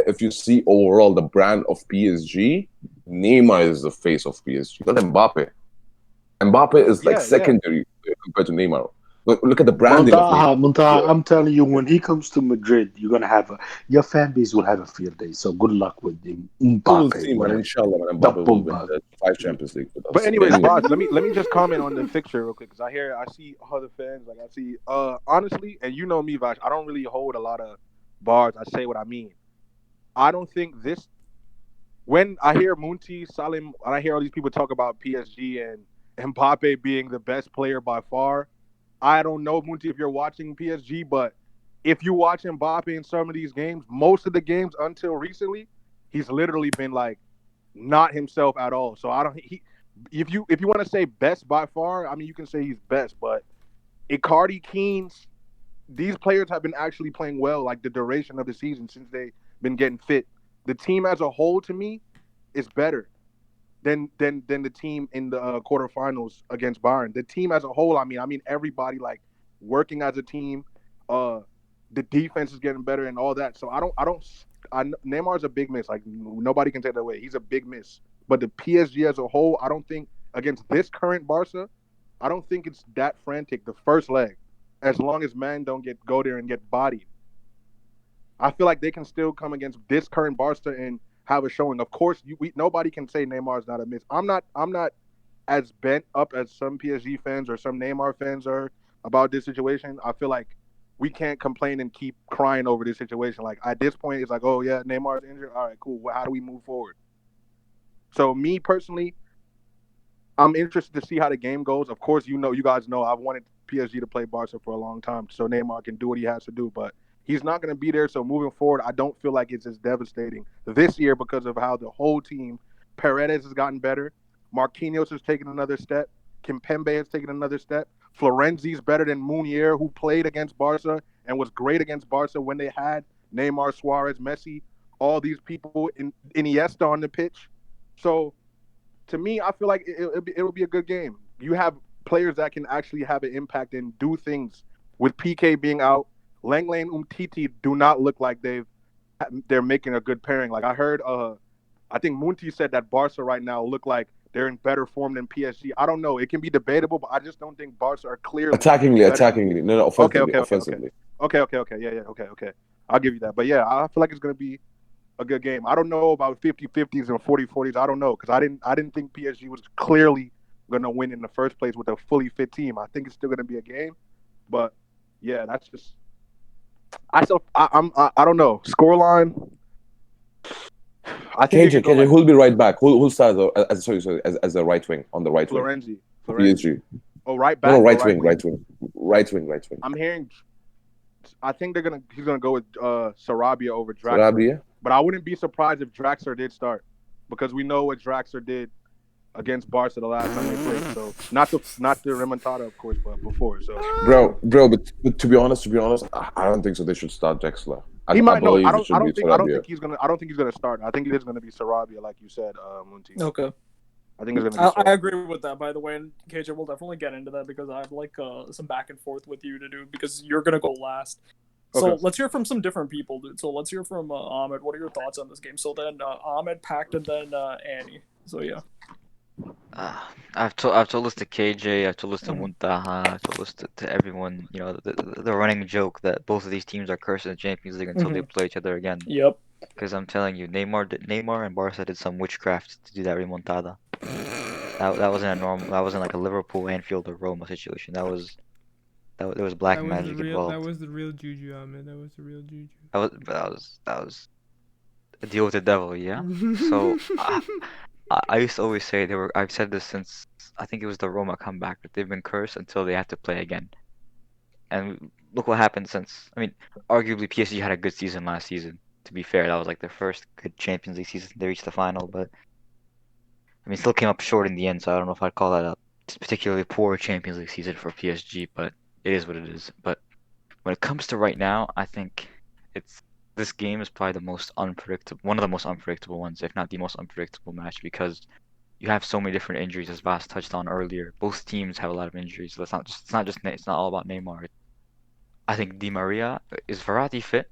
if you see overall the brand of PSG, Neymar is the face of PSG, not Mbappe. Mbappe is like Yeah. secondary compared to Neymar. Look at the branding of Neymar. Muntaha, I'm telling you, when he comes to Madrid, you're gonna have your fan base will have a field day. So good luck with him. We'll Mbappe, see, man. whatever. Inshallah, man. The Mbappe will win Pogba. the 5 Champions League with But us. anyways, Anyway, Boz, let me just comment on the fixture real quick, because I see other fans, like I see honestly, and you know me, Vash, I don't really hold a lot of bars. I say what I mean. I don't think this, when I hear Munti, Salim, and I hear all these people talk about PSG and Mbappe being the best player by far, I don't know, Munti, if you're watching PSG, but if you watch Mbappe in some of these games, most of the games until recently, he's literally been like not himself at all. So I don't. If you want to say best by far, I mean you can say he's best, but Icardi, Keens, these players have been actually playing well like the duration of the season since they've been getting fit. The team as a whole, to me, is better than the team in the quarterfinals against Bayern. The team as a whole, I mean everybody like working as a team. The defense is getting better and all that. So Neymar's a big miss. Like nobody can take that away. He's a big miss. But the PSG as a whole, I don't think against this current Barca, I don't think it's that frantic the first leg. As long as man don't go there and get bodied, I feel like they can still come against this current Barca and have a showing. Of course, nobody can say Neymar's not a miss. I'm not as bent up as some PSG fans or some Neymar fans are about this situation. I feel like we can't complain and keep crying over this situation. Like at this point, it's like, oh yeah, Neymar's injured. All right, cool. Well, how do we move forward? So me personally, I'm interested to see how the game goes. Of course, you guys know I've wanted PSG to play Barca for a long time, so Neymar can do what he has to do. But he's not going to be there. So moving forward, I don't feel like it's as devastating this year because of how the whole team, Paredes has gotten better. Marquinhos has taken another step. Kimpembe has taken another step. Florenzi's better than Munier, who played against Barca and was great against Barca when they had Neymar, Suarez, Messi, all these people, in Iniesta on the pitch. So to me, I feel like it'll be a good game. You have players that can actually have an impact and do things. With PK being out, Lenglet and Umtiti do not look like they're making a good pairing. Like I heard, I think Munti said that Barca right now look like they're in better form than PSG. I don't know. It can be debatable, but I just don't think Barca are clearly attackingly. No, offensively. Okay. Yeah. I'll give you that. But yeah, I feel like it's gonna be a good game. I don't know about 50-50s and 40-40s. I don't know because I didn't think PSG was clearly gonna win in the first place with a fully fit team. I think it's still gonna be a game, but yeah, that's just. I don't know. Scoreline. I think KJ, who'll be right back? Who'll start as a right wing on the right wing? Florenzi. PSG. Oh, right back. No, right wing. I'm hearing. I think he's gonna go with Sarabia over Draxler. Sarabia. But I wouldn't be surprised if Draxler did start, because we know what Draxler did against Barca the last time they played. So not the remontada, of course, but before. So bro, but to be honest, I don't think so. They should start Draxler. He might know. I don't think he's gonna start. I think it is gonna be Sarabia, like you said, Munti. Okay. I think it's gonna be. I agree with that, by the way, and KJ, we'll definitely get into that because I have like some back and forth with you to do because you're gonna go last. So let's hear from some different people, dude. So let's hear from Ahmed. What are your thoughts on this game? So then Ahmed, Pact, and then Annie. So yeah. I've told this to KJ, I've told this to Muntaha, I've told this to everyone. You know, the running joke that both of these teams are cursed in the Champions League until they play each other again. Yep. Because I'm telling you, Neymar and Barca did some witchcraft to do that remontada. That wasn't a normal. That wasn't like a Liverpool, Anfield, or Roma situation. There was black magic involved. That was the real juju, Ahmed. That was the real juju. That was a deal with the devil, yeah. So I used to always say I've said this since I think it was the Roma comeback that they've been cursed until they have to play again. And look what happened since. I mean, arguably PSG had a good season last season. To be fair, that was like their first good Champions League season. They reached the final, but I mean, still came up short in the end. So I don't know if I'd call that a particularly poor Champions League season for PSG, but it is what it is. But when it comes to right now, I think this game is probably one of the most unpredictable ones, if not the most unpredictable match, because you have so many different injuries, as Vas touched on earlier. Both teams have a lot of injuries. So it's not all about Neymar. I think Di Maria is Verratti fit.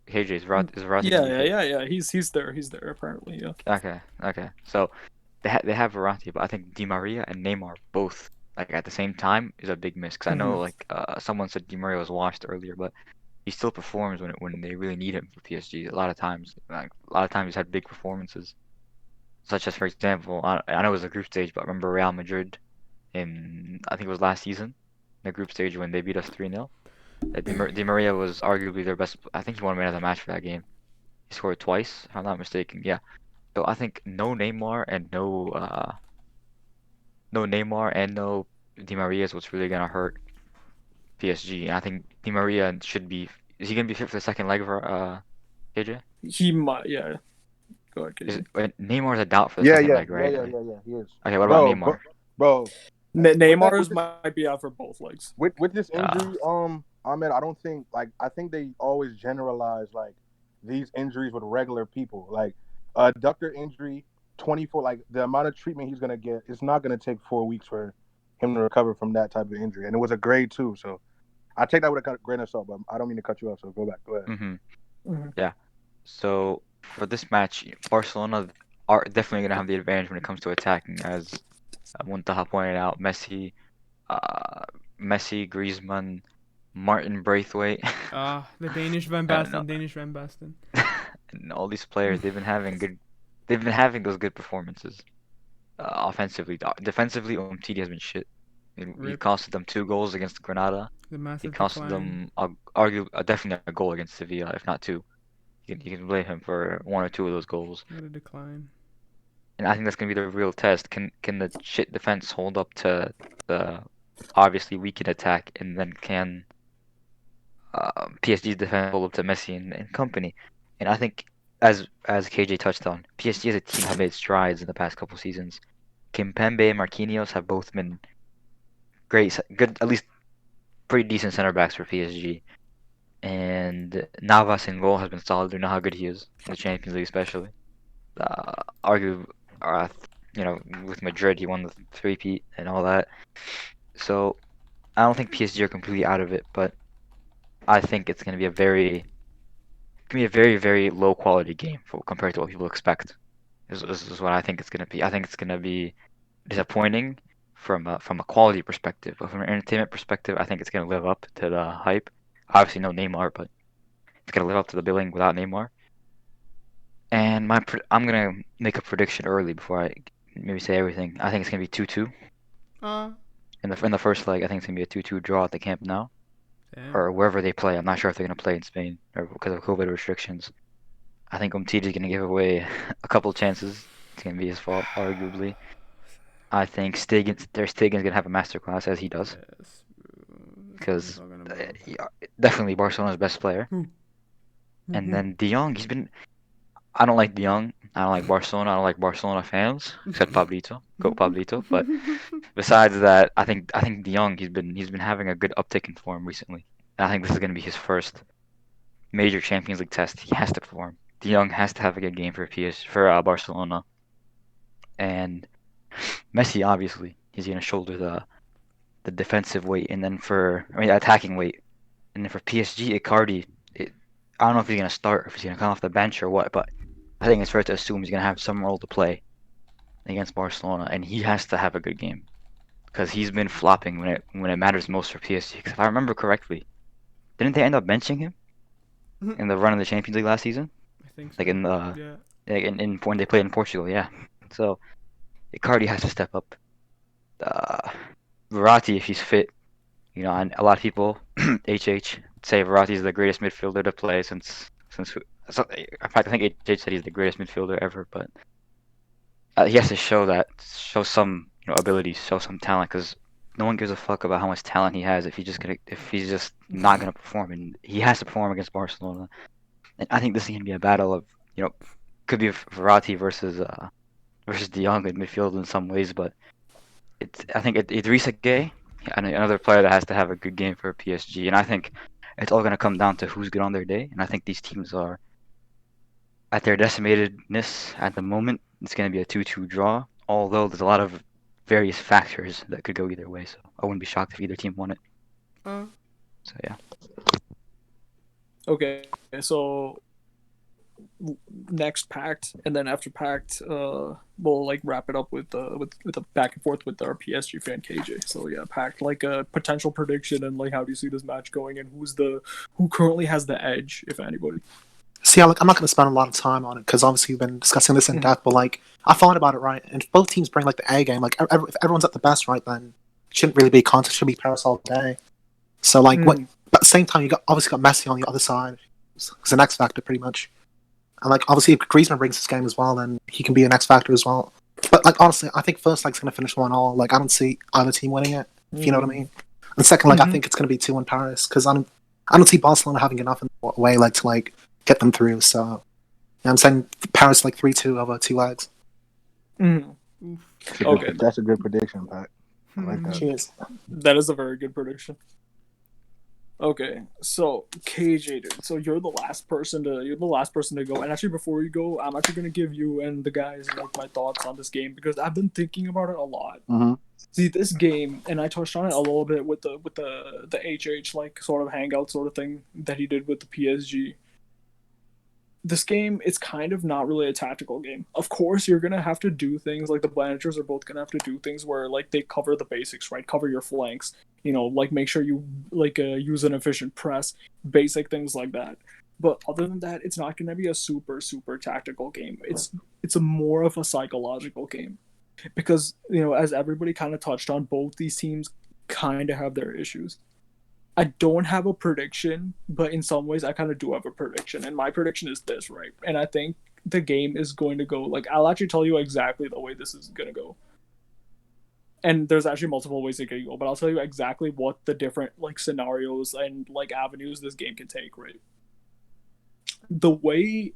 KJ is Verratti. Yeah. He's there apparently. Yeah. Okay. So they have Verratti, but I think Di Maria and Neymar both like at the same time is a big miss. Because I know like someone said Di Maria was washed earlier, but he still performs when they really need him for PSG. A lot of times he's had big performances, such as, for example, I know it was a group stage, but remember Real Madrid in, I think it was last season, the group stage when they beat us 3-0. Di Maria was arguably their best. I think he won man of the match for that game. He scored twice, if I'm not mistaken. Yeah. So I think no Neymar and no Di Maria is what's really gonna hurt PSG. And I think Di Maria should be. Is he gonna be fit for the second leg for KJ? He might. Yeah. Go ahead, KJ. Neymar's a doubt for the second leg, right? Yeah. He is. Okay, what about Neymar? Bro. Neymar might be out for both legs. With this injury, Ahmed, I don't think I think they always generalize like these injuries with regular people. Like a adductor injury, 24, like the amount of treatment he's gonna get, it's not gonna take 4 weeks for him to recover from that type of injury. And it was a grade 2, so I take that with a grain of salt, but I don't mean to cut you off, so go ahead. Yeah. So for this match, Barcelona are definitely gonna have the advantage when it comes to attacking, as Muntaha pointed out. Messi, Griezmann, Martin Braithwaite, The Danish Van no, Basten. Danish Van Basten. and all these players, they've been having those good performances. Offensively, defensively, Umtiti has been shit. He Rip. costed them 2 goals against Granada. The He massive costed decline. them definitely a goal against Sevilla, if not two. You can blame him for one or two of those goals. What a decline. And I think that's gonna be the real test. Can the shit defense hold up to the obviously weakened attack, and then can PSG's defense hold up to Messi and company? And I think as KJ touched on, PSG as a team have made strides in the past couple seasons. Kimpembe and Marquinhos have both been good, at least pretty decent center backs for PSG. And Navas in goal has been solid. We know how good he is in the Champions League, especially. Argue, with Madrid, he won the three-peat and all that. So I don't think PSG are completely out of it, but I think it's going to be very, very low quality game compared to what people expect. This is what I think it's going to be. I think it's going to be disappointing from a quality perspective, but from an entertainment perspective, I think it's going to live up to the hype. Obviously, no Neymar, but it's going to live up to the billing without Neymar. And I'm going to make a prediction early before I maybe say everything. I think it's going to be 2-2. In the first leg, I think it's going to be a 2-2 draw at the Camp Nou. Damn. Or wherever they play. I'm not sure if they're going to play in Spain or because of COVID restrictions. I think Umtiti is going to give away a couple chances. It's going to be his fault, arguably. I think Stiggins going to have a masterclass, as he does. Yes, Because definitely Barcelona's best player. And then De Jong, I don't like De Jong. I don't like Barcelona. I don't like Barcelona fans, except Pablito. Go Pablito. But besides that, I think De Jong, he's been having a good uptick in form recently. And I think this is going to be his first major Champions League test. He has to perform. De Jong has to have a good game for Barcelona. And Messi, obviously, he's going to shoulder the defensive weight, and then attacking weight. And then for PSG, Icardi, I don't know if he's going to start, if he's going to come off the bench or what, but I think it's fair to assume he's going to have some role to play against Barcelona, and he has to have a good game because he's been flopping when it matters most for PSG. Because if I remember correctly, didn't they end up benching him in the run of the Champions League last season? I think so. Like in the yeah. in when they played in Portugal, yeah. So Icardi has to step up. Verratti, if he's fit, and a lot of people, HH, say Verratti is the greatest midfielder to play since. In fact, I think HH said he's the greatest midfielder ever, but he has to show some ability, show some talent, because no one gives a fuck about how much talent he has if he's just not gonna perform, and he has to perform against Barcelona. And I think this is gonna be a battle of could be Verratti versus De Jong in midfield in some ways, but I think Idrissa Gueye, another player that has to have a good game for PSG, and I think it's all gonna come down to who's good on their day, and I think these teams are at their decimatedness at the moment. It's gonna be a 2-2 draw, although there's a lot of various factors that could go either way, so I wouldn't be shocked if either team won it. So yeah. Okay, so next Pact, and then after Pact, we'll wrap it up with a back and forth with our PSG fan KJ. So yeah, Pact, a potential prediction, and how do you see this match going, and who currently has the edge, if anybody. See, I'm not going to spend a lot of time on it because obviously we've been discussing this in depth. But I thought about it, right? And if both teams bring the A game, if everyone's at the best, right, then it shouldn't really be a contest. It should be Paris all day. So what? But at the same time, you obviously got Messi on the other side. It's an X factor, pretty much. And obviously, if Griezmann brings this game as well, then he can be an X factor as well. But honestly, I think first leg's going to finish 1-1. I don't see either team winning it. If you know what I mean. And second leg, I think it's going to be 2-1 Paris because I don't see Barcelona having enough in the way to get them through. So I'm saying Paris 3-2 over 2 legs. Okay, that's a good prediction, Pat. I like that. Cheers. That is a very good prediction. Okay, so KJ, dude. So you're the last person to go. And actually, before you go, I'm actually gonna give you and the guys my thoughts on this game because I've been thinking about it a lot. See, this game, and I touched on it a little bit with the HH sort of hangout sort of thing that he did with the PSG. This game, it's kind of not really a tactical game. Of course, you're going to have to do things the managers are both going to have to do things where they cover the basics, right? Cover your flanks. Like make sure you use an efficient press, basic things like that. But other than that, it's not going to be a super super tactical game. It's a more of a psychological game because as everybody kind of touched on, both these teams kind of have their issues. I don't have a prediction, but in some ways I kind of do have a prediction, and my prediction is this, right? And I think the game is going to go I'll actually tell you exactly the way this is going to go. And there's actually multiple ways it can go, but I'll tell you exactly what the different scenarios and avenues this game can take, right? The way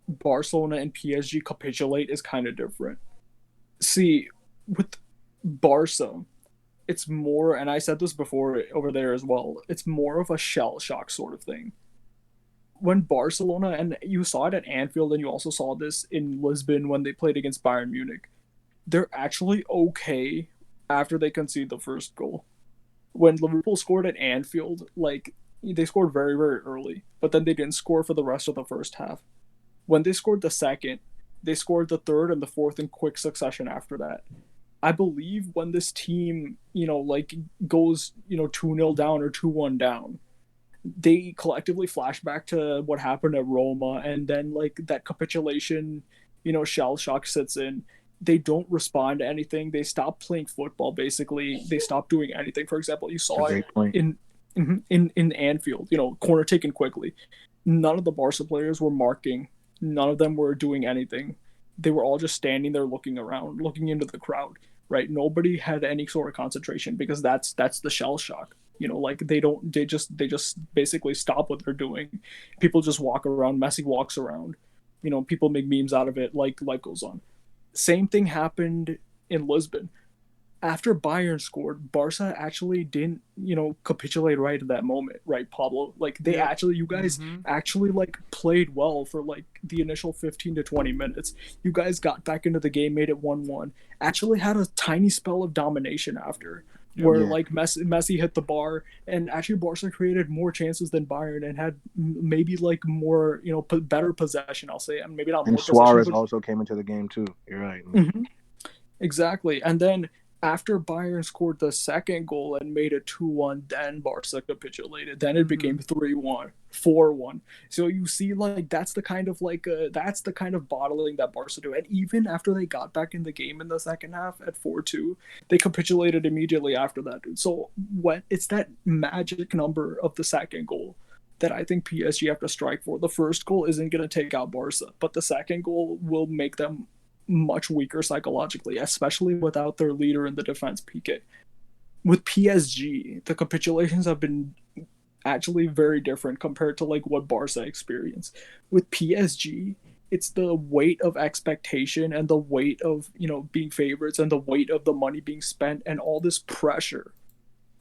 Barcelona and PSG capitulate is kind of different. See, with Barca, it's more, and I said this before over there as well, it's more of a shell shock sort of thing. When Barcelona, and you saw it at Anfield, and you also saw this in Lisbon when they played against Bayern Munich, they're actually okay after they concede the first goal. When Liverpool scored at Anfield, they scored very, very early, but then they didn't score for the rest of the first half. When they scored the second, they scored the third and the fourth in quick succession after that. I believe when this team, goes, 2-0 down or 2-1 down, they collectively flash back to what happened at Roma, and then that capitulation, shell shock sits in. They don't respond to anything. They stop playing football. Basically, they stop doing anything. For example, you saw it in Anfield. Corner taken quickly. None of the Barca players were marking. None of them were doing anything. They were all just standing there, looking around, looking into the crowd. Right? Nobody had any sort of concentration because that's the shell shock. They just basically stop what they're doing. People just walk around. Messi walks around. People make memes out of it. Life goes on. Same thing happened in Lisbon. After Bayern scored, Barca actually didn't, capitulate right at that moment, right, Pablo? You guys actually played well for the initial 15 to 20 minutes. You guys got back into the game, made it 1-1. Actually had a tiny spell of domination after, where Messi hit the bar, and actually Barca created more chances than Bayern and had maybe more better possession. I'll say, and maybe not. And more Suarez possession, but... also came into the game too. You're right. Mm-hmm. Exactly, and then after Bayern scored the second goal and made it 2-1, then Barca capitulated. Then it became 3-1, 4-1. So you see, that's the kind of bottling that Barca do. And even after they got back in the game in the second half at 4-2, they capitulated immediately after that. So when it's that magic number of the second goal that I think PSG have to strike for. The first goal isn't going to take out Barca, but the second goal will make them much weaker psychologically, especially without their leader in the defense, Piqué. With PSG, the capitulations have been actually very different compared to what Barca experienced. With PSG, it's the weight of expectation and the weight of being favorites and the weight of the money being spent and all this pressure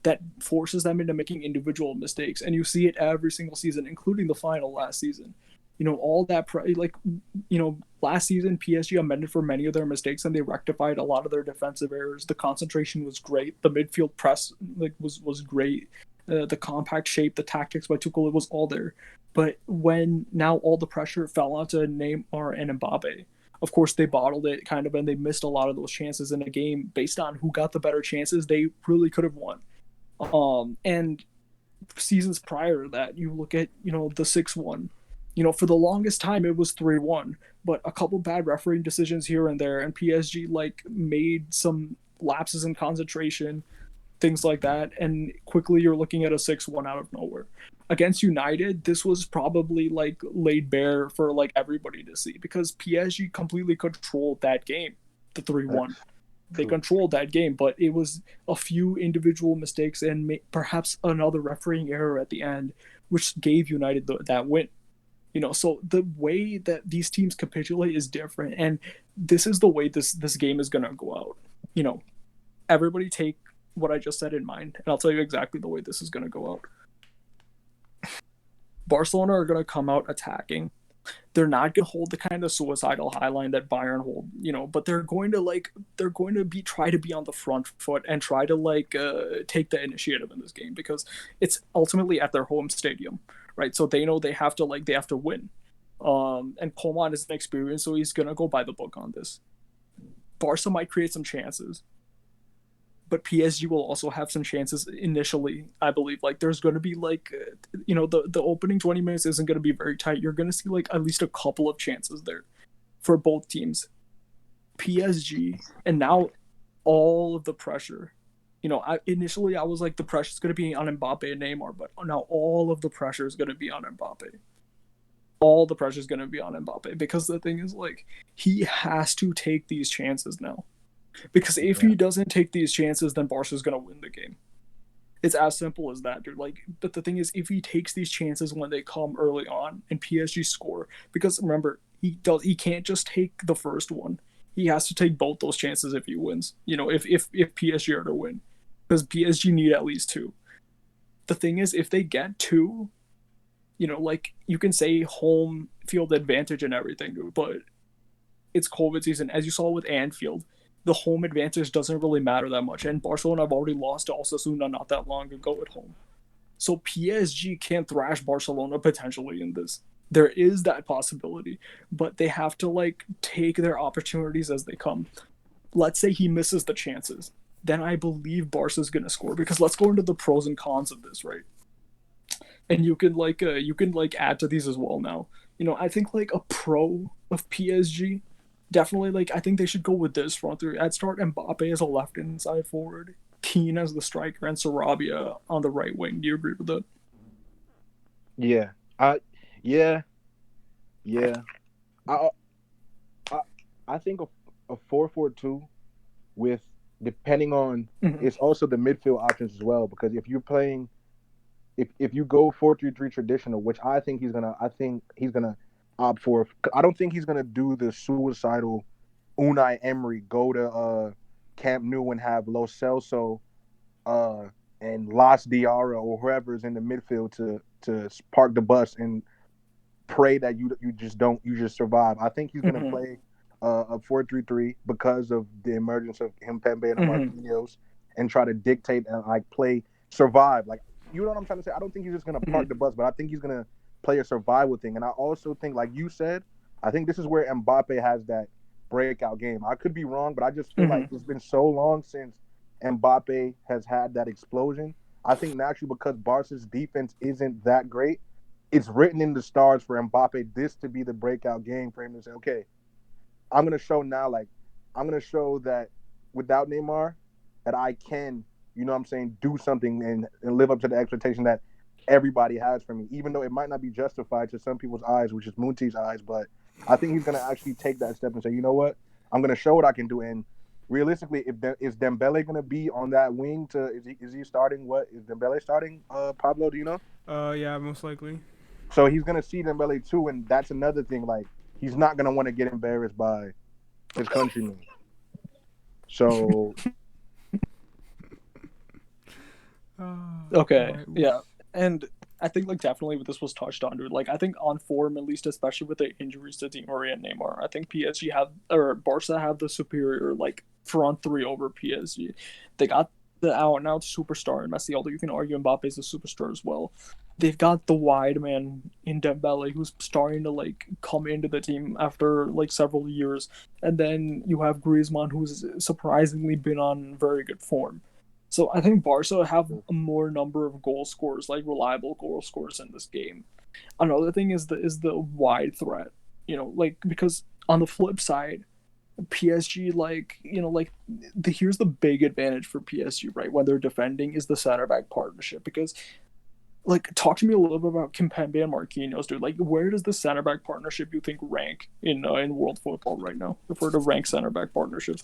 that forces them into making individual mistakes. And you see it every single season, including the final last season. All that last season PSG amended for many of their mistakes and they rectified a lot of their defensive errors. The concentration was great. The midfield press was great. The compact shape, the tactics by Tuchel, it was all there. But when now all the pressure fell onto Neymar and Mbappe, of course they bottled it kind of, and they missed a lot of those chances in a game based on who got the better chances. They really could have won. And seasons prior to that, you look at the 6-1. For the longest time it was 3-1, but a couple bad refereeing decisions here and there, and PSG made some lapses in concentration, things like that, and quickly you're looking at a 6-1 out of nowhere. Against United, this was probably laid bare for everybody to see because PSG completely controlled that game, the 3-1. They controlled that game, but it was a few individual mistakes and perhaps another refereeing error at the end, which gave United that win. So the way that these teams capitulate is different, and this is the way this game is going to go out. Everybody take what I just said in mind, and I'll tell you exactly the way this is going to go out. Barcelona are going to come out attacking. They're not going to hold the kind of suicidal high line that Bayern hold, but they're going to try to be on the front foot and try to take the initiative in this game because it's ultimately at their home stadium, right? So they know they have to win. And Koeman is inexperienced, so he's going to go by the book on this. Barca might create some chances, but PSG will also have some chances initially. I believe like there's going to be like the opening 20 minutes isn't going to be very tight. You're going to see like at least a couple of chances there for both teams. PSG and now all of the pressure. Initially I was like the pressure is going to be on Mbappe and Neymar, but now all of the pressure is going to be on Mbappe. All the pressure is going to be on Mbappe because the thing is like he has to take these chances now. Because if he doesn't take these chances, then Barca's going to win the game. It's as simple as that, dude. Like, but the thing is, if he takes these chances when they come early on and PSG score, because remember, he can't just take the first one. He has to take both those chances if he wins. If PSG are to win, because PSG need at least 2. The thing is, if they get 2, like you can say home field advantage and everything, dude, but it's COVID season, as you saw with Anfield. The home advantage doesn't really matter that much. And Barcelona have already lost to Osasuna not that long ago at home. So PSG can thrash Barcelona potentially in this. There is that possibility, but they have to like take their opportunities as they come. Let's say he misses the chances. Then I believe Barca's going to score, because let's go into the pros and cons of this, right? And you can add to these as well now. I think like a pro of PSG, definitely, like, I think they should go with this front three. I'd start Mbappe as a left inside forward, Keane as the striker, and Sarabia on the right wing. Do you agree with that? Yeah. I think a 4-4-2 with, depending on, it's also the midfield options as well, because if you're playing, if you go 4-3-3 traditional, which I think he's gonna opt for. I don't think he's gonna do the suicidal Unai Emery go to Camp Nou and have Lo Celso and Las Diarra or whoever's in the midfield to park the bus and pray that you just survive. I think he's gonna play a 4-3-3 because of the emergence of Kimpembe and Marquinhos, and try to dictate and like play survive. Like, you know what I'm trying to say? I don't think he's just gonna park the bus, but I think he's gonna play a survival thing. And I also think, like you said, I think this is where Mbappe has that breakout game. I could be wrong, but I just feel like it's been so long since Mbappe has had that explosion. I think naturally, because Barca's defense isn't that great, it's written in the stars for Mbappe this to be the breakout game for him to say, okay, I'm going to show now, like, I'm going to show that without Neymar, that I can, you know what I'm saying, do something and live up to the expectation that everybody has for me, even though it might not be justified to some people's eyes, which is Munti's eyes. But I think he's going to actually take that step and say, you know what, I'm going to show what I can do. And realistically, is Dembele going to be on that wing? Is he starting? What is Dembele starting? Pablo, do you know? Yeah, most likely. So he's going to see Dembele too, and that's another thing. Like, he's not going to want to get embarrassed by his countrymen. So okay, yeah. And I think, like, definitely what this was touched on, dude. Like, I think on form, at least, especially with the injuries to Di Maria and Neymar, I think Barca have the superior, like, front three over PSG. They got the out-and-out superstar in Messi, although you can argue Mbappe's a superstar as well. They've got the wide man in Dembele, who's starting to, like, come into the team after, like, several years. And then you have Griezmann, who's surprisingly been on very good form. So I think Barca have a more number of goal scorers, like reliable goal scorers in this game. Another thing is the wide threat, like, because on the flip side, PSG, here's the big advantage for PSG, right, when they're defending, is the center back partnership. Because, like, talk to me a little bit about Kimpembe and Marquinhos, dude. Like, where does the center back partnership, you think, rank in world football right now, if we're to rank center back partnerships?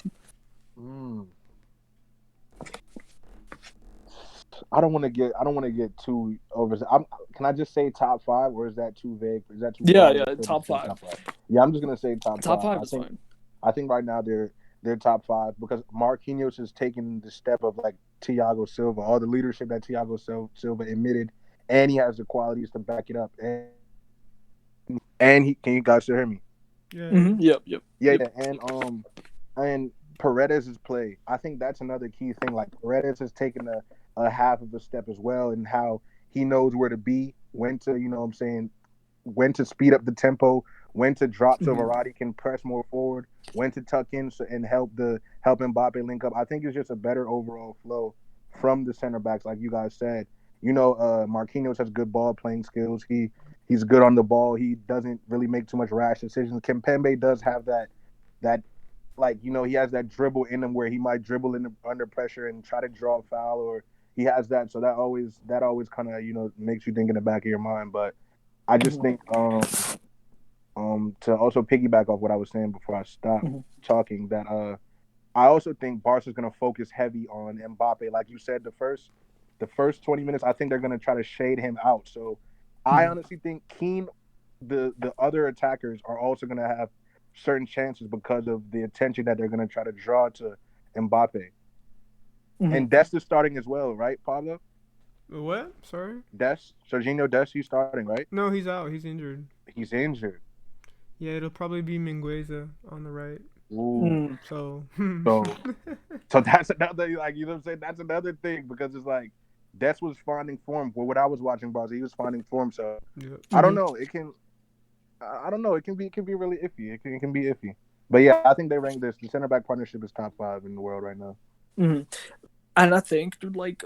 I don't want to get too over. Can I just say top 5, or is that too vague? Is that too? Yeah, top 5. Yeah, I'm just gonna say top 5. Top 5 is fine. I think right now they're top 5 because Marquinhos is taking the step of, like, Thiago Silva, all the leadership that Thiago Silva admitted, and he has the qualities to back it up. And he, can you guys still hear me? Yeah. Yep. Yeah, and Paredes' play, I think that's another key thing. Like, Paredes has taken a half of a step as well, and how he knows where to be, when to, when to speed up the tempo, when to drop so Mhm. Verratti can press more forward, when to tuck in and help Mbappe link up. I think it's just a better overall flow from the center backs, like you guys said. Marquinhos has good ball playing skills. He's good on the ball. He doesn't really make too much rash decisions. Kimpembe does have that he has that dribble in him where he might dribble under pressure and try to draw a foul, or he has that. So that always kind of makes you think in the back of your mind. But I just think to also piggyback off what I was saying before I stopped talking, that I also think Barca's gonna focus heavy on Mbappe. Like you said, the first 20 minutes, I think they're gonna try to shade him out. So I honestly think the other attackers are also gonna have certain chances because of the attention that they're gonna try to draw to Mbappe. And Dest is starting as well, right, Pablo? What? Sorry? Serginho Dest, he's starting, right? No, he's out. He's injured. He's injured. Yeah, it'll probably be Mingueza on the right. Ooh. So that's another, like, you know what I'm saying? That's another thing, because it's like Dest was finding form. Well, what I was watching, Barca, he was finding form. So I don't know. It can be really iffy. It can be iffy. But yeah, I think they rank this. The center back partnership is top 5 in the world right now. And I think, dude, like,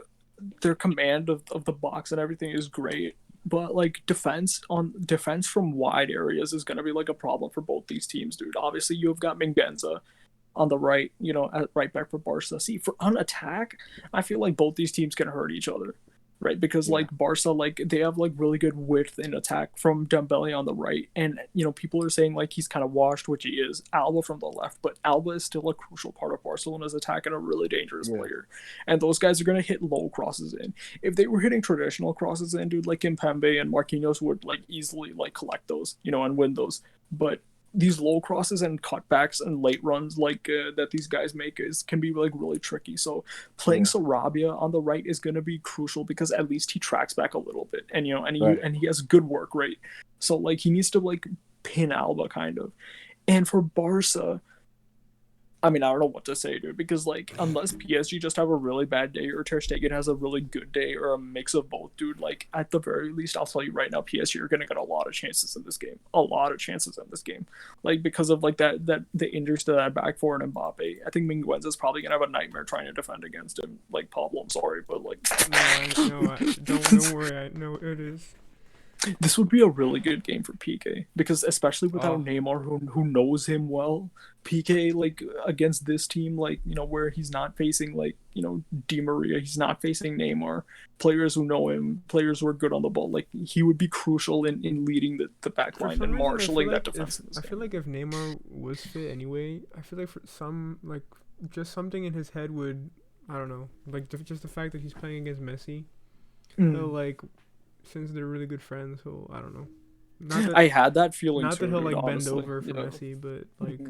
their command of the box and everything is great, but like defense from wide areas is gonna be like a problem for both these teams, dude. Obviously, you've got Mingueza on the right, at right back for Barca. See, on attack, I feel like both these teams can hurt each other, right? Because like Barca, like they have like really good width in attack from Dembele on the right, and people are saying like he's kind of washed, which he is. Alba from the left, but Alba is still a crucial part of Barcelona's attack and a really dangerous player. And those guys are gonna hit low crosses in. If they were hitting traditional crosses in, dude, like Kimpembe and Marquinhos would like easily like collect those, and win those. But these low crosses and cutbacks and late runs that these guys make can be like really tricky. So playing Sarabia on the right is going to be crucial, because at least he tracks back a little bit, and he has good work rate. So like he needs to like pin Alba kind of. And for Barca, I mean, I don't know what to say, dude, because like unless PSG just have a really bad day or Ter Stegen has a really good day or a mix of both, dude, like at the very least, I'll tell you right now, PSG are gonna get a lot of chances in this game, like because of like that the injuries to that back four and Mbappe. I think Mingueza is probably gonna have a nightmare trying to defend against him. Like Pablo, I'm sorry, but like don't worry, I know it is. This would be a really good game for PK, because especially without Neymar, who knows him well, PK like against this team, like where he's not facing like Di Maria, he's not facing Neymar, players who know him, players who are good on the ball, like he would be crucial in leading the back line and marshalling that defense. I feel like if Neymar was fit anyway, I feel like for some like just something in his head would, I don't know, like just the fact that he's playing against Messi, he'll like. Since they're really good friends, so I don't know. I had that feeling. Not too, that he'll like honestly, bend over for Messi, but like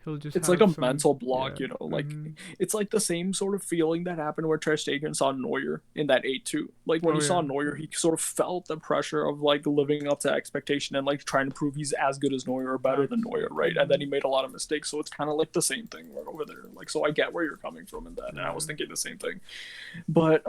he'll just. It's like a mental block, Like it's like the same sort of feeling that happened where Ter Stegen saw Neuer in that 8-2. Like when he saw Neuer, he sort of felt the pressure of like living up to expectation and like trying to prove he's as good as Neuer or better than Neuer, right? And then he made a lot of mistakes, so it's kind of like the same thing right over there. Like, so I get where you're coming from in that, and I was thinking the same thing, but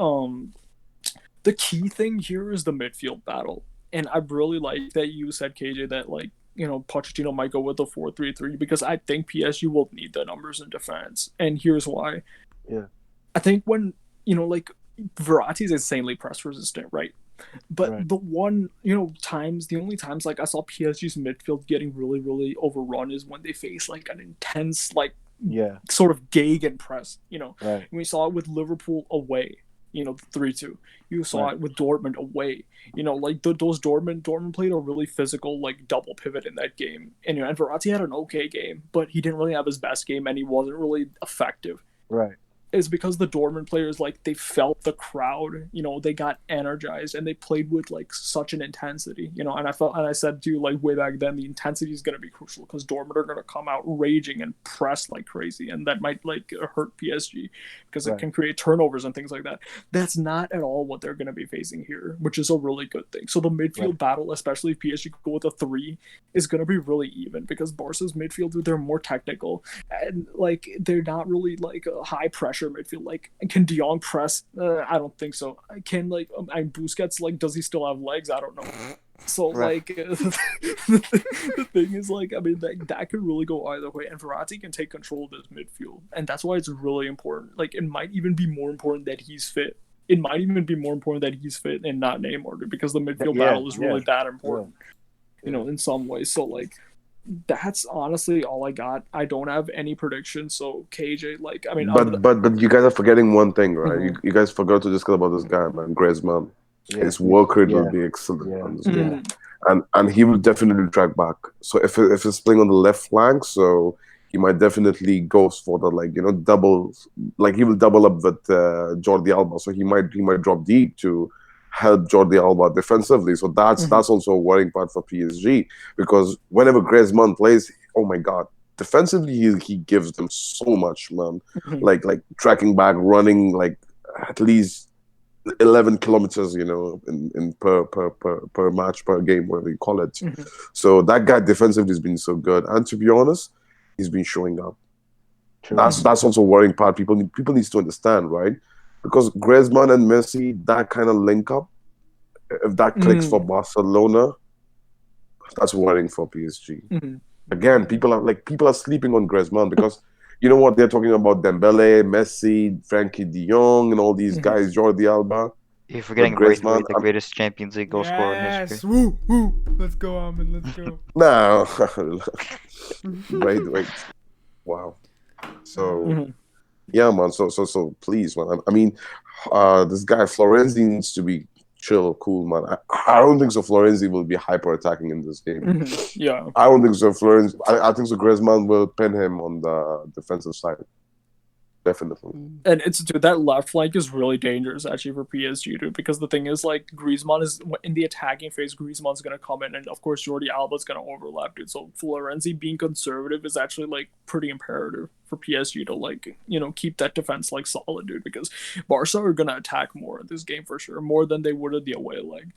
the key thing here is the midfield battle. And I really like that you said, KJ, that like, Pochettino might go with the 4-3-3, because I think PSG will need the numbers in defense. And here's why. Yeah. I think when, like Verratti's insanely press resistant, right? But the only times like I saw PSG's midfield getting really, really overrun is when they face like an intense, like sort of gegenpress, And we saw it with Liverpool away. The 3-2. You saw it with Dortmund away. Like those Dortmund played a really physical like double pivot in that game. And and Verratti had an okay game, but he didn't really have his best game, and he wasn't really effective. Right. Is because the Dortmund players, like, they felt the crowd, they got energized, and they played with like such an intensity, and I said to you like way back then, the intensity is going to be crucial, because Dortmund are going to come out raging and press like crazy, and that might like hurt PSG, because it can create turnovers and things like that. That's not at all what they're going to be facing here, which is a really good thing. So the midfield battle, especially if PSG go with a 3, is going to be really even, because Barca's midfield, they're more technical, and like they're not really like a high pressure midfield. Like, can De Jong press? I don't think so. Can like Busquets, like, does he still have legs? I don't know. So Right. like the thing is like I mean that could really go either way, and Verratti can take control of this midfield, and that's why it's really important. Like it might even be more important that he's fit. It might even be more important that he's fit and not Neymar, dude, because the midfield battle is really that important, you know, in some ways. So like that's honestly all I got. I don't have any predictions. So KJ, like I mean, But you guys are forgetting one thing, right? Mhm. You guys forgot to discuss about this guy, man, Griezmann. His work rate will be excellent on this game, and he will definitely track back. So if he's playing on the left flank, so he might definitely go for the double, like he will double up with Jordi Alba. So he might drop deep to help Jordi Alba defensively. So that's also a worrying part for PSG, because whenever Griezmann plays, oh my God, defensively he gives them so much, man. Like tracking back, running like at least 11 kilometers, in per match, per game, whatever you call it. So that guy defensively has been so good, and to be honest, he's been showing up. That's also a worrying part. People need to understand, right? Because Griezmann and Messi, that kind of link up, if that clicks for Barcelona, that's worrying for PSG. Again, people are sleeping on Griezmann because you know what they're talking about: Dembele, Messi, Frankie De Jong, and all these guys, Jordi Alba. You're forgetting But Braithwaite, Griezmann, the greatest Champions League goal scorer in history. Woo, woo. Let's go, Ahmed. Let's go. no, wait. Wow. So yeah, man. So please, man. I mean, this guy Florenzi needs to be chill, cool, man. I don't think so. Florenzi will be hyper attacking in this game. Yeah, I don't think so. Florenzi. I think so. Griezmann will pin him on the defensive side. Definitely. and it's dude, that left flank is really dangerous actually for PSG, dude. Because the thing is, like, Griezmann is in the attacking phase. Griezmann's gonna come in, and of course Jordi Alba's gonna overlap, dude. So Florenzi being conservative is actually like pretty imperative for PSG to like keep that defense like solid, dude. Because Barca are gonna attack more in this game for sure, more than they would in the away leg.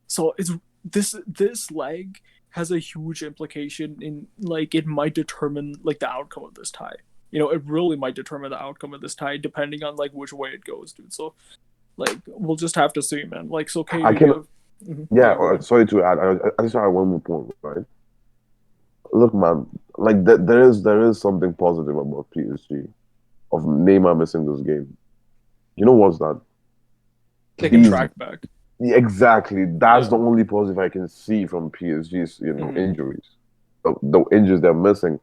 So it's this leg has a huge implication in like it might determine like the outcome of this tie. It really might determine the outcome of this tie, depending on like which way it goes, dude. So, like, we'll just have to see, man. Like, so KJ, I can. yeah. Sorry to add. I just have one more point, right? Look, man. Like there is something positive about PSG of Neymar missing this game. You know what's that? They can track back. Yeah, exactly. That's the only positive I can see from PSG's injuries. The injuries they're missing.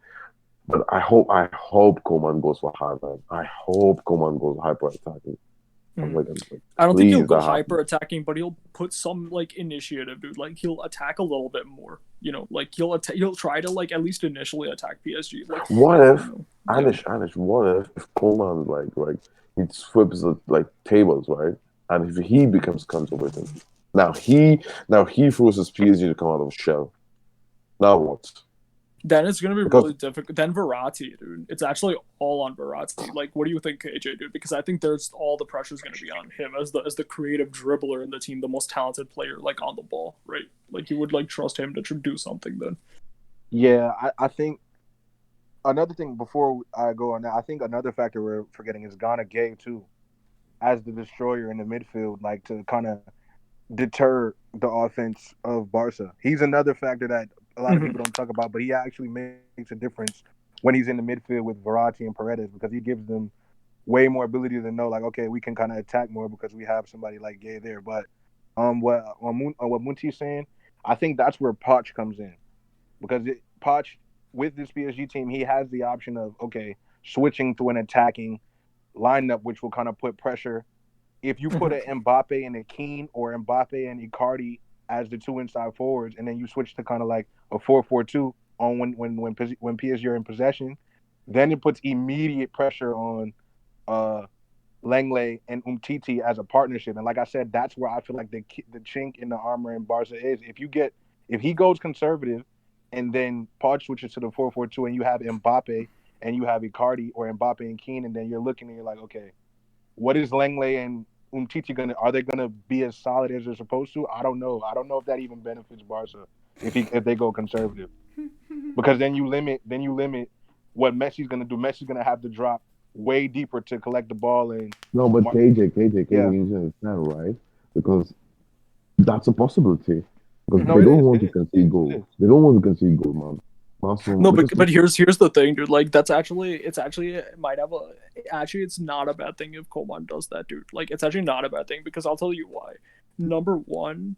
But I hope Coman goes for Haaland. I hope Coman goes hyper attacking. I don't think he'll go hyper attacking, but he'll put some like initiative, dude. Like he'll attack a little bit more. Like he'll try to like at least initially attack PSG. Like what if Anish? What if Coman like he flips the tables, right? And if he becomes conservative, now he forces PSG to come out of shell. Now what? Then it's gonna be really difficult. Then Verratti, dude. It's actually all on Verratti. Like, what do you think, KJ, dude? Because I think there's all the pressure is gonna be on him as the creative dribbler in the team, the most talented player, like on the ball, right? Like you would like trust him to do something then. Yeah, I think another thing before I go on that, I think another factor we're forgetting is Gana Gay too, as the destroyer in the midfield, like to kind of deter the offense of Barca. He's another factor that a lot of people don't talk about, but he actually makes a difference when he's in the midfield with Verratti and Paredes, because he gives them way more ability to know, like, okay, we can kind of attack more because we have somebody like Gay there. But what Munti's saying, I think that's where Poch comes in, because Poch with this PSG team, he has the option of switching to an attacking lineup, which will kind of put pressure. If you put an Mbappe and a Keane or Mbappe and Icardi as the two inside forwards, and then you switch to kind of like a 4-4-2 on when PSG are in possession, then it puts immediate pressure on Lenglet and Umtiti as a partnership. And like I said, that's where I feel like the chink in the armor in Barca is. If he goes conservative, and then Poch switches to the 4-4-2, and you have Mbappe and you have Icardi or Mbappe and Keane, and then you're looking and you're like, okay, what is Lenglet and Umtiti are they gonna be as solid as they're supposed to? I don't know. I don't know if that even benefits Barca if they go conservative, because then you limit what Messi's gonna do. Messi's gonna have to drop way deeper to collect the ball. And no, but KJ, you need to understand, right? Because that's a possibility. because No, they it don't is. want to concede goals. They don't want to concede goals, man. Barcelona, No, because but here's the thing, dude. Like it's actually it might have a actually it's not a bad thing if Coman does that, dude. Like it's actually not a bad thing because I'll tell you why. Number one,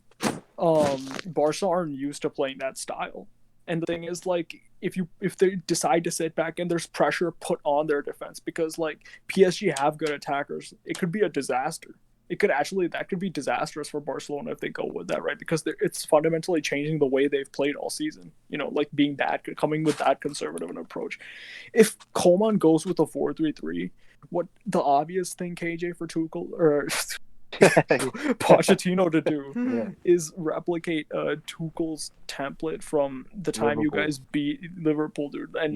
Barca aren't used to playing that style. And the thing is, like, if they decide to sit back and there's pressure put on their defense because like PSG have good attackers, it could be a disaster. That could be disastrous for Barcelona if they go with that, right? Because it's fundamentally changing the way they've played all season. Like coming with that conservative an approach. If Coman goes with a 4-3-3, what the obvious thing KJ for Tuchel or Pochettino to do is replicate Tuchel's template from the time Liverpool. you guys beat Liverpool, dude, and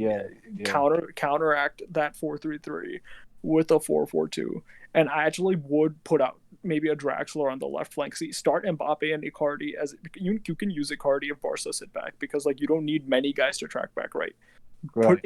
counteract that 4-3-3 with a 4-4-2. And I actually would put out maybe a Draxler on the left flank. See, start Mbappe and Icardi as you can use Icardi if Barca sit back because like you don't need many guys to track back, right? Put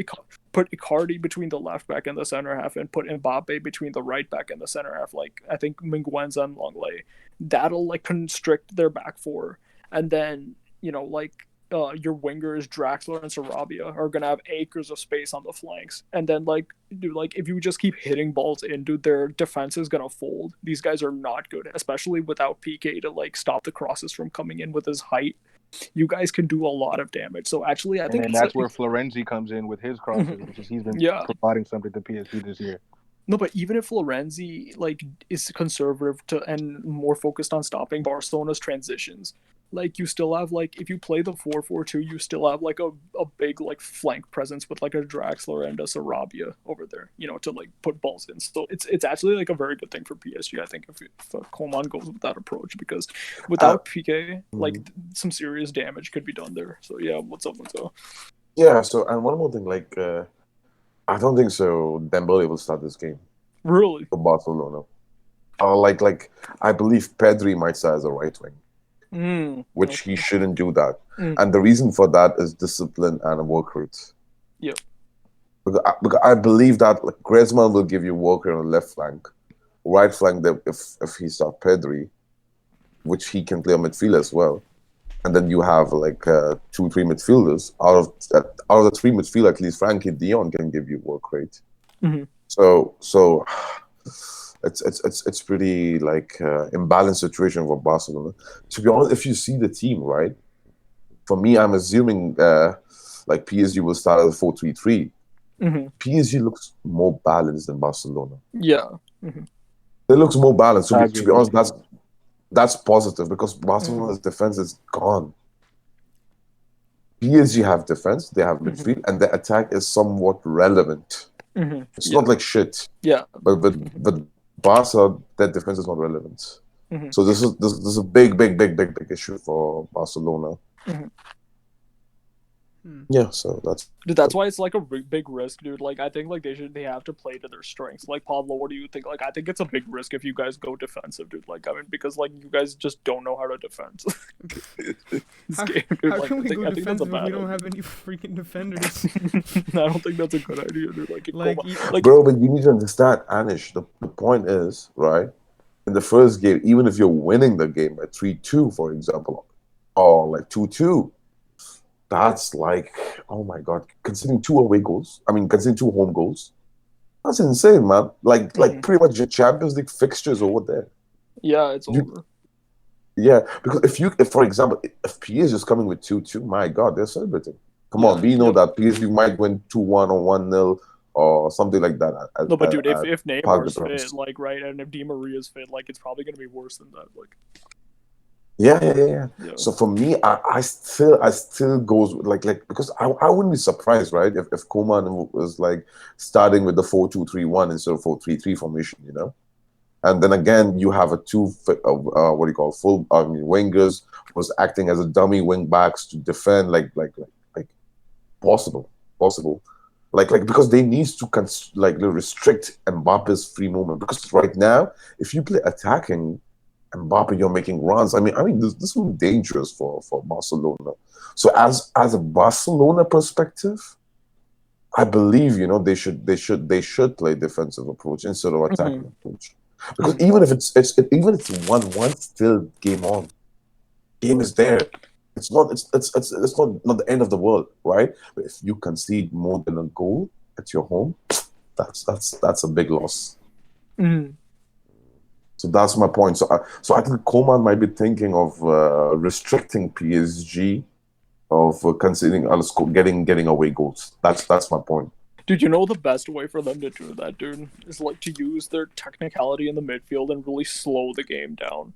Icardi between the left back and the center half, and put Mbappe between the right back and the center half. Like I think Minguenza and Longley, that'll like constrict their back four, and then your wingers Draxler and Sarabia are gonna have acres of space on the flanks, and then if you just keep hitting balls in, dude, their defense is gonna fold. These guys are not good, especially without PK to like stop the crosses from coming in with his height. You guys can do a lot of damage. So actually, I think that's where Florenzi comes in with his crosses, which is he's been providing something to PSG this year. No, but even if Florenzi is conservative and more focused on stopping Barcelona's transitions, you still have if you play the 4-4-2, you still have a big flank presence with a Draxler and a Sarabia over there, to put balls in. So it's actually a very good thing for PSG, I think, if Coman goes with that approach, because without PK, some serious damage could be done there. So yeah, what's up? Yeah. So and one more thing, I don't think so. Dembele will start this game. Really? For Barcelona. I believe Pedri might start as a right wing, which he shouldn't do that. And the reason for that is discipline and a work rate. Yep. Because I believe that Griezmann will give you work rate on the left flank, right flank. That if he starts Pedri, which he can play on midfield as well. And then you have 2-3 midfielders. Out of the 3 midfielders, at least Frankie de Jong can give you work rate. Mm-hmm. So it's pretty imbalanced situation for Barcelona. To be honest, if you see the team, right, for me, I'm assuming PSG will start at a 4-3-3. Mm-hmm. PSG looks more balanced than Barcelona. Yeah. Mm-hmm. It looks more balanced. To be honest, that's positive because Barcelona's defense is gone. PSG have defense, they have midfield, and the attack is somewhat relevant. Mm-hmm. It's not like shit. Yeah. But Barca, their defense is not relevant. Mm-hmm. So this is a big issue for Barcelona. Mm-hmm. Yeah, so that's why it's a big risk, dude. I think they have to play to their strengths. Pablo, what do you think? I think it's a big risk if you guys go defensive, dude. Because you guys just don't know how to defend. How can we go defensive if we don't have any freaking defenders? I don't think that's a good idea, dude. Bro, but you need to understand, Anish. The point is, right? In the first game, even if you're winning the game by 3-2, for example, or 2-2. That's oh my god! Considering 2 away goals, considering 2 home goals, that's insane, man. Pretty much your Champions League fixtures over there. Yeah, it's over. Yeah, because if for example, if PSG is coming with 2-2, my god, they're celebrating. Come on, we know that PSG might win 2-1 or 1-0 or something like that. No, but dude, if Neymar's fit, right, and if Di Maria's fit, it's probably gonna be worse than that, Yeah. So for me, I still goes because I wouldn't be surprised, right, if Koeman was starting with the 4-2-3-1 instead of 4-3-3 formation, and then again you have a full wingers was acting as a dummy wing backs to defend possible because they need to restrict Mbappe's free movement, because right now if you play attacking Mbappe, you're making runs. This will be dangerous for Barcelona. So as a Barcelona perspective, I believe they should play defensive approach instead of attacking approach. Because even if it's 1-1, still game on. Game is there. it's not the end of the world, right? But if you concede more than a goal at your home, that's a big loss. Mm. So that's my point. So I think Koeman might be thinking of restricting PSG of conceding getting away goals. That's my point. Dude, you know the best way for them to do that, dude, is like to use their technicality in the midfield and really slow the game down.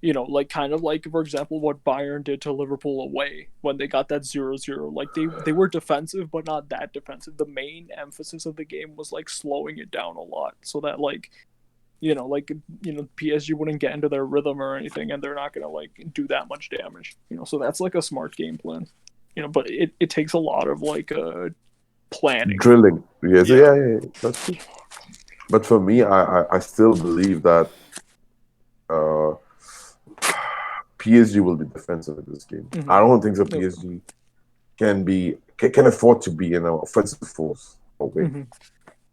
You know, like kind of like, for example, what Bayern did to Liverpool away when they got that 0-0. Like they were defensive, but not that defensive. The main emphasis of the game was like slowing it down a lot so that like PSG wouldn't get into their rhythm or anything, and they're not gonna like do that much damage. So that's like a smart game plan. But it takes a lot of like planning. Drilling. Yes, yeah. That's true. But for me, I still believe that PSG will be defensive in this game. Mhm. I don't think the PSG can afford to be an offensive force away. Mhm.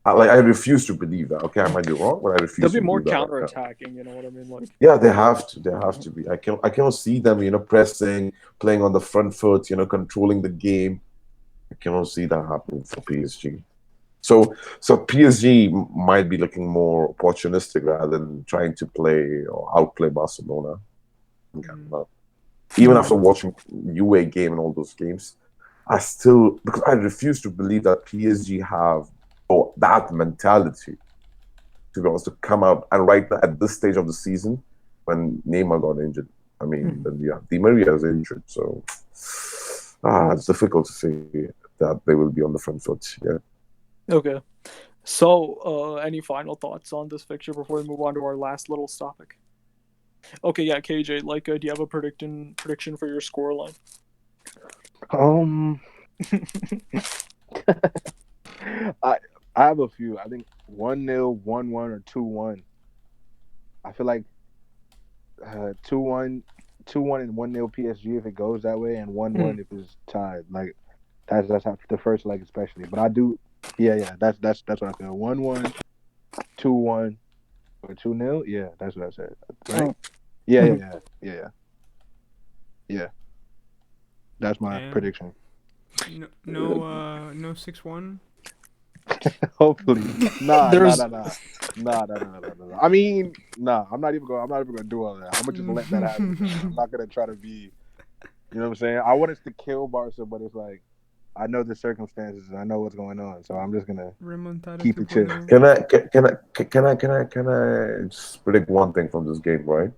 I refuse to believe that. Okay, I might be wrong, but I refuse They'll to be more believe that. counter-attacking, you know what I mean? Like, Yeah, they have to. They have to be. I cannot see them, pressing, playing on the front foot, controlling the game. I cannot see that happening for PSG. So PSG might be looking more opportunistic rather than trying to play or outplay Barcelona. Even after watching UA game and all those games, because I refuse to believe that PSG have that mentality, to be honest, to come out and right now at this stage of the season when Neymar got injured. I mean, then Di Maria is injured, so it's difficult to say that they will be on the front foot. Yeah. okay. So, any final thoughts on this fixture before we move on to our last little topic? Okay, yeah, KJ, like, do you have a prediction for your scoreline? I have a few. I think 1-0, 1-1, or 2-1. I feel like 2-1 and 1-0 PSG if it goes that way, and 1-1 if it's tied. Like that's how, the first leg especially. But I do, yeah. That's what I feel. 1-1, 2-1, or 2-0. Yeah, that's what I said. Right? Yeah. That's my prediction. No 6-1. Hopefully, nah. I mean, nah. I'm not even gonna do all that. I'm gonna just let that happen. I'm not gonna try to be, you know what I'm saying. I want us to kill Barca, but it's like I know the circumstances and I know what's going on, so I'm just gonna keep it chill. Can I just predict one thing from this game, right?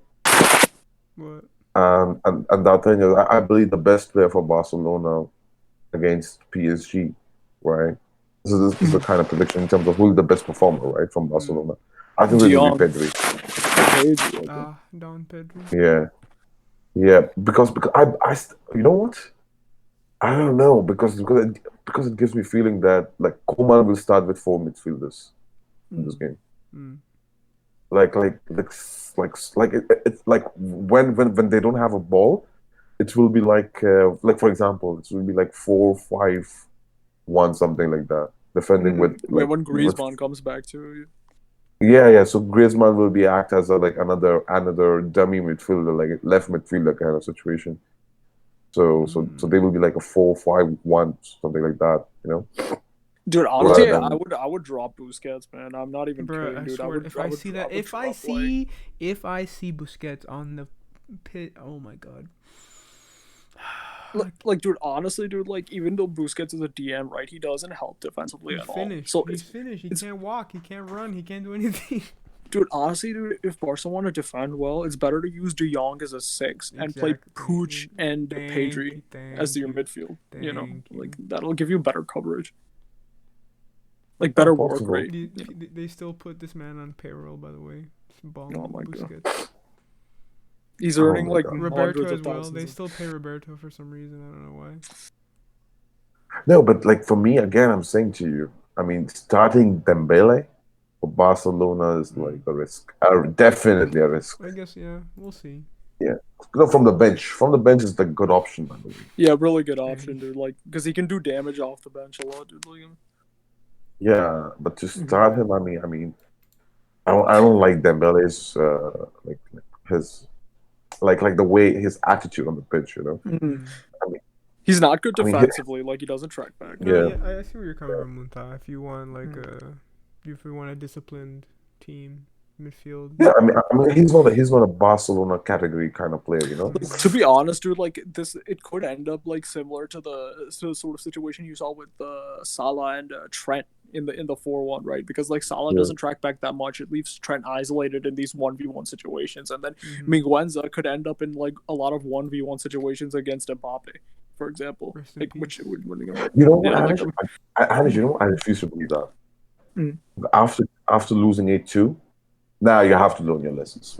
What? And that thing is, I believe the best player for Barcelona against PSG, right? This is the kind of prediction in terms of who's the best performer, right, from Barcelona. I think it will be Pedri. Don Pedri. Yeah, because I you know what? I don't know because it gives me feeling that like Koeman will start with 4 midfielders in this game. It's like when they don't have a ball, it will be like for example, it will be like 4-5-1, something like that, defending with when Griezmann comes back to. Yeah. So Griezmann will be act as another dummy midfielder, like left midfielder kind of situation. So they will be like a 4-5-1, something like that, Dude, honestly, I would drop Busquets, man. I'm not even kidding, dude. If I see Busquets on the pit, oh my god. Like, dude, honestly, dude, like, even though Busquets is a DM, right, he doesn't help defensively at all. So he's finished. He can't walk. He can't run. He can't do anything. Dude, honestly, dude, if Barca want to defend well, it's better to use De Jong as a 6 and play Puig and Pedri as your midfield. Like, that'll give you better coverage. Like, better work rate. They still put this man on payroll, by the way. Oh my god. He's earning like Roberto hundreds as of well. thousands. They still pay Roberto for some reason. I don't know why. No, but like for me, again, I'm saying to you, I mean, starting Dembele for Barcelona is like a risk. Definitely a risk. I guess, yeah. We'll see. Yeah. From the bench. From the bench is the good option, I believe. Yeah, really good option, dude. Like, because he can do damage off the bench a lot, dude. Like, yeah, but to start him, I mean, I don't like Dembele's like the way his attitude on the pitch, you know. Mhm. I mean, He's not good I mean, defensively. Like he doesn't track back. No, Yeah. yeah, I see where you're coming from, Munta. If you want Mm. if you want a disciplined team midfield. yeah. I mean, he's not a Barcelona category kind of player, you know. Like, to be honest, dude, like this, it could end up like similar to the sort of situation you saw with Salah and Trent in the 4-1, right? Because like Salah Yeah. doesn't track back that much. It leaves Trent isolated in these 1v1 situations, and then Mhm. Miguenza could end up in like a lot of 1v1 situations against Mbappe, for example. Rest in Like which peace. would You know what, yeah, like, Anish, you know what? I refuse to believe that. Mm. After losing 8-2, now you have to learn your lessons.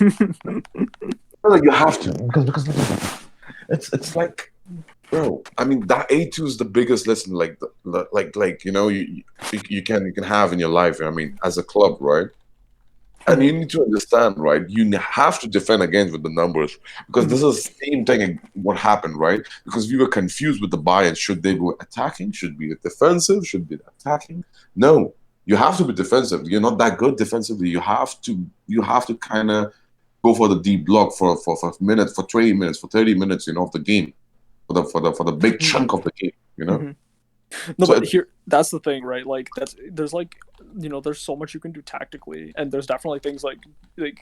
No, you have to because it's like, bro. I mean, that 8-2 is the biggest lesson, like you know, you can have in your life. I mean, as a club, right? And you need to understand, right? You have to defend against with the numbers because this is the same thing. What happened, right? Because we were confused with the Bayern. Should they go attacking? Should be defensive? Should be attacking? No, you have to be defensive. You're not that good defensively. You have to kind of go for the deep block for minutes, for 20 minutes, for 30 minutes, you know, of the game, for the big chunk of the game, you know. Mhm. No, So but here, that's the thing, right? Like, there's like, you know, there's so much you can do tactically, and there's definitely things like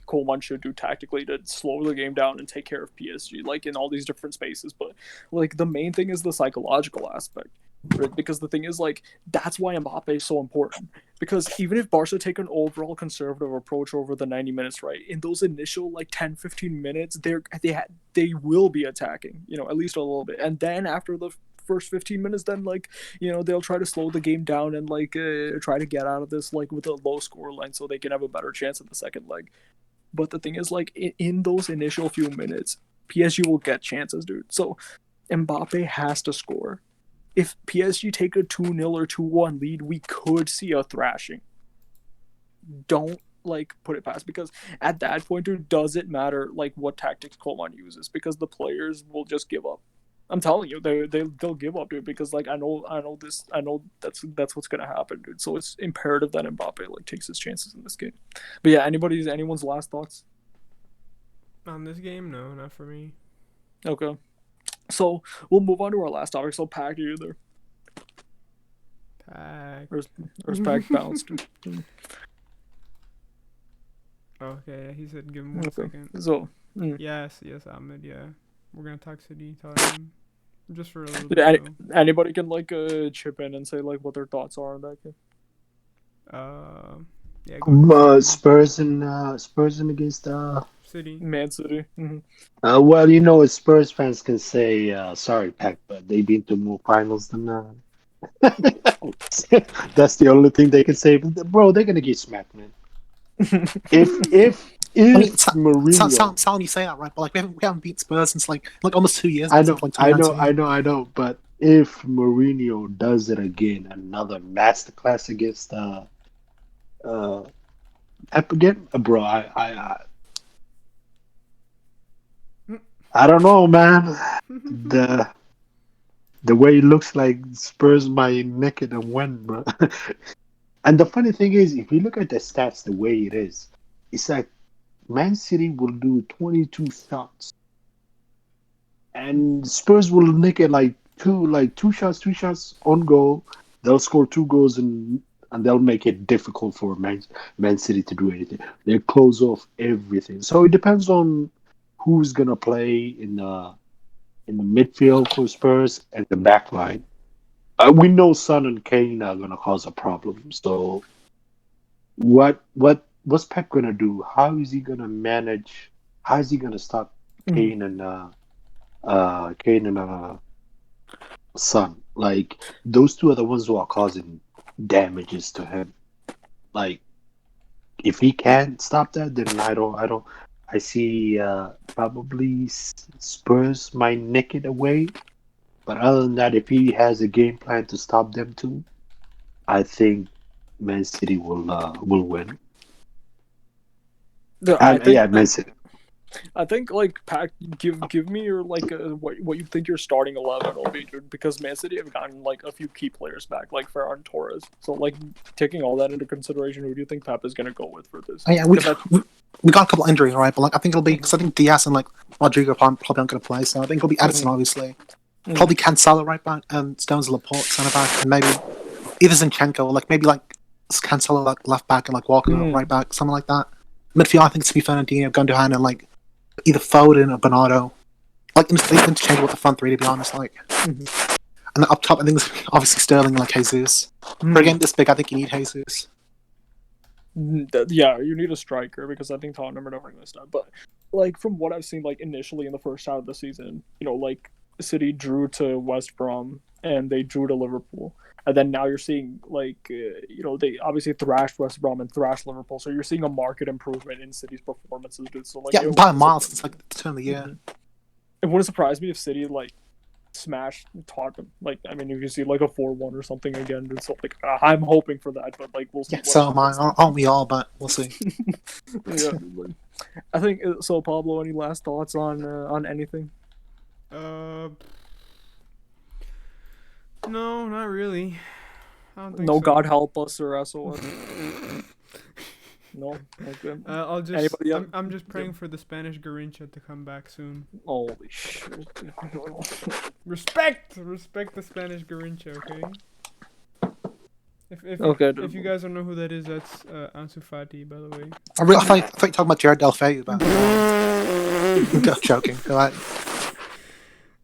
Coleman should do tactically to slow the game down and take care of PSG, like in all these different spaces. But like the main thing is the psychological aspect, right? Because the thing is like that's why Mbappe is so important. Because even if Barca take an overall conservative approach over the 90 minutes, right, in those initial like 10-15 minutes, they will be attacking, you know, at least a little bit, and then after the first 15 minutes, then like, you know, they'll try to slow the game down and like try to get out of this like with a low score line so they can have a better chance at the second leg. But the thing is like in those initial few minutes, PSG will get chances, dude. So Mbappe has to score. If PSG take a 2-0 or 2-1 lead, we could see a thrashing. Don't like put it past, because at that point, dude, does it matter like what tactics Coleman uses, because the players will just give up. I'm telling you, they'll give up, dude, because like I know that's what's gonna happen, dude. So it's imperative that Mbappe like takes his chances in this game. But yeah, anyone's last thoughts? On this game, no, not for me. Okay, so we'll move on to our last topic. So Pac, are you there? Pack. Or is Pac bounced? Okay, he said give him 1 Okay. second. So Yes, Ahmed. Yeah, we're gonna talk City, Tottenham, just for a little yeah, bit. anybody can like chip in and say like what their thoughts are on that game. Yeah. Go ahead, Spurs and against City. Man City. Mm-hmm. well, you know, Spurs fans can say sorry, Pac, but they've been to more finals than that's the only thing they can say. But, bro, they're gonna get smacked, man. If I mean, Mourinho, Sal, you say that, right? But like we haven't beat Spurs since like almost 2 years. I Since, know, like, I 2019. know, but if Mourinho does it again, another masterclass against Pep again, bro, I don't know, man. The way it looks like Spurs might nick it and win, bro. And the funny thing is, if you look at the stats the way it is, it's like Man City will do 22 shots, and Spurs will nick it like two shots on goal. They'll score 2 goals and they'll make it difficult for Man City to do anything. They close off everything. So it depends on who's gonna play in the midfield for Spurs and the back line. We know Son and Kane are gonna cause a problem. So what's Pep gonna do? How is he gonna manage? How is he gonna stop Kane and Son? Like those two are the ones who are causing damages to him. Like if he can't stop that, then I see probably Spurs might nick it away. But other than that, if he has a game plan to stop them too, I think Man City will win. Man City. I think like Pac, give me your like what you think your starting 11 will be, dude, because Man City have gotten like a few key players back, like Ferran Torres. So like taking all that into consideration, who do you think Pep is gonna go with for this? Yeah, we got a couple injuries, right? But like I think it'll be because I think Diaz and like Rodrigo probably aren't going to play, so I think it'll be Edison obviously, probably Cancelo right back and Stones Laporte centre back, and maybe either Zinchenko or like maybe like Cancelo like left back and like Walker right back, something like that. Midfield, I think it's to be Fernandinho, Gundogan, and like either Foden or Bernardo. Like interchangeable with the front three, to be honest. Like, and then up top, I think it's obviously Sterling and like Jesus. For a game this big, I think you need Jesus. Yeah, you need a striker because I think Tottenham are never going to stop. But like from what I've seen, like initially in the first half of the season, you know, like City drew to West Brom and they drew to Liverpool, and then now you're seeing like you know, they obviously thrashed West Brom and thrashed Liverpool, so you're seeing a market improvement in City's performances, dude. So like, yeah, by a mile since like the turn of the year. It wouldn't surprise me if City like smashed Tottenham. Like, I mean, if you see like a 4-1 or something again, it's like I'm hoping for that, but like we'll see. Yeah, so am I. Aren't we all? But we'll see. Yeah, I think so. Pablo, any last thoughts on anything? No, not really. I don't think No, so. God help us or SOS. No, okay. I'll just. Anybody else? I'm just praying for the Spanish Garrincha to come back soon. Holy shit! Respect the Spanish Garrincha, okay? If you guys don't know who that is, that's Ansu Fati, by the way. I thought you were talking about Jared Delfeu, but I'm joking. Go ahead.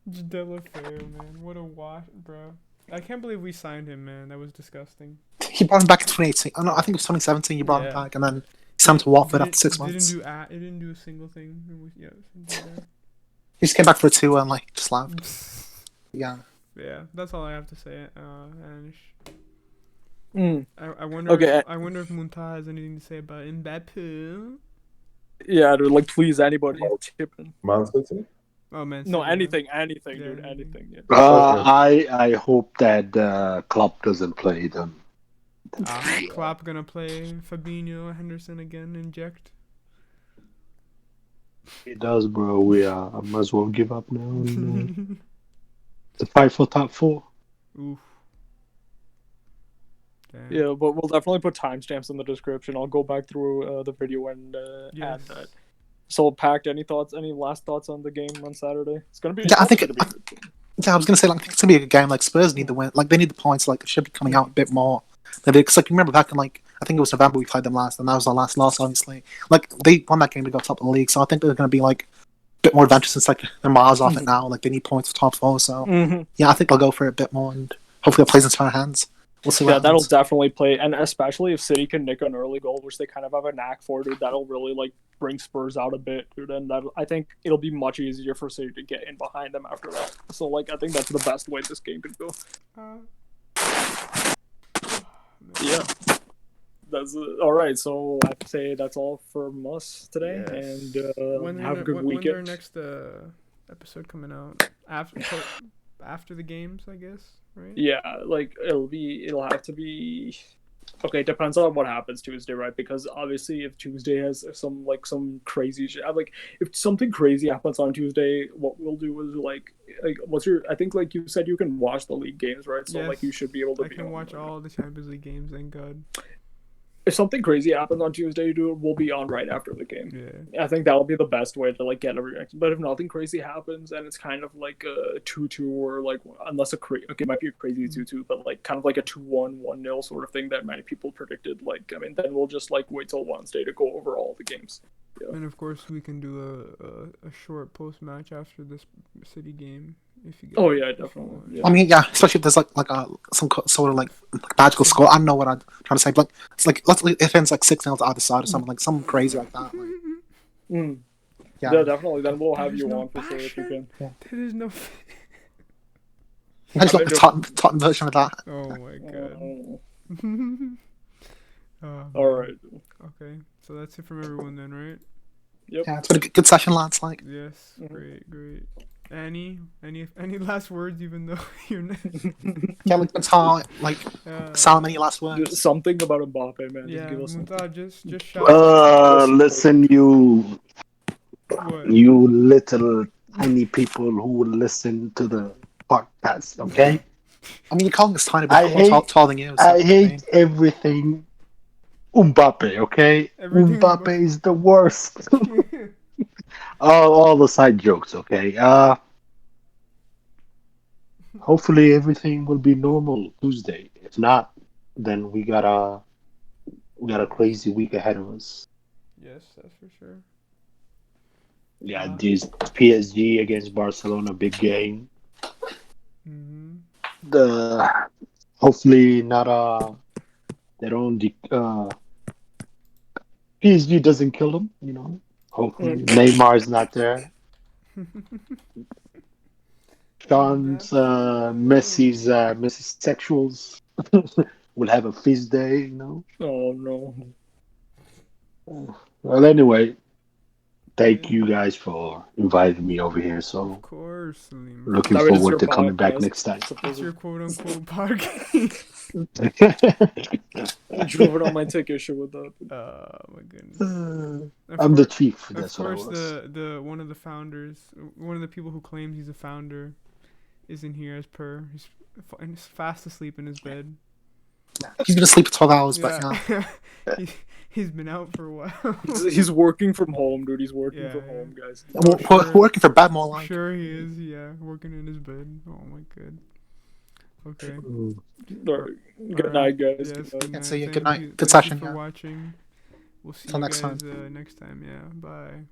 Delafeu, man, what a wash, bro. I can't believe we signed him, man. That was disgusting. He brought him back in 2018. Oh no, I think it was 2017. You brought him back, and then he signed to Watford after 6 months. It didn't do a single thing. Yeah, he just came back for a 2 and like just left. Yeah. Yeah, that's all I have to say. I wonder. Okay. I wonder if Munta has anything to say about Mbappe. Yeah, dude, like please, anybody tip in. Man City? Oh man. No, anything, yeah. dude, anything. Yeah. I hope that Klopp doesn't play them. Klopp gonna play Fabinho, Henderson again, inject. He does, bro. I might as well give up now. The fight for top 4. Oof. Damn. Yeah, but we'll definitely put timestamps in the description. I'll go back through the video and add that. So, Pact, any last thoughts on the game on Saturday? It's gonna be. Yeah, I was gonna say, like, I think it's gonna be a good game. Like, Spurs need the win. Like, they need the points. Like, it should be coming out a bit more. Because, like, remember back in like I think it was November we played them last, and that was our last loss, obviously. Like, they won that game to go top of the league, so I think they're gonna be like a bit more adventurous since like they're miles off it now. Like, they need points for top 4. So yeah, I think they'll go for it a bit more, and hopefully it plays into our hands. We'll see. Yeah, that'll definitely play, and especially if City can nick an early goal, which they kind of have a knack for, dude. That'll really like bring Spurs out a bit, dude. And I think it'll be much easier for City to get in behind them after that. So like, I think that's the best way this game could go. Yeah, that's all right. So I have to say that's all from us today, and have a good weekend. When's our next episode coming out? After the games, I guess. Right? Yeah, like it'll have to be. Okay, it depends on what happens Tuesday, right? Because obviously, if Tuesday has some crazy shit, like if something crazy happens on Tuesday, what we'll do is like what's your? I think like you said, you can watch the league games, right? So like you should be able to. I can watch all the Champions League games. Thank God. If something crazy happens on Tuesday, dude, we'll be on right after the game. Yeah. I think that'll be the best way to like get a reaction. But if nothing crazy happens and it's kind of like a 2-2 or like unless it might be a crazy 2-2, but like kind of like a 2-1, 1-0 sort of thing that many people predicted. Like, I mean, then we'll just like wait till Wednesday to go over all the games. Yeah. And of course, we can do a short post match after this City game. If you get yeah, definitely. Yeah. I mean, yeah, especially if there's like some sort of like magical score. I don't know what I'm trying to say, but it's like if it ends like 6-0 to either side or something like something crazy like that. Like, yeah, definitely. Then we'll have you on for sure if you can. Yeah. There is no. I just like the Tottenham version of that. Oh my god. All right. Okay, so that's it from everyone then, right? Yep. Yeah, it's been a good session, lads. Like. Yes, great. Any last words, even though you're not... Yeah, like Munta, like Salam, any last words? Something about Mbappe, man. Yeah, Munta, just shout. Listen, you What? you little tiny people who will listen to the podcast, okay? I mean, you're calling us tiny, but more tall than you. So, I hate everything Mbappe, okay? Everything Mbappe is the worst. all the side jokes, okay? Hopefully everything will be normal Tuesday. If not, then we got a crazy week ahead of us. Yes, that's for sure. Yeah, Uh, this PSG against Barcelona, big game. mhm. The hopefully not they don't PSG doesn't kill them. Hopefully Neymar is not there. Sean's Messi's sexuals will have a feast day. Oh no. Well, anyway, thank Yeah, you guys for inviting me over here. of So course, Salim. looking I mean, it's forward your to coming back podcast. next time. It's a It's pleasure. your quote unquote podcast. Juvenile might take issue with that. My goodness. I'm the chief. Of That's what I course, was. the one of the founders, one of the people who claims he's a founder, isn't here as per. He's fast asleep in his bed. He's been asleep for 12 hours, but Yeah, he's been out for a while. He's working from home, dude. He's working Yeah, from yeah. home, guys. Oh, sure. Working for bad more like. Sure he is. Yeah, working in his bed. Oh my god. Okay. All right. Good night, guys. Yes. Good night. Good So, yeah, night. good Thank night. you. Good Thank you session, for yeah. watching. We'll see Till you next guys time. next time. Yeah. Bye.